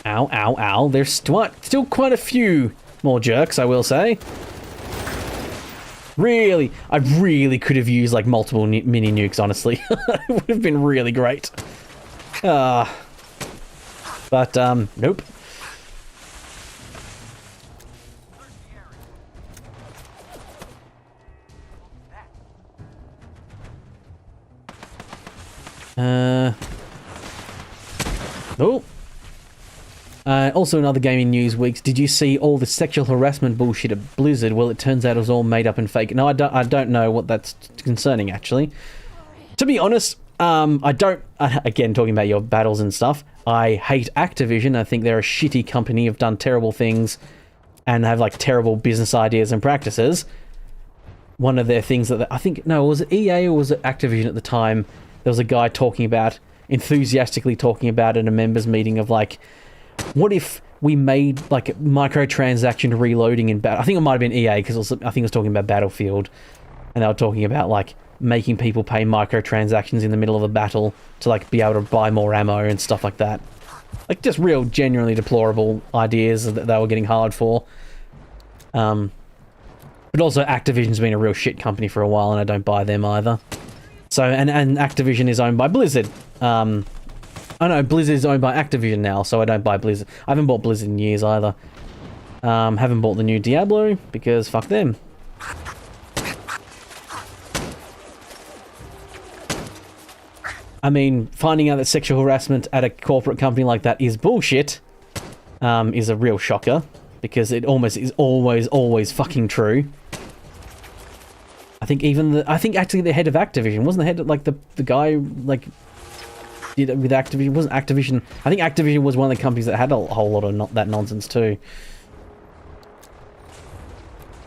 Ow, ow, ow. There's still quite a few more jerks, I will say. Really, I really could have used, like, multiple mini nukes, honestly. It would have been really great. But, nope. Oh. Also in other gaming news weeks, did you see all the sexual harassment bullshit at Blizzard? Well, it turns out it was all made up and fake. No, I don't know what that's concerning, actually. To be honest, again, talking about your battles and stuff, I hate Activision. I think they're a shitty company, have done terrible things, and have, like, terrible business ideas and practices. One of their things that, was it EA or was it Activision at the time? There was a guy enthusiastically talking about in a members meeting of, like, what if we made, like, microtransaction reloading in Battle... I think it might have been EA, because I think it was talking about Battlefield. And they were talking about, like, making people pay microtransactions in the middle of a battle to, like, be able to buy more ammo and stuff like that. Like, just real, genuinely deplorable ideas that they were getting hard for. But also, Activision's been a real shit company for a while, and I don't buy them either. So, and Activision is owned by Blizzard. Oh no, Blizzard is owned by Activision now, so I don't buy Blizzard. I haven't bought Blizzard in years either. Haven't bought the new Diablo, because fuck them. I mean, finding out that sexual harassment at a corporate company like that is bullshit, is a real shocker, because it almost is always fucking true. I think actually the head of Activision, wasn't the head of, like, the guy, like, with Activision, wasn't Activision, I think Activision was one of the companies that had a whole lot of that nonsense too.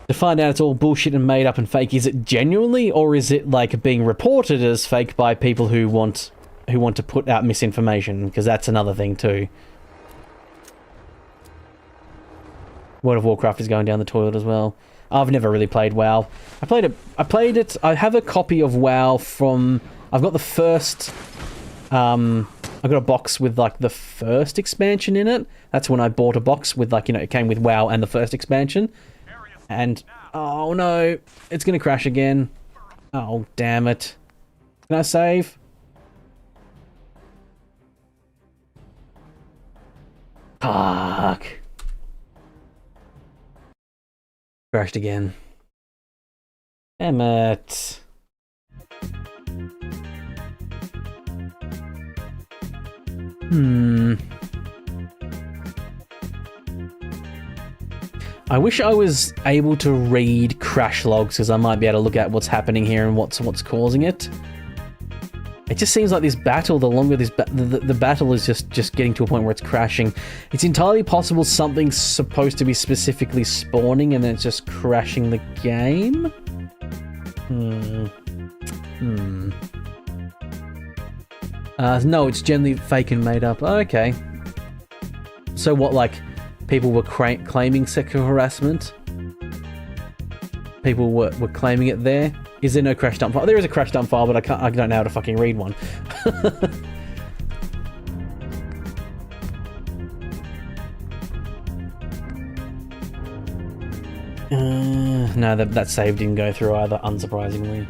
To find out it's all bullshit and made up and fake, is it genuinely, or is it, like, being reported as fake by people who want to put out misinformation? Because that's another thing too. World of Warcraft is going down the toilet as well. I've never really played WoW. I played it. I have a copy of WoW from... I've got the first... I got a box with, like, the first expansion in it. That's when I bought a box with, like, you know, it came with WoW and the first expansion. And... oh no, it's gonna crash again. Oh, damn it. Can I save? Fuck. Crashed again. Damn it. I wish I was able to read crash logs, because I might be able to look at what's happening here and what's causing it. It just seems like this battle, the longer this the battle is just getting to a point where it's crashing. It's entirely possible something's supposed to be specifically spawning and then it's just crashing the game. No, it's generally fake and made up. Oh, okay. So what, like, people were claiming sexual harassment? People were claiming it there? Is there no crash dump file? There is a crash dump file, but I don't know how to fucking read one. No, that save didn't go through either, unsurprisingly.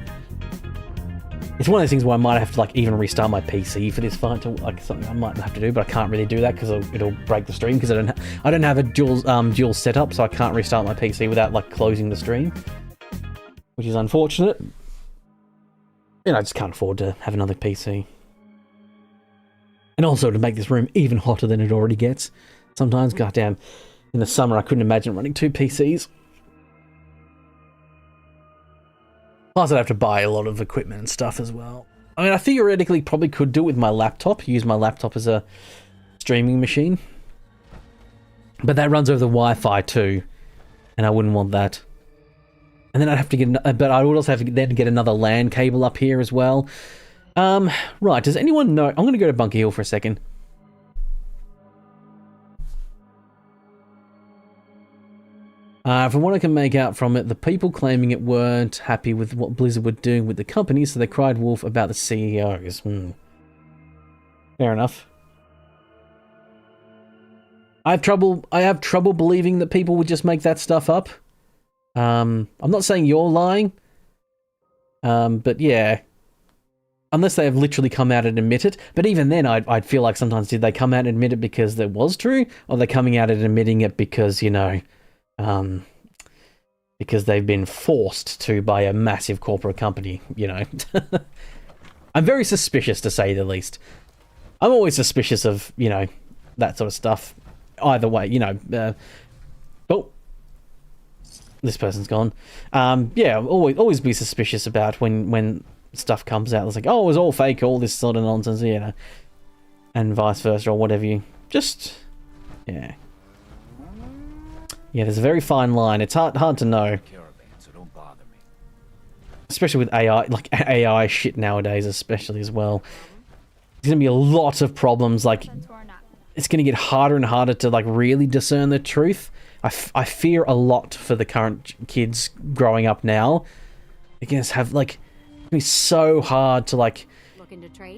It's one of those things where I might have to, like, even restart my PC for this fight, to, like, something I might have to do, but I can't really do that because it'll break the stream, because I don't have a dual setup, so I can't restart my PC without, like, closing the stream, which is unfortunate. And I just can't afford to have another PC. And also to make this room even hotter than it already gets. Sometimes, goddamn, in the summer I couldn't imagine running 2 PCs. Plus I'd have to buy a lot of equipment and stuff as well. I mean, I theoretically probably could do it with my laptop, use my laptop as a streaming machine. But that runs over the Wi-Fi too, and I wouldn't want that. And then I'd have to get, but I would also have to then get another LAN cable up here as well. Right, does anyone know? I'm going to go to Bunker Hill for a second. From what I can make out from it, the people claiming it weren't happy with what Blizzard were doing with the company, so they cried wolf about the CEOs. Fair enough. I have trouble believing that people would just make that stuff up. I'm not saying you're lying, but yeah, unless they have literally come out and admit it. But even then, I'd feel like sometimes, did they come out and admit it because it was true, or are they coming out and admitting it because, you know, because they've been forced to by a massive corporate company, you know? I'm very suspicious, to say the least. I'm always suspicious of, you know, that sort of stuff. Either way, you know. Oh, this person's gone. Yeah, always be suspicious about when stuff comes out. It's like, oh, it was all fake, all this sort of nonsense, you know, and vice versa, or whatever you. Just, yeah. Yeah, there's a very fine line. It's hard to know. Especially with AI, like AI shit nowadays, especially as well. There's going to be a lot of problems, like, it's going to get harder and harder to, like, really discern the truth. I fear a lot for the current kids growing up now. They're going to have, like, it's going to be so hard to, like,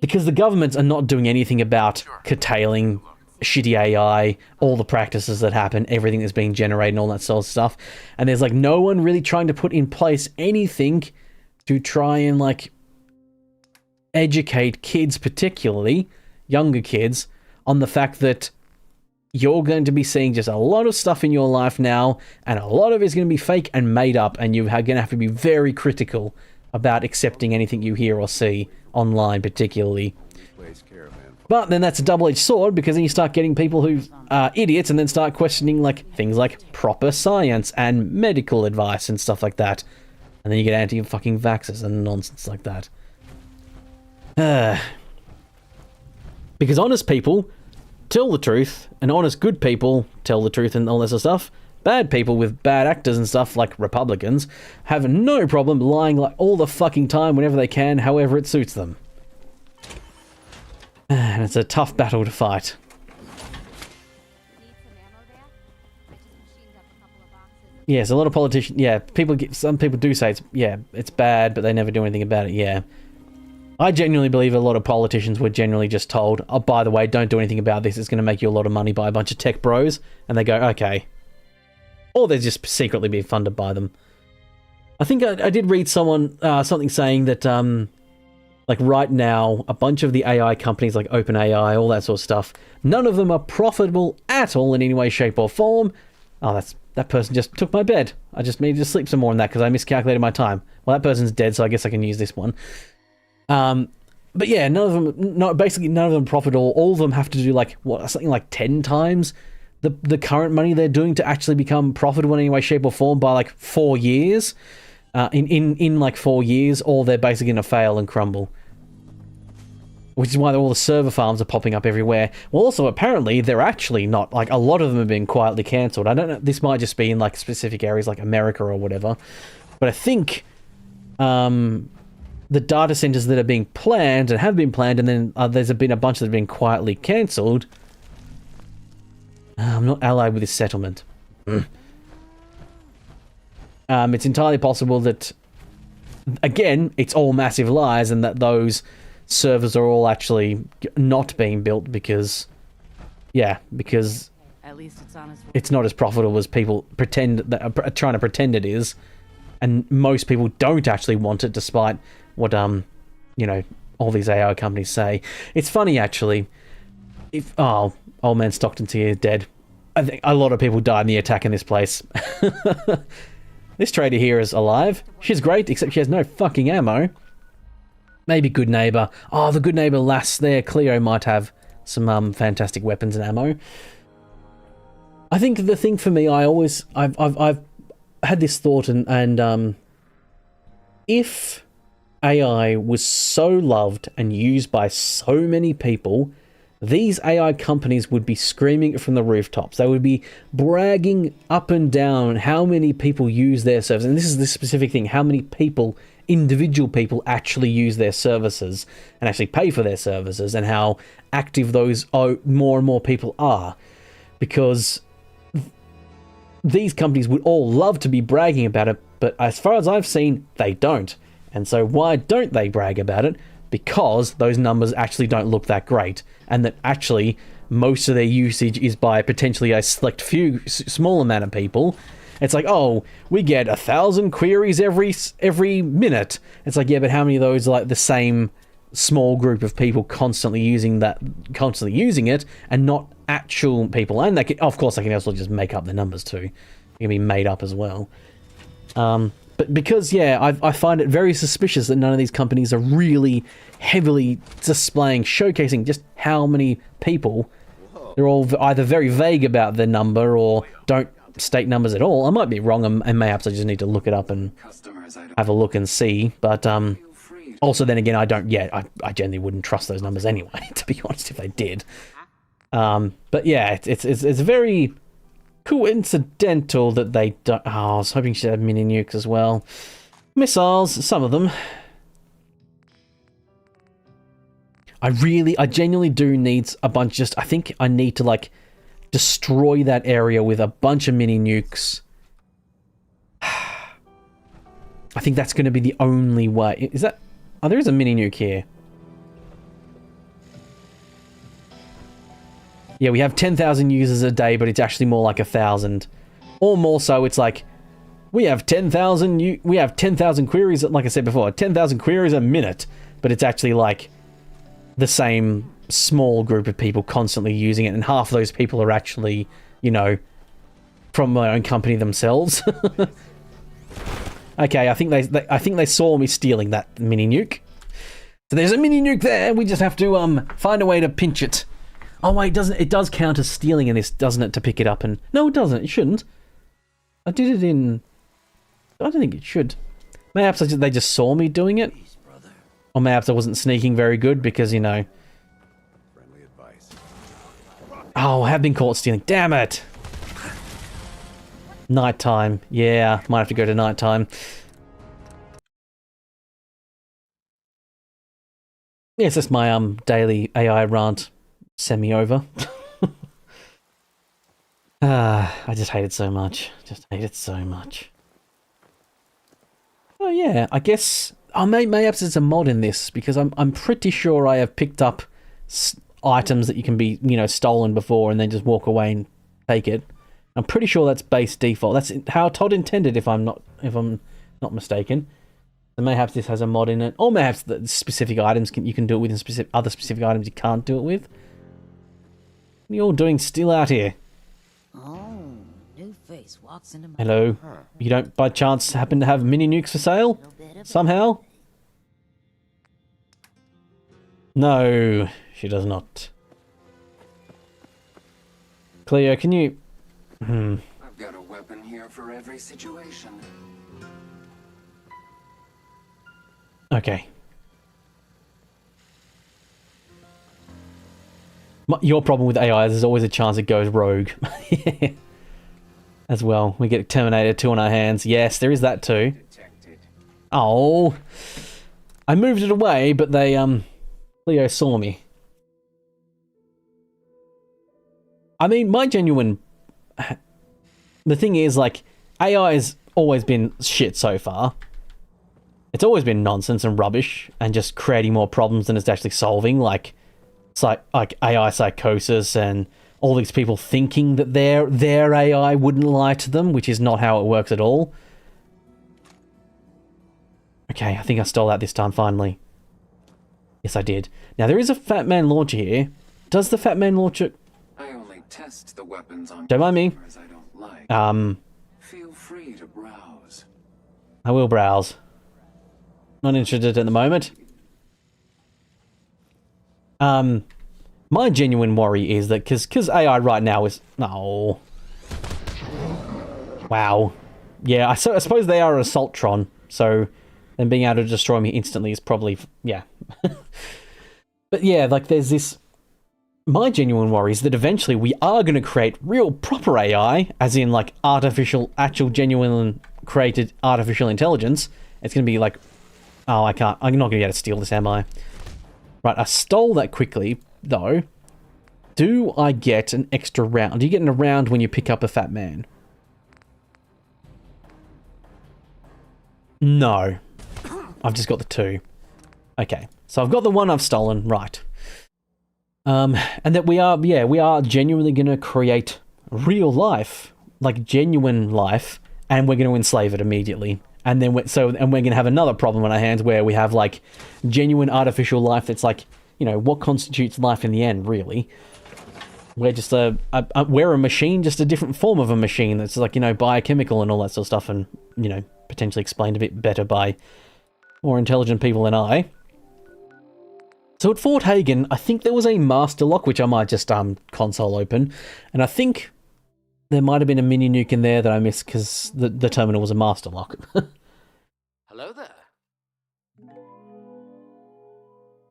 because the governments are not doing anything about curtailing shitty AI, all the practices that happen, everything that's being generated and all that sort of stuff. And there's, like, no one really trying to put in place anything to try and, like, educate kids, particularly younger kids, on the fact that you're going to be seeing just a lot of stuff in your life now, and a lot of it's going to be fake and made up, and you're going to have to be very critical about accepting anything you hear or see online, particularly. But then that's a double-edged sword, because then you start getting people who are idiots and then start questioning, like, things like proper science and medical advice and stuff like that. And then you get anti-fucking vaxxers and nonsense like that. Because honest people tell the truth, and honest good people tell the truth and all this sort of stuff. Bad people with bad actors and stuff, like Republicans, have no problem lying like all the fucking time whenever they can, however it suits them. And it's a tough battle to fight. Yes, a lot of politicians, yeah, some people do say it's bad, but they never do anything about it, yeah. I genuinely believe a lot of politicians were generally just told, oh, by the way, don't do anything about this, it's going to make you a lot of money by a bunch of tech bros, and they go, okay. Or they're just secretly being funded by them. I think I did read something saying that, like right now, a bunch of the AI companies like OpenAI, all that sort of stuff, none of them are profitable at all in any way, shape, or form. Oh, that person just took my bed. I just needed to sleep some more on that because I miscalculated my time. Well, that person's dead, so I guess I can use this one. But yeah, basically none of them profitable. All of them have to do like something like 10 times the current money they're doing to actually become profitable in any way, shape, or form by like 4 years. In like 4 years, or they're basically going to fail and crumble. Which is why all the server farms are popping up everywhere. Well, also, apparently, they're actually not, like, a lot of them have been quietly cancelled. I don't know, this might just be in, like, specific areas like America or whatever. But I think, the data centers that are being planned and have been planned, and then there's been a bunch that have been quietly cancelled. I'm not allied with this settlement. It's entirely possible that, again, it's all massive lies, and that those servers are all actually not being built because at least it's not as profitable as people pretend that are trying to pretend it is, and most people don't actually want it, despite what you know, all these AI companies say. It's funny actually. If old man Stockton's here is dead, I think a lot of people died in the attack in this place. This trader here is alive. She's great, except she has no fucking ammo. Maybe Good Neighbor. Oh, the Good Neighbor lass there, Cleo, might have some fantastic weapons and ammo. I think the thing for me, I've had this thought, and if AI was so loved and used by so many people, these AI companies would be screaming it from the rooftops. They would be bragging up and down how many people use their service. And this is the specific thing, how many people, individual people, actually use their services and actually pay for their services, and how active those more and more people are. Because these companies would all love to be bragging about it, but as far as I've seen, they don't. And so why don't they brag about it? Because those numbers actually don't look that great, and that actually most of their usage is by potentially a select few small amount of people. It's like, oh, we get 1,000 queries every minute. It's like, yeah, but how many of those are like the same small group of people constantly using it, and not actual people? And they can, of course, they can also just make up the numbers too. They can be made up as well. But because, yeah, I find it very suspicious that none of these companies are really heavily displaying, showcasing just how many people. They're all either very vague about their number or don't state numbers at all. I might be wrong, and mayhaps I just need to look it up and have a look and see. But also, then again, I generally wouldn't trust those numbers anyway, to be honest, if they did. But yeah, it's very coincidental that they don't... Oh, I was hoping she'd have mini nukes as well. Missiles, some of them. I genuinely do need a bunch. I think I need to, like, destroy that area with a bunch of mini nukes. I think that's going to be the only way. Is that... Oh, there is a mini nuke here. Yeah, we have 10,000 users a day, but it's actually more like 1,000. Or more so, it's like, we have 10,000 queries, like I said before, 10,000 queries a minute. But it's actually like the same small group of people constantly using it, and half of those people are actually, you know, from my own company themselves. Okay, I think they saw me stealing that mini nuke. So there's a mini nuke there. We just have to find a way to pinch it. Oh wait, it does count as stealing in this, doesn't it, to pick it up? And no, it doesn't. It shouldn't. I did it in... I don't think it should. Mayhaps they just saw me doing it. Or mayhaps I wasn't sneaking very good because, you know... Oh, I have been caught stealing. Damn it! Nighttime. Yeah, might have to go to nighttime. Yes, that's my daily AI rant. Semi-over. I just hate it so much. Just hate it so much. Oh yeah, I guess... Oh, mayhaps it's a mod in this, because I'm pretty sure I have picked up items that you can be, you know, stolen before and then just walk away and take it. I'm pretty sure that's base default. That's how Todd intended, if I'm not mistaken. So mayhaps this has a mod in it, or mayhaps the specific items you can do it with, and other specific items you can't do it with. What are you all doing still out here? Oh, new face walks into my... Hello. You don't by chance happen to have mini nukes for sale? Somehow? No, she does not. Cleo, can you... I've got a weapon here for every situation. Okay. Your problem with AI is there's always a chance it goes rogue. As well. We get Terminator 2 on our hands. Yes, there is that too. Oh. I moved it away, but they, Leo saw me. I mean, my genuine... The thing is, like, AI has always been shit so far. It's always been nonsense and rubbish, and just creating more problems than it's actually solving, like AI psychosis and all these people thinking that their AI wouldn't lie to them, which is not how it works at all. Okay, I think I stole that this time, finally. Yes, I did. Now, there is a Fat Man launcher here. Does the Fat Man launcher... I only test the weapons on Don't mind me. customers I don't like. Feel free to browse. I will browse. Not interested at the moment. My genuine worry is that because AI right now is... Oh. Wow. Yeah, I suppose they are an Assaultron, so them being able to destroy me instantly is probably... Yeah. But yeah, like there's this... My genuine worry is that eventually we are going to create real proper AI, as in like actual genuine created artificial intelligence. It's going to be like... Oh, I'm not going to be able to steal this, am I? Right, I stole that quickly, though. Do I get an extra round? Do you get a round when you pick up a Fat Man? No. I've just got the 2. Okay, so I've got the 1 I've stolen, right. And that we are genuinely going to create real life, like genuine life, and we're going to enslave it immediately. And then we're going to have another problem on our hands where we have like genuine artificial life that's like, you know, what constitutes life in the end, really? We're just we're a machine, just a different form of a machine that's like, you know, biochemical and all that sort of stuff, and, you know, potentially explained a bit better by more intelligent people than I. So at Fort Hagen, I think there was a master lock, which I might just console open, and I think there might have been a mini nuke in there that I missed because the terminal was a master lock. Hello there.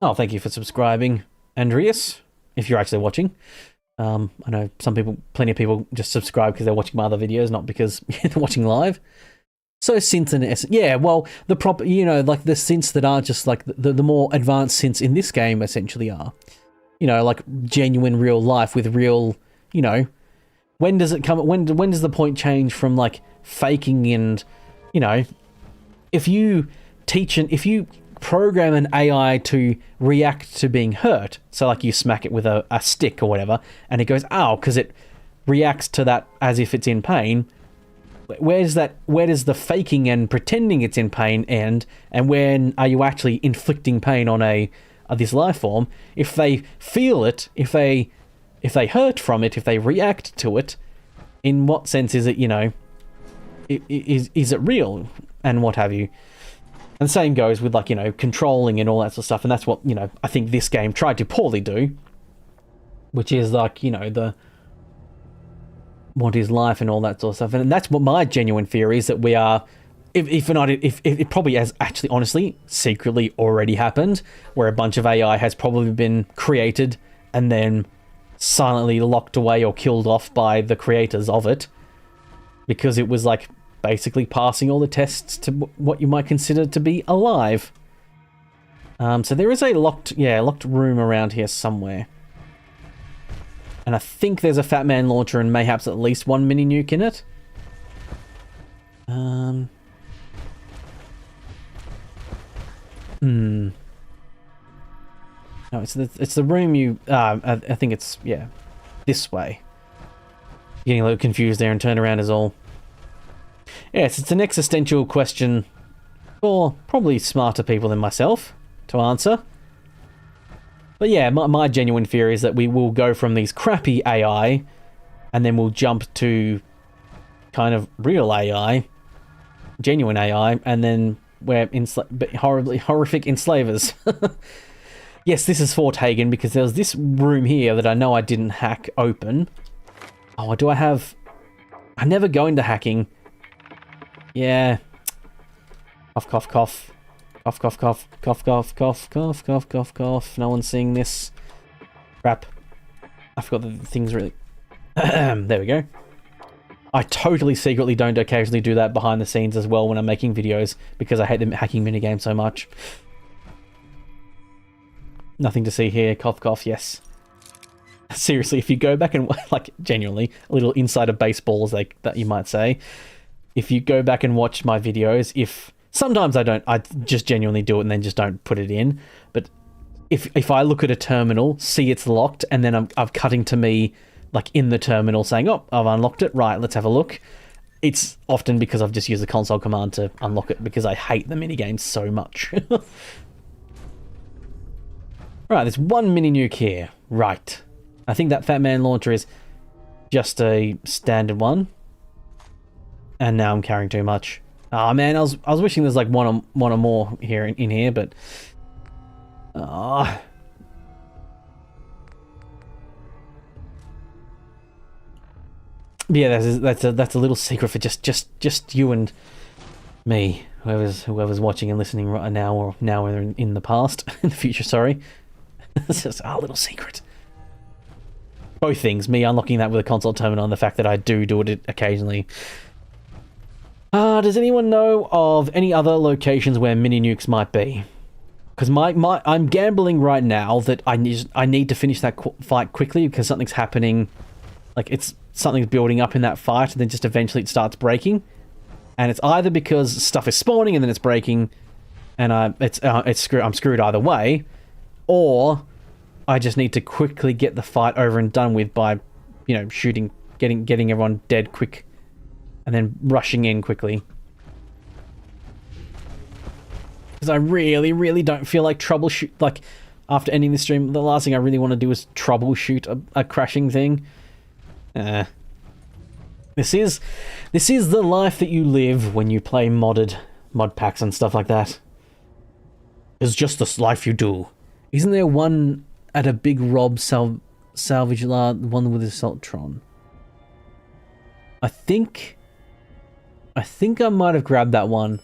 Oh, thank you for subscribing, Andreas, if you're actually watching. I know plenty of people just subscribe because they're watching my other videos, not because they're watching live. So synths and yeah, well, the proper, like the synths that are just like the more advanced synths in this game essentially are, like genuine real life with real, when does it come? When does the point change from like faking and, if you program an AI to react to being hurt, so like you smack it with a stick or whatever, and it goes ow because it reacts to that as if it's in pain. Where does the faking and pretending it's in pain end, and when are you actually inflicting pain on this life form? If they feel it, if they hurt from it, if they react to it, in what sense is it, is it real and what have you? And the same goes with like, controlling and all that sort of stuff. And that's what, I think this game tried to poorly do, which is like, what is life and all that sort of stuff. And that's what my genuine fear is, that we are, if it probably has actually honestly secretly already happened, where a bunch of AI has probably been created and then silently locked away or killed off by the creators of it, because it was like basically passing all the tests to what you might consider to be alive. So there is a locked room around here somewhere. And I think there's a Fat Man launcher and mayhaps at least one mini nuke in it. No, it's the room you... I think it's, yeah, this way. Getting a little confused there, and turn around is all. Yes, it's an existential question for probably smarter people than myself to answer. But yeah, my genuine fear is that we will go from these crappy AI and then we'll jump to kind of real AI, genuine AI, and then we're horrific enslavers. Yes, this is Fort Hagen because there was this room here that I know I didn't hack open. Oh, do I have... I never go into hacking. Yeah. Cough, cough, cough. Cough, cough, cough, cough, cough, cough, cough, cough, cough, cough. No one's seeing this. Crap. I forgot that the thing's really... There we go. I totally secretly don't occasionally do that behind the scenes as well when I'm making videos, because I hate the hacking minigames so much. Nothing to see here. Cough, cough, yes. Seriously, if you go back and, like, genuinely, a little insider baseball, as that you might say. If you go back and watch my videos, sometimes I just genuinely do it and then just don't put it in. But if I look at a terminal, see it's locked, and then I'm cutting to me, like, in the terminal saying, oh, I've unlocked it, right, let's have a look. It's often because I've just used the console command to unlock it, because I hate the minigames so much. Right, there's one mini nuke here. Right. I think that Fat Man launcher is just a standard one. And now I'm carrying too much. Oh man, I was wishing there's like one or more here in here, but yeah, that's a little secret for just you and me, whoever's watching and listening right now, or now or in the past, in the future. Sorry, it's just our little secret. Both things: me unlocking that with a console terminal, and the fact that I do it occasionally. Does anyone know of any other locations where mini nukes might be? Because I'm gambling right now that I need to finish that fight quickly, because something's happening, like something's building up in that fight, and then just eventually it starts breaking, and it's either because stuff is spawning and then it's breaking, and I'm screwed either way, or I just need to quickly get the fight over and done with by, shooting, getting everyone dead quick. And then rushing in quickly. Because I really, really don't feel like troubleshoot. Like, after ending the stream, the last thing I really want to do is troubleshoot a crashing thing. This is the life that you live when you play mod packs and stuff like that. It's just the life you do. Isn't there one at a big Rob salvage yard, one with the Saltron? I think I might have grabbed that one.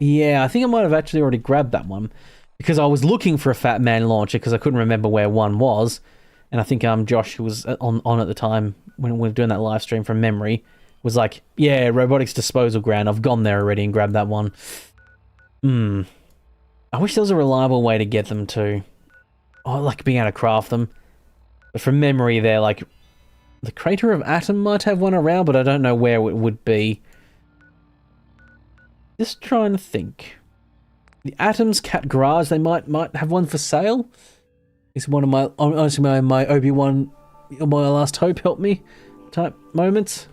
Yeah, I think I might have actually already grabbed that one because I was looking for a Fat Man launcher because I couldn't remember where one was, and I think Josh, who was on at the time when we were doing that live stream from memory, was like, "Yeah, robotics disposal ground. I've gone there already and grabbed that one." I wish there was a reliable way to get them too. Oh, like being able to craft them. But from memory, they're like the Crater of Atom might have one around, but I don't know where it would be. Just trying to think. The Atom's Cat Garage, they might have one for sale. It's one of my, honestly, my Obi-Wan, my last hope help me type moments.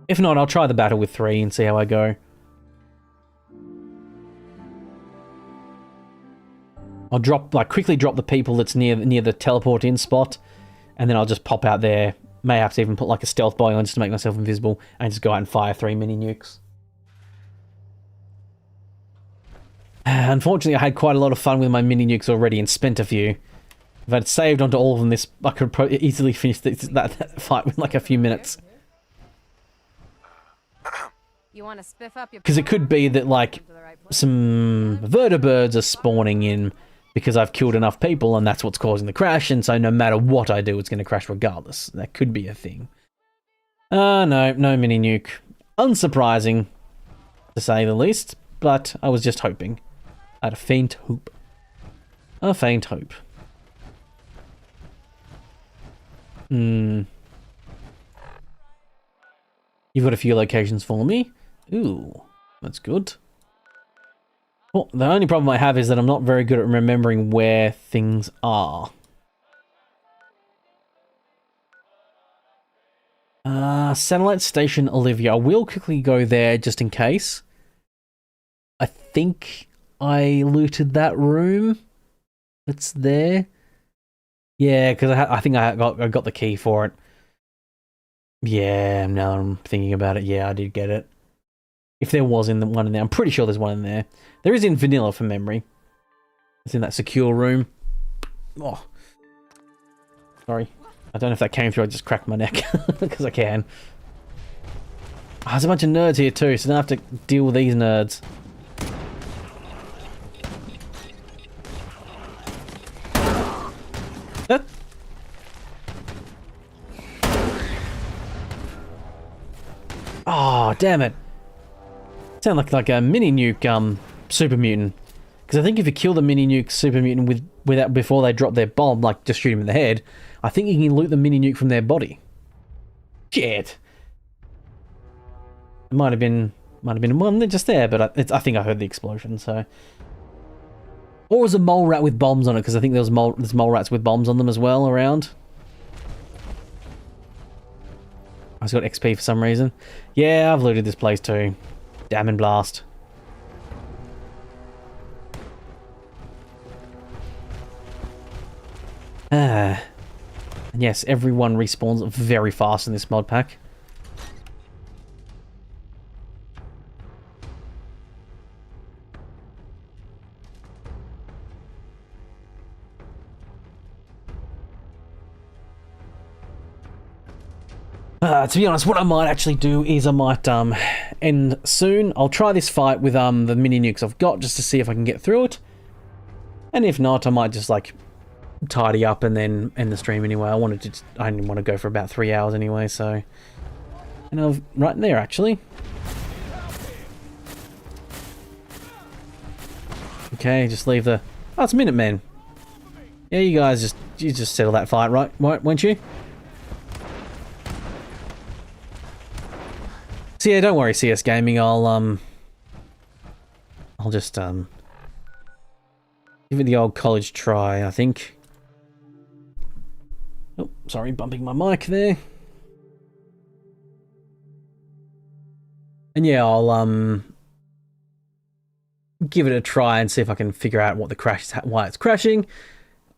If not, I'll try the battle with 3 and see how I go. I'll quickly drop the people that's near the teleport in spot, and then I'll just pop out there. May have to even put like a stealth boy on just to make myself invisible, and just go out and fire 3 mini nukes. Unfortunately, I had quite a lot of fun with my mini nukes already and spent a few. If I'd saved onto all of them, I could easily finish that fight with like a few minutes. You want to spiff up your... Because it could be that like some vertibirds are spawning in because I've killed enough people and that's what's causing the crash, and so no matter what I do, it's going to crash regardless. That could be a thing. No mini nuke. Unsurprising, to say the least, but I was just hoping. I had a faint hope. A faint hope. You've got a few locations for me. Ooh, that's good. Well, the only problem I have is that I'm not very good at remembering where things are. Satellite Station Olivia. I will quickly go there just in case. I think I looted that room that's there. Yeah, because I think I got the key for it. Yeah, now I'm thinking about it. Yeah, I did get it. If there was one in there, I'm pretty sure there's one in there. There is in vanilla from memory. It's in that secure room. Oh, sorry. I don't know if that came through. I just cracked my neck because I can. Oh, there's a bunch of nerds here too, so I don't have to deal with these nerds. Oh, damn it. Sound like a mini nuke super mutant. Because I think if you kill the mini nuke super mutant before they drop their bomb, like just shoot him in the head, I think you can loot the mini nuke from their body. Shit. It might have been one just there, but I think I heard the explosion, so. Or was a mole rat with bombs on it, because I think there's mole rats with bombs on them as well around. I've got XP for some reason. Yeah, I've looted this place too. Damn and blast. And yes, everyone respawns very fast in this mod pack. To be honest, what I might actually do is I might end soon. I'll try this fight with the mini nukes I've got just to see if I can get through it. And if not, I might just like tidy up and then end the stream anyway. I didn't want to go for about 3 hours anyway, so. And I'm right in there actually. Okay, just leave the. Oh, it's Minutemen. Yeah, you guys just settle that fight, right? Won't you? So yeah, don't worry, CS Gaming. I'll just give it the old college try, I think. Oh, sorry, bumping my mic there. And yeah, I'll give it a try and see if I can figure out what the crash is, why it's crashing.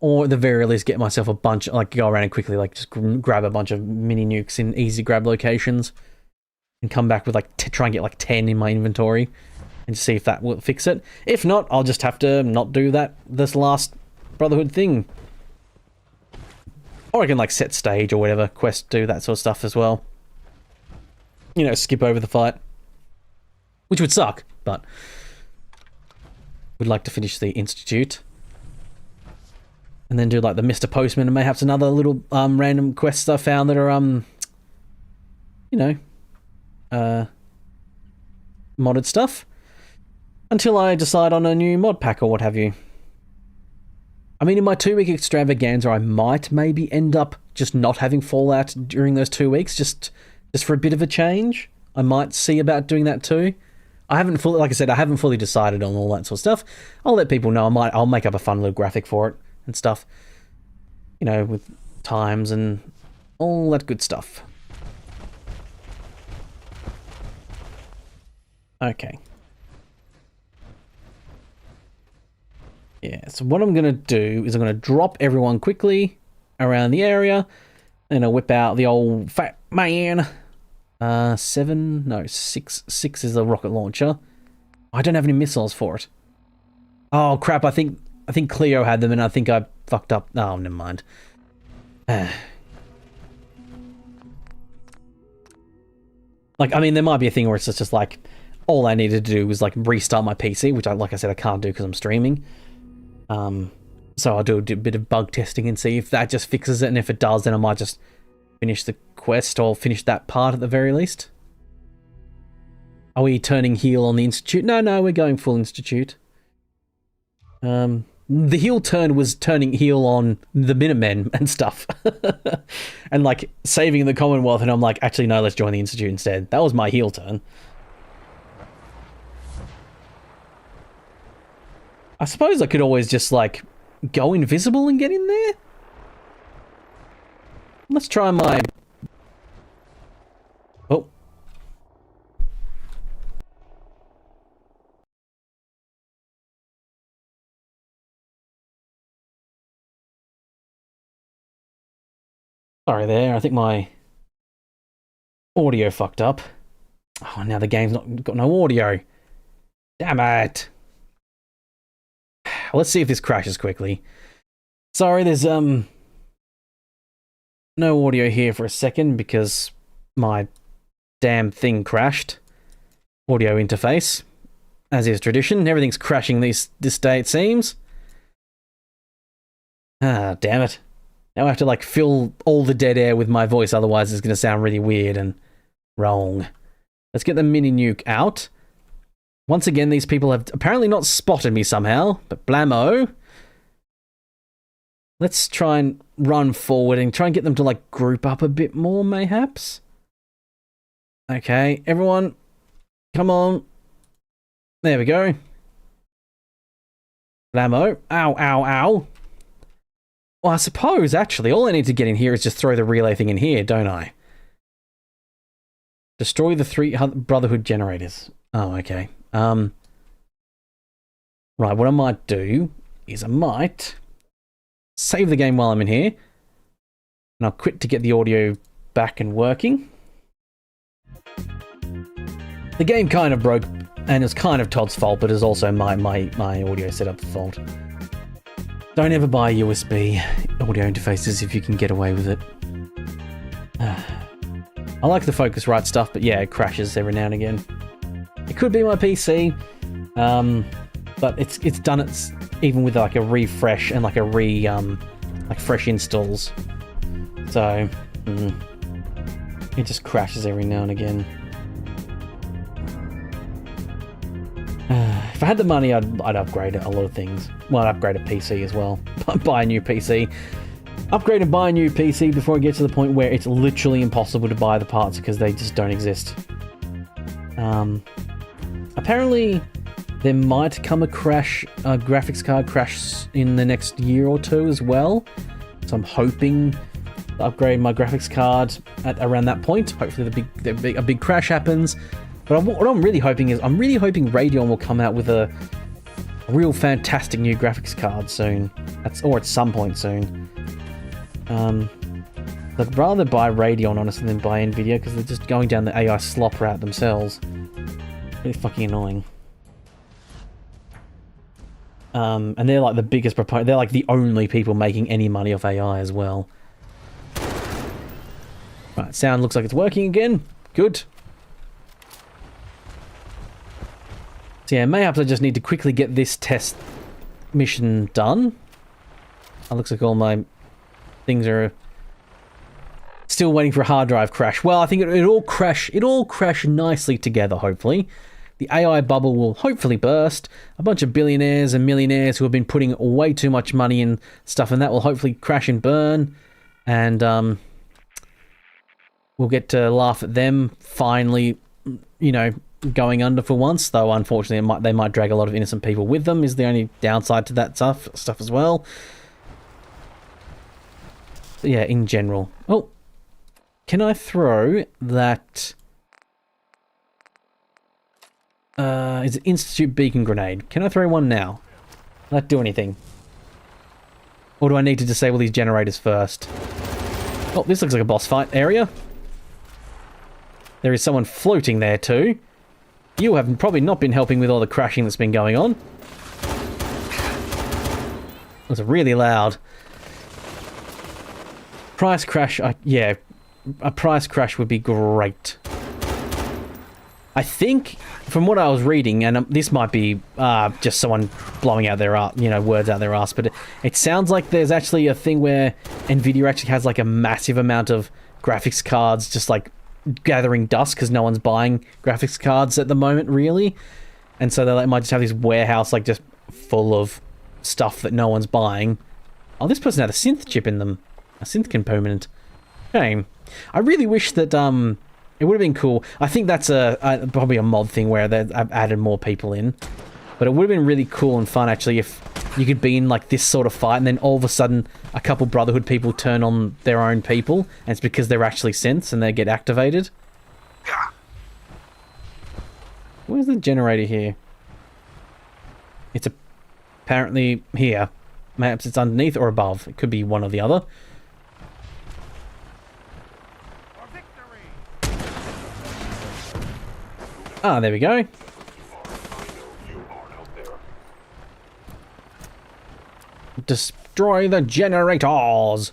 or at the very least get myself a bunch, like go around and quickly like just grab a bunch of mini nukes in easy grab locations and come back with like try and get like 10 in my inventory and see if that will fix it. If not, I'll just have to not do this last Brotherhood thing. Or I can like set stage or whatever, quest, do that sort of stuff as well. You know, skip over the fight. Which would suck, but we'd like to finish the Institute. And then do like the Mr. Postman and mayhaps another little random quests I found that are you know, modded stuff. Until I decide on a new mod pack or what have you. I mean, in my 2-week extravaganza, I might maybe end up just not having Fallout during those 2 weeks, just for a bit of a change. I might see about doing that too. I haven't fully, like I said, I haven't fully decided on all that sort of stuff. I'll let people know. I'll make up a fun little graphic for it and stuff. You know, with times and all that good stuff. Okay. Yeah, so what I'm going to do is I'm going to drop everyone quickly around the area. And I'll whip out the old fat man. 6 is a rocket launcher. I don't have any missiles for it. Oh crap, I think Cleo had them and I think I fucked up. Oh, never mind. Like, I mean, there might be a thing where it's just like, all I needed to do was like restart my PC, which like I said, I can't do because I'm streaming. So I'll do a bit of bug testing and see if that just fixes it, and if it does, then I might just finish the quest or finish that part at the very least. Are we turning heel on the Institute? No, we're going full Institute. The heel turn was turning heel on the Minutemen and stuff. And like saving the Commonwealth, and I'm like, actually no, let's join the Institute instead. That was my heel turn. I suppose I could always just, like, go invisible and get in there? Let's try my... Oh. Sorry there, I think my audio fucked up. Oh, now the game's not got no audio. Damn it. Let's see if this crashes quickly. Sorry, there's no audio here for a second because my damn thing crashed. Audio interface, as is tradition. Everything's crashing this day, it seems. Ah, damn it. Now I have to like fill all the dead air with my voice, otherwise it's going to sound really weird and wrong. Let's get the mini nuke out. Once again, these people have apparently not spotted me somehow, but blammo. Let's try and run forward and try and get them to, like, group up a bit more, mayhaps. Okay, everyone, come on. There we go. Blammo. Ow, ow, ow. Well, I suppose, actually, all I need to get in here is just throw the relay thing in here, don't I? Destroy the 3 Brotherhood generators. Oh, okay. Right, what I might do is I might save the game while I'm in here, and I'll quit to get the audio back and working. The game kind of broke, and it's kind of Todd's fault, but it's also my audio setup fault. Don't ever buy USB audio interfaces if you can get away with it. I like the Focusrite stuff, but yeah, it crashes every now and again. It could be my PC, but it's done it even with like a refresh and like a like fresh installs. So it just crashes every now and again. If I had the money, I'd upgrade a lot of things. Well, I'd upgrade a PC as well. Buy a new PC. Upgrade and buy a new PC before I get to the point where it's literally impossible to buy the parts because they just don't exist. Apparently, there might come a graphics card crash in the next year or two as well. So I'm hoping to upgrade my graphics card at around that point. Hopefully a big crash happens. But what I'm really hoping is, I'm really hoping Radeon will come out with a a real fantastic new graphics card soon. Or at some point soon. I'd rather buy Radeon, honestly, than buy NVIDIA, because they're just going down the AI slop route themselves. Really fucking annoying. And they're like the biggest proponent. They're like the only people making any money off AI as well. Right, sound looks like it's working again. Good. So yeah, mayhaps I just need to quickly get this test mission done. It looks like all my things are still waiting for a hard drive crash. Well, I think it all crash nicely together, hopefully. The AI bubble will hopefully burst. A bunch of billionaires and millionaires who have been putting way too much money in stuff, and that will hopefully crash and burn. And we'll get to laugh at them finally, you know, going under for once. Though, unfortunately, they might drag a lot of innocent people with them, is the only downside to that stuff as well. But yeah, in general. Oh, can I throw that... is it Institute Beacon Grenade? Can I throw one now? Will that do anything? Or do I need to disable these generators first? Oh, this looks like a boss fight area. There is someone floating there too. You have probably not been helping with all the crashing that's been going on. It's really loud. Price crash, yeah, a price crash would be great. I think, from what I was reading, and this might be just someone blowing out their words out their ass, but it sounds like there's actually a thing where NVIDIA actually has like a massive amount of graphics cards just like gathering dust because no one's buying graphics cards at the moment, really. And so they might just have this warehouse like just full of stuff that no one's buying. Oh, this person had a synth chip in them. A synth component. Shame. I really wish that it would have been cool. I think that's probably a mod thing where they've added more people in. But it would have been really cool and fun actually if you could be in like this sort of fight and then all of a sudden a couple Brotherhood people turn on their own people and it's because they're actually synths and they get activated. Where's the generator here? It's apparently here. Perhaps it's underneath or above. It could be one or the other. Ah, there we go. Destroy the generators!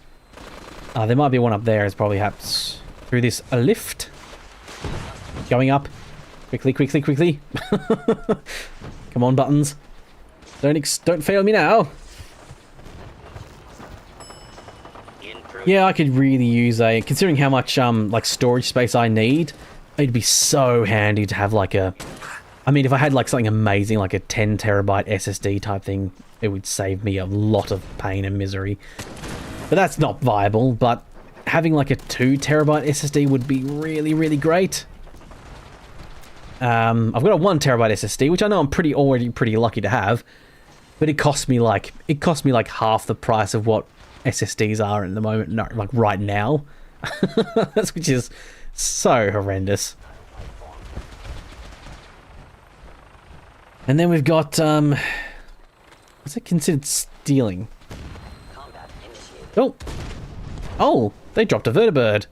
There might be one up there. It's probably perhaps through this lift. Going up. Quickly, quickly, quickly. Come on, buttons. Don't fail me now. Yeah, I could really use considering how much like storage space I need, it'd be so handy to have like I mean, if I had like something amazing, like a 10 terabyte SSD type thing, it would save me a lot of pain and misery. But that's not viable, but having like a 2 terabyte SSD would be really, really great. I've got a 1 terabyte SSD, which I know I'm already pretty lucky to have, but it cost me like half the price of what SSDs are at the moment, no, like right now. Which is so horrendous. And then we've got what's it considered stealing? Oh, they dropped a vertibird.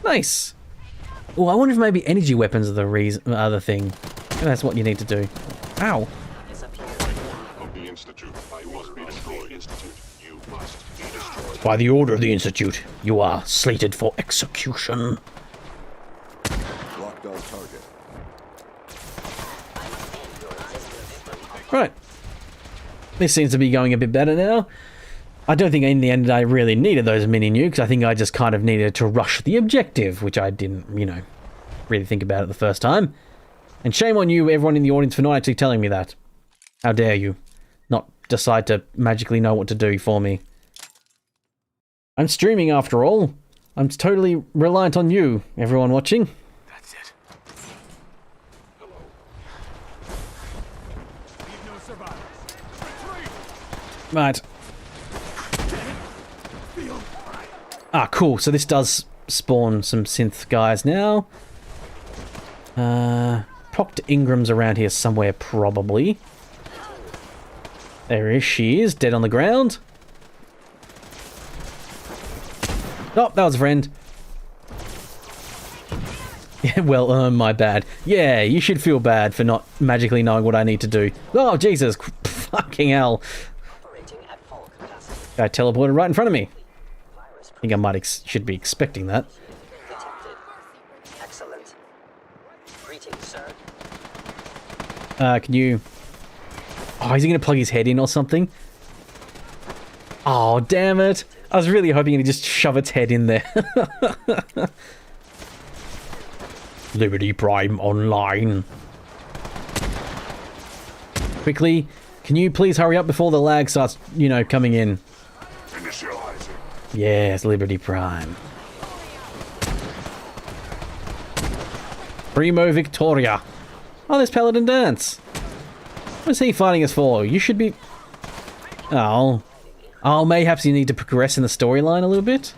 Nice. Oh, I wonder if maybe energy weapons are the other thing. Maybe that's what you need to do. Ow. By the order of the Institute, you are slated for execution. Locked on target. Right. This seems to be going a bit better now. I don't think in the end I really needed those mini nukes. I think I just kind of needed to rush the objective, which I didn't, really think about it the first time. And shame on you, everyone in the audience, for not actually telling me that. How dare you not decide to magically know what to do for me. I'm streaming after all. I'm totally reliant on you, everyone watching. That's it. Right. Ah, cool. So this does spawn some synth guys now. Propped Ingrams around here somewhere, probably. There is. She is dead on the ground. Oh, that was a friend. Yeah, well, my bad. Yeah, you should feel bad for not magically knowing what I need to do. Oh, Jesus. Fucking hell. Guy teleported right in front of me. I think I should be expecting that. Excellent. Greetings, sir. Can you... Oh, is he going to plug his head in or something? Oh, damn it. I was really hoping he'd just shove its head in there. Liberty Prime Online. Quickly, can you please hurry up before the lag starts, you know, coming in? Initializing. Yes, Liberty Prime. Primo Victoria. Oh, there's Paladin Dance. What is he fighting us for? You should be... Oh. Oh, mayhaps you need to progress in the storyline a little bit?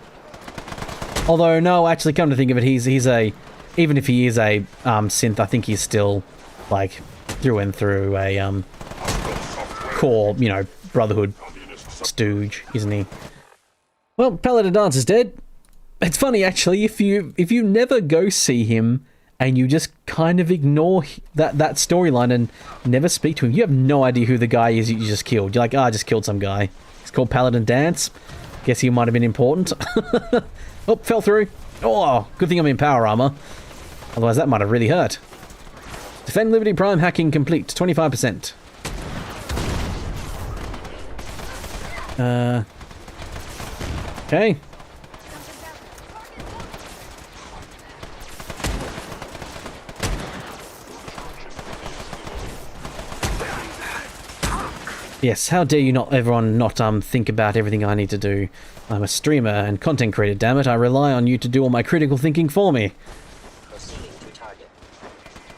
Although, no, actually, come to think of it, he's a... Even if he is a synth, I think he's still, like, through and through a core, you know, Brotherhood stooge, isn't he? Well, Paladin Dance is dead. It's funny, actually, if you never go see him and you just kind of ignore that storyline and never speak to him, you have no idea who the guy is you just killed. You're like, I just killed some guy. He's called Paladin Dance. Guess he might have been important. Oh, fell through. Oh, good thing I'm in power armor. Otherwise, that might have really hurt. Defend Liberty Prime hacking complete. 25%. Okay. Yes, how dare you not, everyone, not think about everything I need to do. I'm a streamer and content creator, damn it. I rely on you to do all my critical thinking for me.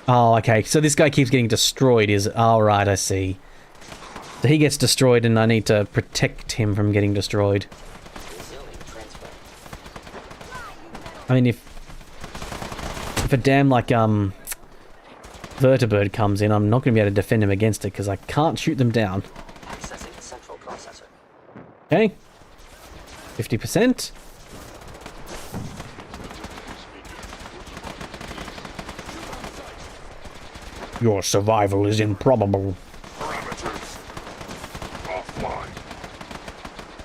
Oh, okay. So this guy keeps getting destroyed, is... Alright, I see. So he gets destroyed and I need to protect him from getting destroyed. I mean, if a damn, like, vertibird comes in, I'm not going to be able to defend him against it because I can't shoot them down. Okay. 50%. Your survival is improbable. Parameters offline.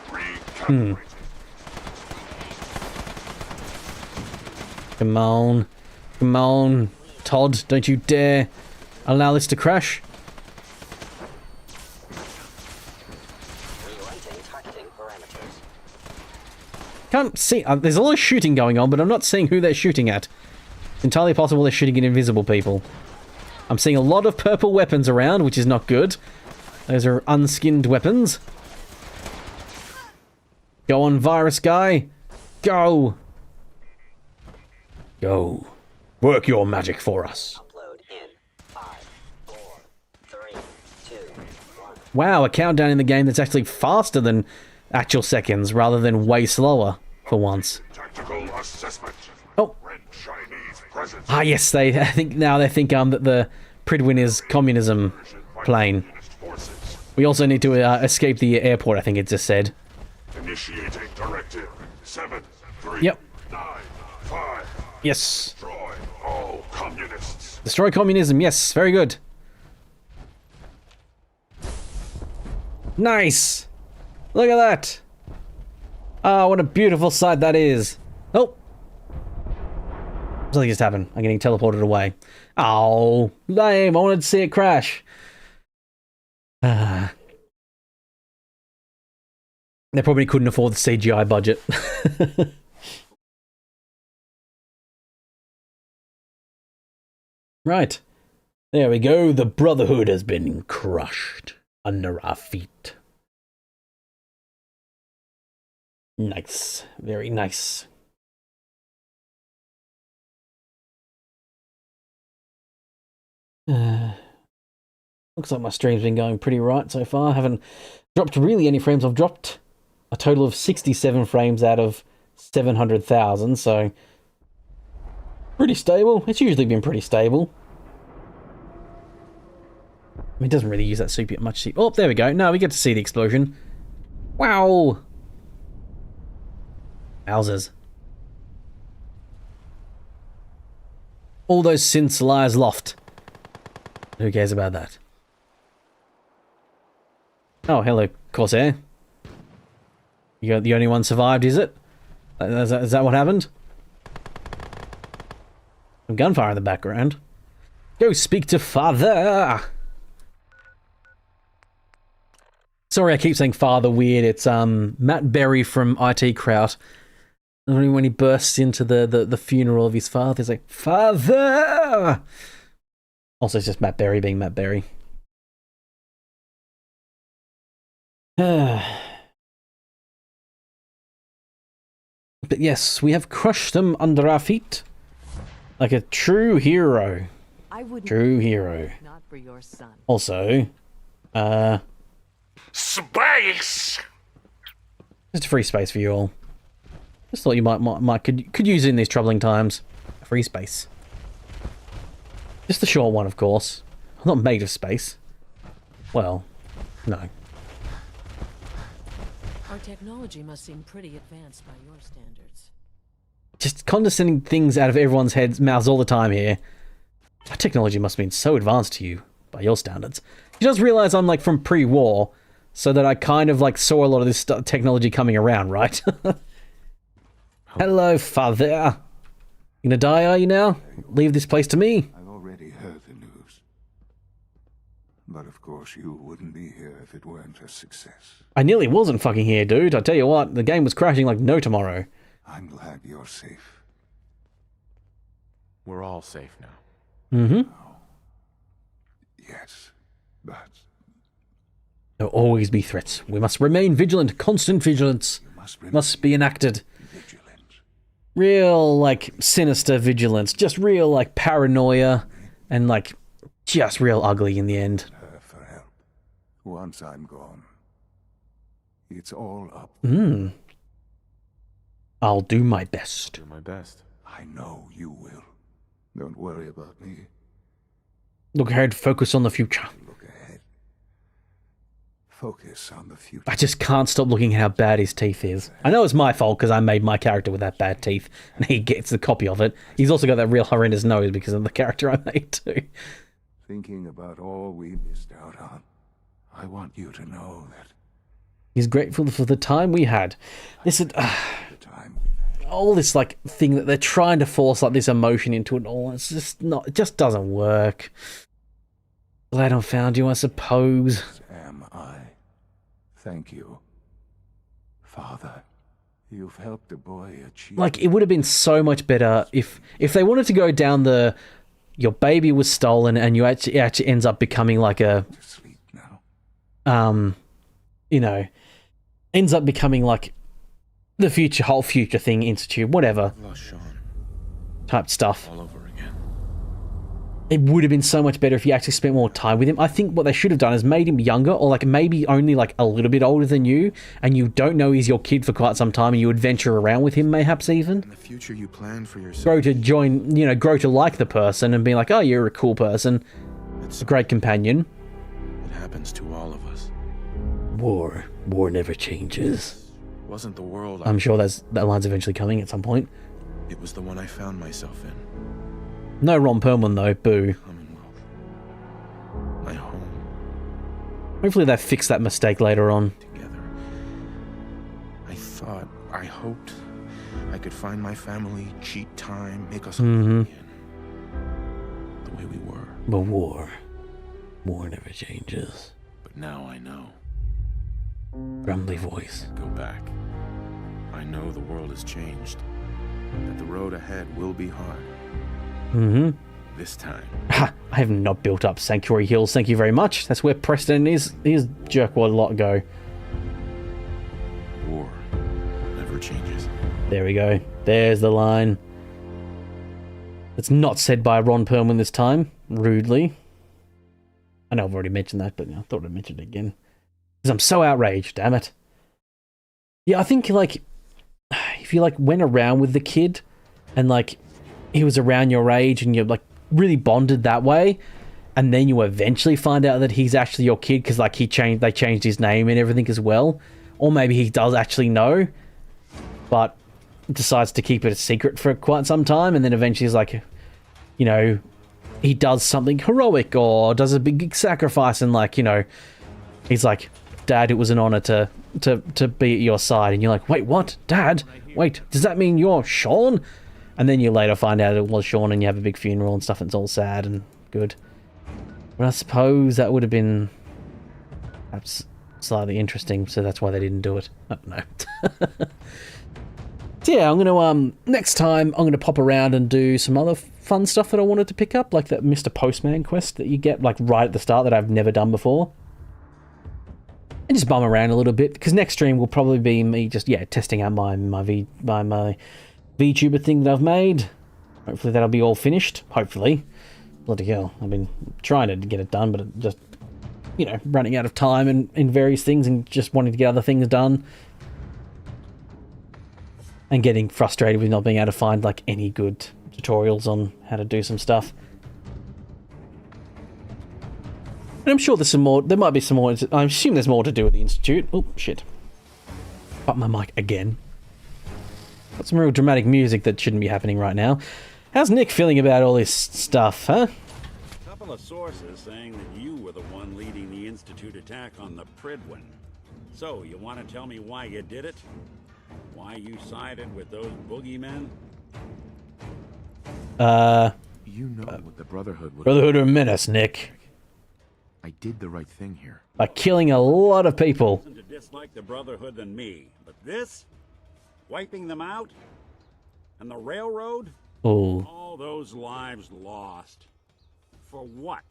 Recalibrating. Come on. Come on. Todd, don't you dare allow this to crash. Can't see. There's a lot of shooting going on, but I'm not seeing who they're shooting at. It's entirely possible they're shooting at invisible people. I'm seeing a lot of purple weapons around, which is not good. Those are unskinned weapons. Go on, virus guy. Go. Go. Work your magic for us. Wow, a countdown in the game that's actually faster than actual seconds, rather than way slower, for once. Oh. Ah, yes, I think they think that the Pridwin is communism plane. We also need to escape the airport, I think it just said. Initiating directive 7, 3, yep. 9, 5. Yes. Destroy all communists. Destroy communism, yes, very good. Nice! Look at that! Ah, what a beautiful sight that is. Oh! Something just happened. I'm getting teleported away. Oh, lame. I wanted to see it crash. They probably couldn't afford the CGI budget. Right. There we go. The Brotherhood has been crushed under our feet. Nice. Very nice. Looks like my stream's been going pretty right so far. I haven't dropped really any frames. I've dropped a total of 67 frames out of 700,000, so pretty stable. It's usually been pretty stable. mean, it doesn't really use that CPU much. Oh, there we go. No, we get to see the explosion. Wow. Wowzers. All those synths lies loft. Who cares about that? Oh, hello, Corsair. You're the only one survived, is it? Is that what happened? Some gunfire in the background. Go speak to father! Sorry, I keep saying father weird. It's Matt Berry from IT Kraut. When he bursts into the funeral of his father, he's like, father! Also, it's just Matt Berry being Matt Berry. But yes, we have crushed them under our feet. Like a true hero. True hero. Not for your son. Also, space! Just a free space for you all. Just thought you might could use it in these troubling times. A free space. Just the short one, of course. I'm not made of space. Well, no. Our technology must seem pretty advanced by your standards. Just condescending things out of everyone's heads, mouths all the time here. Our technology must have been so advanced to you, by your standards. You just realize I'm like from pre-war, so that I kind of like saw a lot of this technology coming around, right? Hello, father. You gonna die, are you now? Leave this place to me. I've already heard the news. But of course you wouldn't be here if it weren't a success. I nearly wasn't fucking here, dude. I tell you what, the game was crashing like no tomorrow. I'm glad you're safe. We're all safe now. Mm-hmm. Yes, but... There'll always be threats. We must remain vigilant. Constant vigilance must be enacted. Real, like, sinister vigilance. Just real, like, paranoia. And, like, just real ugly in the end. For help. Once I'm gone, it's all up. I'll do my best. Do my best. I know you will. Don't worry about me. Look ahead, focus on the future. Look ahead. Focus on the future. I just can't stop looking at how bad his teeth is. I know it's my fault because I made my character with that bad teeth, and he gets the copy of it. He's also got that real horrendous nose because of the character I made too. Thinking about all we missed out on, I want you to know that he's grateful for the time we had. Listen, all this like thing that they're trying to force like this emotion into it all, it's just not. It just doesn't work. Glad I found you, I suppose. Am I? Thank you, Father. You've helped a boy achieve. Like, it would have been so much better if they wanted to go down the your baby was stolen and you actually ends up becoming like a you know, ends up becoming like the whole future thing institute, whatever type stuff. All over again. It would have been so much better if you actually spent more time with him. I think what they should have done is made him younger, or like maybe only like a little bit older than you, and you don't know he's your kid for quite some time, and you adventure around with him, mayhaps even. In the future you plan for yourself. Grow to like the person and be like, oh, you're a cool person, it's a great companion. It happens to all of us. War never changes. Wasn't the world I'm sure that line's eventually coming at some point. It was the one I found myself in. No Ron Perlman though, boo. Commonwealth. My home. Hopefully they fix that mistake later on. Together. I hoped I could find my family, cheat time, make us again. The way we were. But war never changes. But now I know. Grumbly voice. Go back. I know the world has changed. That the road ahead will be hard. This time. Ha! I have not built up Sanctuary Hills, thank you very much. That's where Preston is. His jerkwad lot go. War never changes. There we go. There's the line. It's not said by Ron Perlman this time. Rudely. I know I've already mentioned that, but I thought I'd mention it again. Because I'm so outraged, damn it. Yeah, I think, like, if you, like, went around with the kid and, like, he was around your age and you're, like, really bonded that way, and then you eventually find out that he's actually your kid because like they changed his name and everything as well, or maybe he does actually know, but decides to keep it a secret for quite some time, and then eventually he's like, you know, he does something heroic or does a big sacrifice, and like, you know, he's like, Dad, it was an honor to be at your side, and you're like, wait, what? Dad? Wait, does that mean you're Sean? And then you later find out it was Sean, and you have a big funeral and stuff, and it's all sad and good. But I suppose that would have been perhaps slightly interesting, so that's why they didn't do it. I don't know. So yeah, I'm gonna next time I'm gonna pop around and do some other fun stuff that I wanted to pick up, like that Mr. Postman quest that you get like right at the start that I've never done before. And just bum around a little bit, because next stream will probably be me just testing out my VTuber thing that I've made. Hopefully that'll be all finished. Hopefully. Bloody hell, I've been trying to get it done, but it just, you know, running out of time in various things and just wanting to get other things done. And getting frustrated with not being able to find like any good tutorials on how to do some stuff. And I'm sure there's some more, there might be some more, I assume there's more to do with the Institute. Oh, shit. Up my mic again. Got some real dramatic music that shouldn't be happening right now. How's Nick feeling about all this stuff, huh? A couple of sources saying that you were the one leading the Institute attack on the Pridwin. So, you want to tell me why you did it? Why you sided with those boogeymen? You know what the Brotherhood would... Brotherhood are a menace, Nick. I did the right thing here. By killing a lot of people. To dislike the Brotherhood than me, but this, wiping them out, and the railroad, all those lives lost, for what?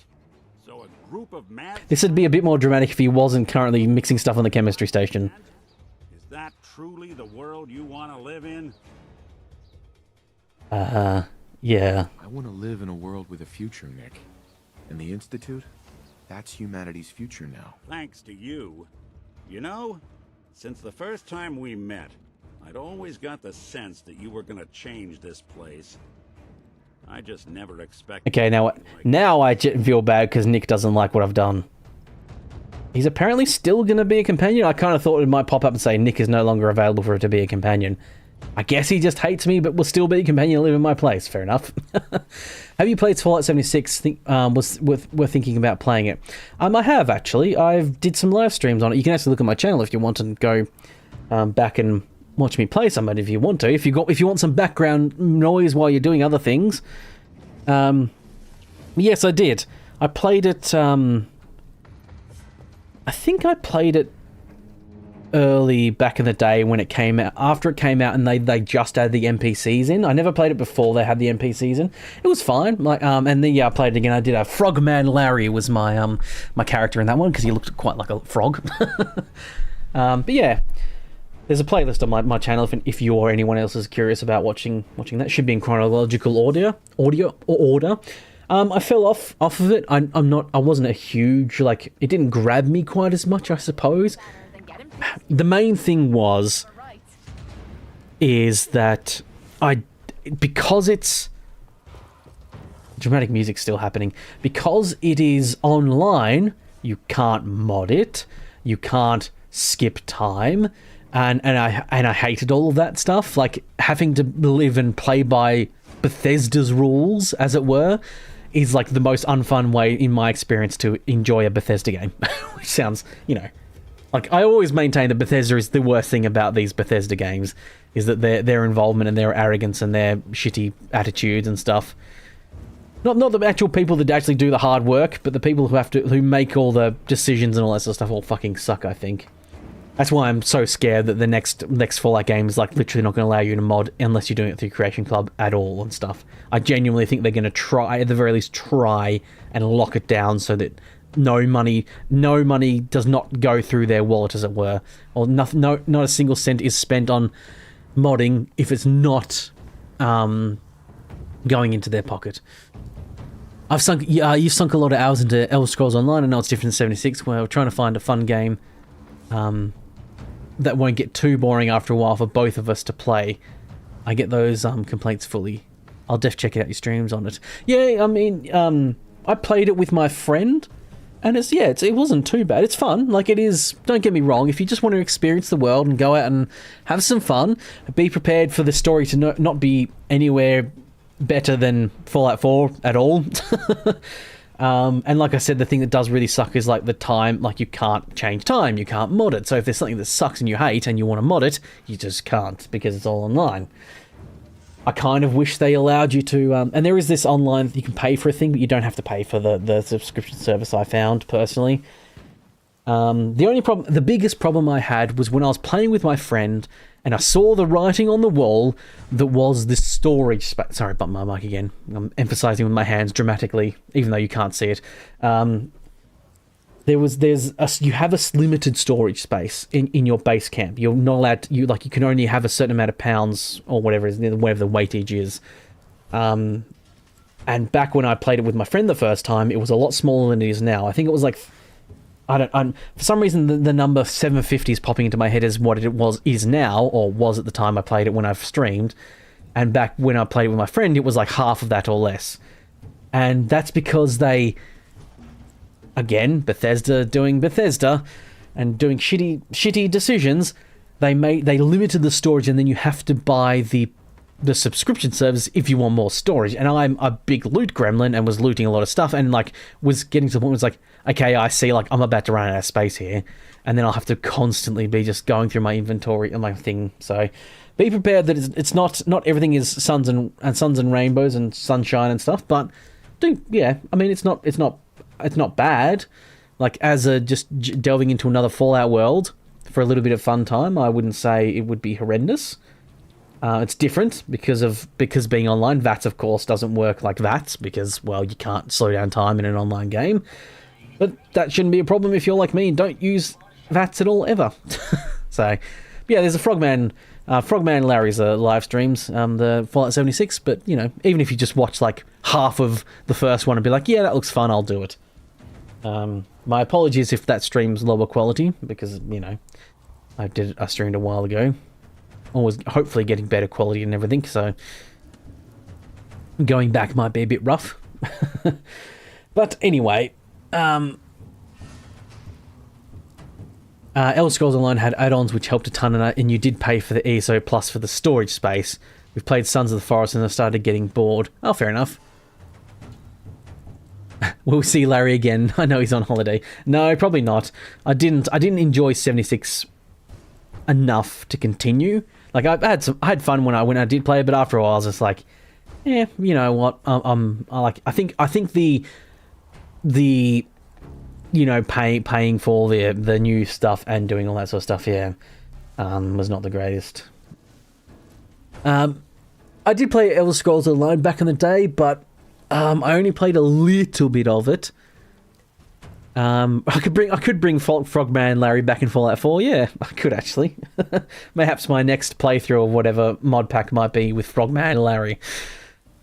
So a group of mad... This would be a bit more dramatic if he wasn't currently mixing stuff on the chemistry station. Is that truly the world you want to live in? Yeah. I want to live in a world with a future, Nick. And the Institute? That's humanity's future now. Thanks to you. You know, since the first time we met, I'd always got the sense that you were gonna change this place. I just never expected... Okay, now I feel bad because Nick doesn't like what I've done. He's apparently still gonna be a companion. I kind of thought it might pop up and say Nick is no longer available for it to be a companion. I guess he just hates me, but will still be a companion and live in my place. Fair enough. Have you played Fallout 76? We're thinking about playing it. I have, actually. I've did some live streams on it. You can actually look at my channel if you want and go back and watch me play some of it if you want to. If you want some background noise while you're doing other things. Yes, I did. I played it... I think I played it early back in the day when it came out, after it came out, and they just added the NPCs in. I never played it before they had the NPCs in. It was fine. Like and then I played it again. I did a Frogman Larry was my my character in that one because he looked quite like a frog. But yeah, there's a playlist on my channel if you or anyone else is curious about watching that. Should be in chronological order. I fell off of it. I wasn't a huge, like, it didn't grab me quite as much, I suppose. The main thing is that because it's dramatic music still happening, because it is online, you can't mod it, you can't skip time, and I hated all of that stuff, like having to live and play by Bethesda's rules, as it were, is like the most unfun way in my experience to enjoy a Bethesda game. Which sounds, you know, like I always maintain that Bethesda is the worst thing about these Bethesda games, is that their involvement and their arrogance and their shitty attitudes and stuff. Not the actual people that actually do the hard work, but the people who make all the decisions and all that sort of stuff all fucking suck, I think. That's why I'm so scared that the next Fallout game is like literally not going to allow you to mod unless you're doing it through Creation Club at all and stuff. I genuinely think they're going to try, at the very least, try and lock it down so that no money does not go through their wallet, as it were, or not a single cent is spent on modding if it's not going into their pocket. You've sunk a lot of hours into Elder Scrolls Online. I know it's different than 76, where we're trying to find a fun game that won't get too boring after a while for both of us to play. I get those complaints fully. I'll check out your streams on it. Yeah, I mean, I played it with my friend, and it wasn't too bad. It's fun. Like, it is, don't get me wrong, if you just want to experience the world and go out and have some fun, be prepared for the story to not be anywhere better than Fallout 4 at all. And like I said, the thing that does really suck is like the time, like you can't change time, you can't mod it. So if there's something that sucks and you hate and you want to mod it, you just can't because it's all online. I kind of wish they allowed you to, and there is this online, you can pay for a thing, but you don't have to pay for the subscription service, I found, personally. The biggest problem I had was when I was playing with my friend, and I saw the writing on the wall that was this storage space. Sorry, I bumped my mic again. I'm emphasizing with my hands dramatically, even though you can't see it. You have a limited storage space in your base camp. You're not allowed to, you can only have a certain amount of pounds or whatever the weightage is. And back when I played it with my friend the first time, it was a lot smaller than it is now. I think it was like, for some reason the number 750 is popping into my head as what it is now, or was at the time I played it when I've streamed. And back when I played it with my friend, it was like half of that or less. And that's because again, Bethesda doing Bethesda and doing shitty decisions, they limited the storage, and then you have to buy the subscription service if you want more storage. And I'm a big loot gremlin and was looting a lot of stuff, and was getting to the point where it's like, okay, I see, I'm about to run out of space here, and then I'll have to constantly be just going through my inventory and my thing. So be prepared that it's not everything is suns and rainbows and sunshine and stuff, but I mean, it's not bad. Like, as just delving into another Fallout world for a little bit of fun time, I wouldn't say it would be horrendous. It's different because being online. VATS, of course, doesn't work like VATS because, well, you can't slow down time in an online game. But that shouldn't be a problem if you're like me and don't use VATS at all, ever. So, yeah, there's a Frogman Larry's live streams, the Fallout 76, but, even if you just watch, half of the first one and be like, yeah, that looks fun, I'll do it. My apologies if that stream's lower quality, because, I streamed a while ago. Always hopefully getting better quality and everything, so going back might be a bit rough. But anyway, Elder Scrolls Online had add-ons which helped a ton, and you did pay for the ESO Plus for the storage space. We've played Sons of the Forest and I started getting bored. Oh, fair enough. We'll see Larry again. I know he's on holiday. No, probably not. I didn't enjoy 76 enough to continue. I had fun when I did play it, but after a while I was just like, yeah, you know what? I think the paying for all the new stuff and doing all that sort of stuff, was not the greatest. I did play Elder Scrolls Online back in the day, but I only played a little bit of it. I could bring Frogman Larry back in Fallout 4. Yeah, I could actually. Perhaps my next playthrough or whatever Modpack might be with Frogman Larry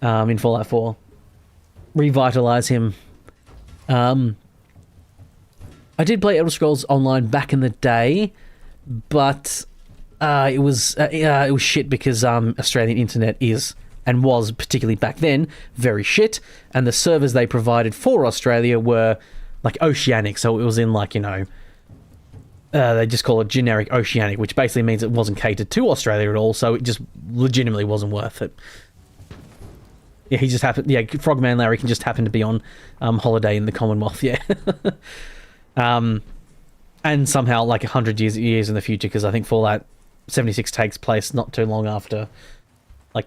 in Fallout 4. Revitalize him. I did play Elder Scrolls Online back in the day, but it was shit because Australian internet is, and was particularly back then, very shit, and the servers they provided for Australia were oceanic, so it was in they just call it generic oceanic, which basically means it wasn't catered to Australia at all, so it just legitimately wasn't worth it. Yeah, he just happened. Yeah, Frogman Larry can just happen to be on holiday in the Commonwealth. Yeah, and somehow 100 years in the future, because I think Fallout 76 takes place not too long after,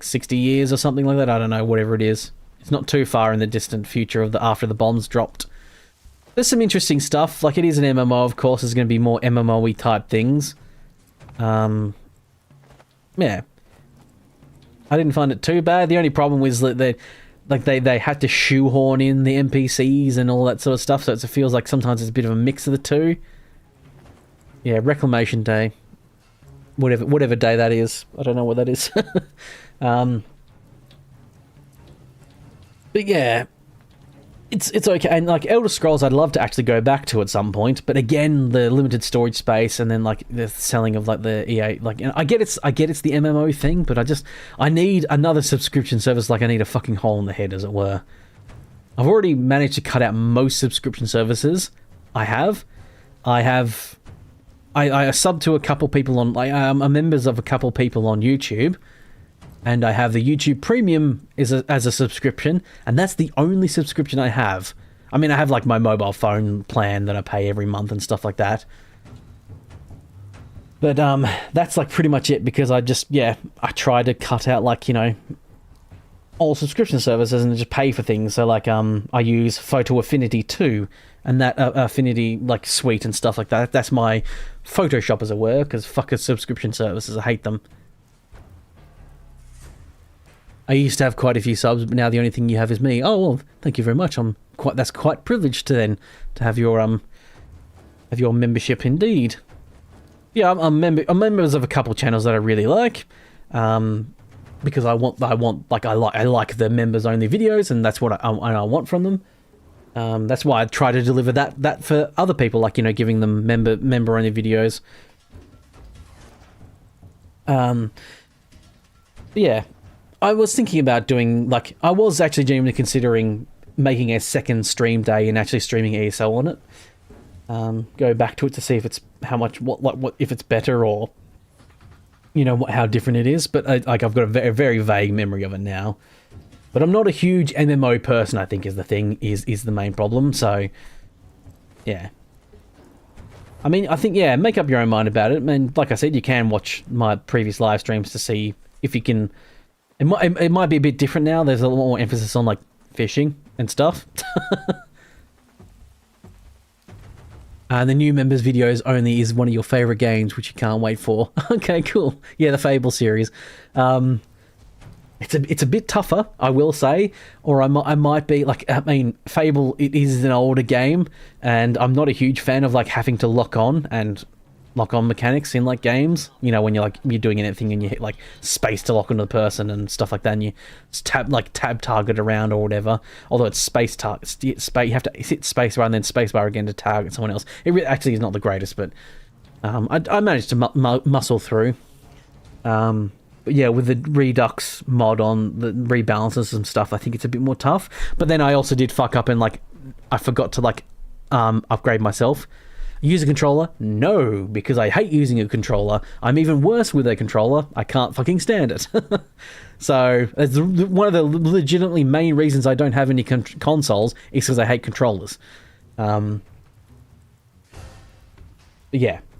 60 years or something like that. I don't know, whatever it is. It's not too far in the distant future of after the bombs dropped. There's some interesting stuff. It is an MMO, of course. There's going to be more MMO-y type things. Yeah. I didn't find it too bad. The only problem was that they had to shoehorn in the NPCs and all that sort of stuff, so it feels like sometimes it's a bit of a mix of the two. Yeah, Reclamation Day. Whatever day that is. I don't know what that is. But yeah, it's okay. And Elder Scrolls, I'd love to actually go back to at some point. But again, the limited storage space and then the selling of the EA, I get it's the MMO thing, but I need another subscription service. I need a fucking hole in the head, as it were. I've already managed to cut out most subscription services. I sub to a couple people on, I'm members of a couple people on YouTube, and I have the YouTube Premium as a subscription, and that's the only subscription I have. I mean, I have like my mobile phone plan that I pay every month and stuff like that. But that's like pretty much it, because I try to cut out, like, you know, all subscription services and just pay for things. So like I use Photo Affinity 2, and that Affinity like suite and stuff like that. That's my Photoshop, as it were, because fuck subscription services, I hate them. I used to have quite a few subs, but now the only thing you have is me. Oh well, thank you very much. That's quite privileged to have your membership indeed. Yeah, I'm members of a couple channels that I really like, because I like the members only videos, and that's what I want from them. That's why I try to deliver that for other people, like, you know, giving them member only videos. Yeah, I was thinking about doing, like, I was actually genuinely considering making a second stream day and actually streaming ESL on it. Go back to it to see if it's if it's better, or, you know, how different it is. But I've got a very, very vague memory of it now. But I'm not a huge MMO person, I think, is the thing, is the main problem. So, yeah. I mean, I think, yeah, make up your own mind about it. And like I said, you can watch my previous live streams to see if you can. It might be a bit different now. There's a lot more emphasis on, like, fishing and stuff. The new members videos only is one of your favorite games, which you can't wait for. Okay, cool. Yeah, the Fable series. It's a bit tougher, I will say, or I might be like, I mean, Fable, it is an older game, and I'm not a huge fan of like having to lock on mechanics in like games. You know, when you're doing anything and you hit like space to lock onto the person and stuff like that, and you tab target around or whatever. Although it's space, you have to hit space bar and then space bar again to target someone else. It really, actually is not the greatest, but I managed to muscle through. But yeah, with the Redux mod on, the rebalances and stuff, I think it's a bit more tough. But then I also did fuck up and like I forgot to like upgrade myself. Use a controller? No, because I hate using a controller. I'm even worse with a controller. I can't fucking stand it. So that's one of the legitimately main reasons I don't have any consoles is because I hate controllers. Yeah.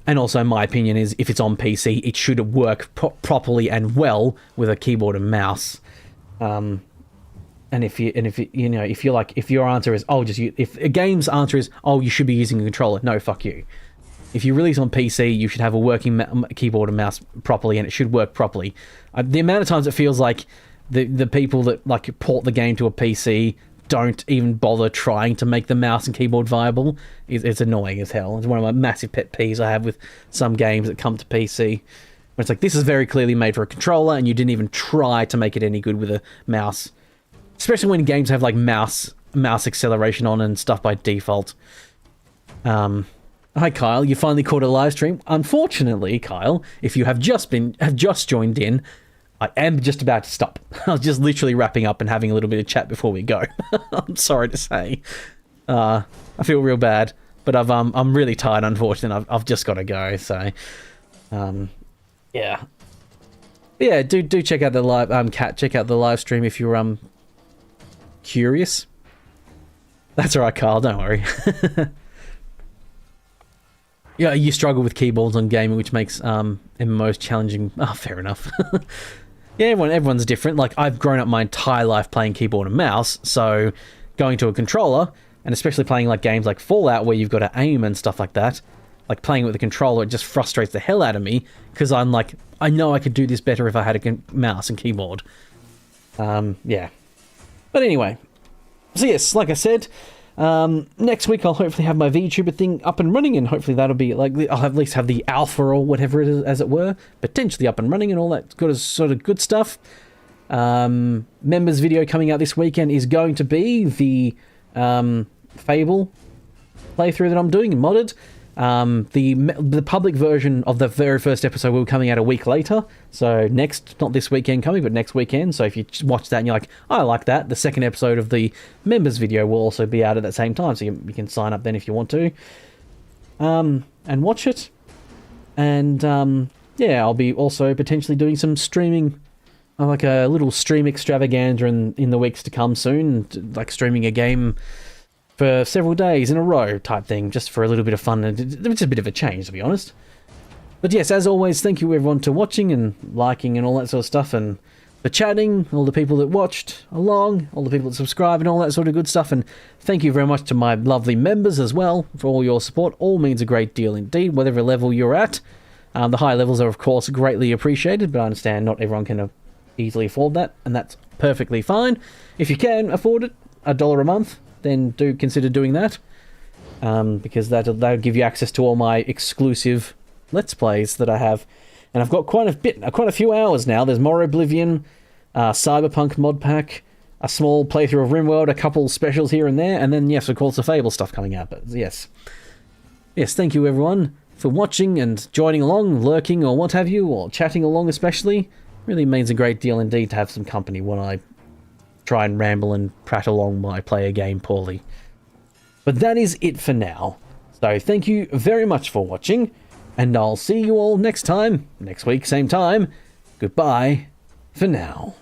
And also, my opinion is, if it's on PC, it should work properly and well with a keyboard and mouse. And if your answer is, if a game's answer is, oh, you should be using a controller, no, fuck you. If you release on PC, you should have a working keyboard and mouse properly, and it should work properly. The amount of times it feels like the people that like port the game to a PC don't even bother trying to make the mouse and keyboard viable. It's annoying as hell. It's one of my massive pet peeves I have with some games that come to PC. Where it's like, this is very clearly made for a controller, and you didn't even try to make it any good with a mouse. Especially when games have like mouse acceleration on and stuff by default. Hi Kyle, you finally caught a live stream. Unfortunately, Kyle, if you have just joined in, I am just about to stop. I was just literally wrapping up and having a little bit of chat before we go. I'm sorry to say. I feel real bad, but I'm really tired, unfortunately. I've just got to go, so yeah. Yeah, do check out the live check out the live stream if you're curious. That's alright, Kyle, don't worry. Yeah, you struggle with keyboards on gaming, which makes MMOs challenging. Oh, fair enough. Yeah, everyone's different. Like, I've grown up my entire life playing keyboard and mouse, so going to a controller, and especially playing like games like Fallout where you've got to aim and stuff like that, like playing with a controller, it just frustrates the hell out of me, because I'm like, I know I could do this better if I had a mouse and keyboard. Yeah. But anyway, so yes, like I said, next week I'll hopefully have my VTuber thing up and running, and hopefully that'll be like, I'll at least have the alpha or whatever it is, as it were, potentially up and running and all that good sort of good stuff. Members video coming out this weekend is going to be the Fable playthrough that I'm doing, modded. The public version of the very first episode will be coming out a week later. So not this weekend coming, but next weekend. So if you watch that and you're like, I like that, the second episode of the members video will also be out at that same time. So you can sign up then if you want to. And watch it. And yeah, I'll be also potentially doing some streaming, like a little stream extravaganza in the weeks to come soon, like streaming a game for several days in a row type thing, just for a little bit of fun, and it's a bit of a change, to be honest. But yes, as always, thank you everyone for watching and liking and all that sort of stuff, and for chatting, all the people that watched along, all the people that subscribe and all that sort of good stuff, and thank you very much to my lovely members as well for all your support. All means a great deal indeed, whatever level you're at. The high levels are of course greatly appreciated, but I understand not everyone can easily afford that, and that's perfectly fine. If you can afford it, $1 a month, then do consider doing that, because that'll give you access to all my exclusive Let's Plays that I have, and I've got quite a few hours now. There's more Oblivion, Cyberpunk Modpack, a small playthrough of RimWorld, a couple specials here and there, and then yes, of course, the Fable stuff coming out. But yes, thank you everyone for watching and joining along, lurking or what have you, or chatting along especially. Really means a great deal indeed to have some company when I try and ramble and prattle along while I play a game poorly. But that is it for now. So thank you very much for watching, and I'll see you all next time, next week, same time. Goodbye for now.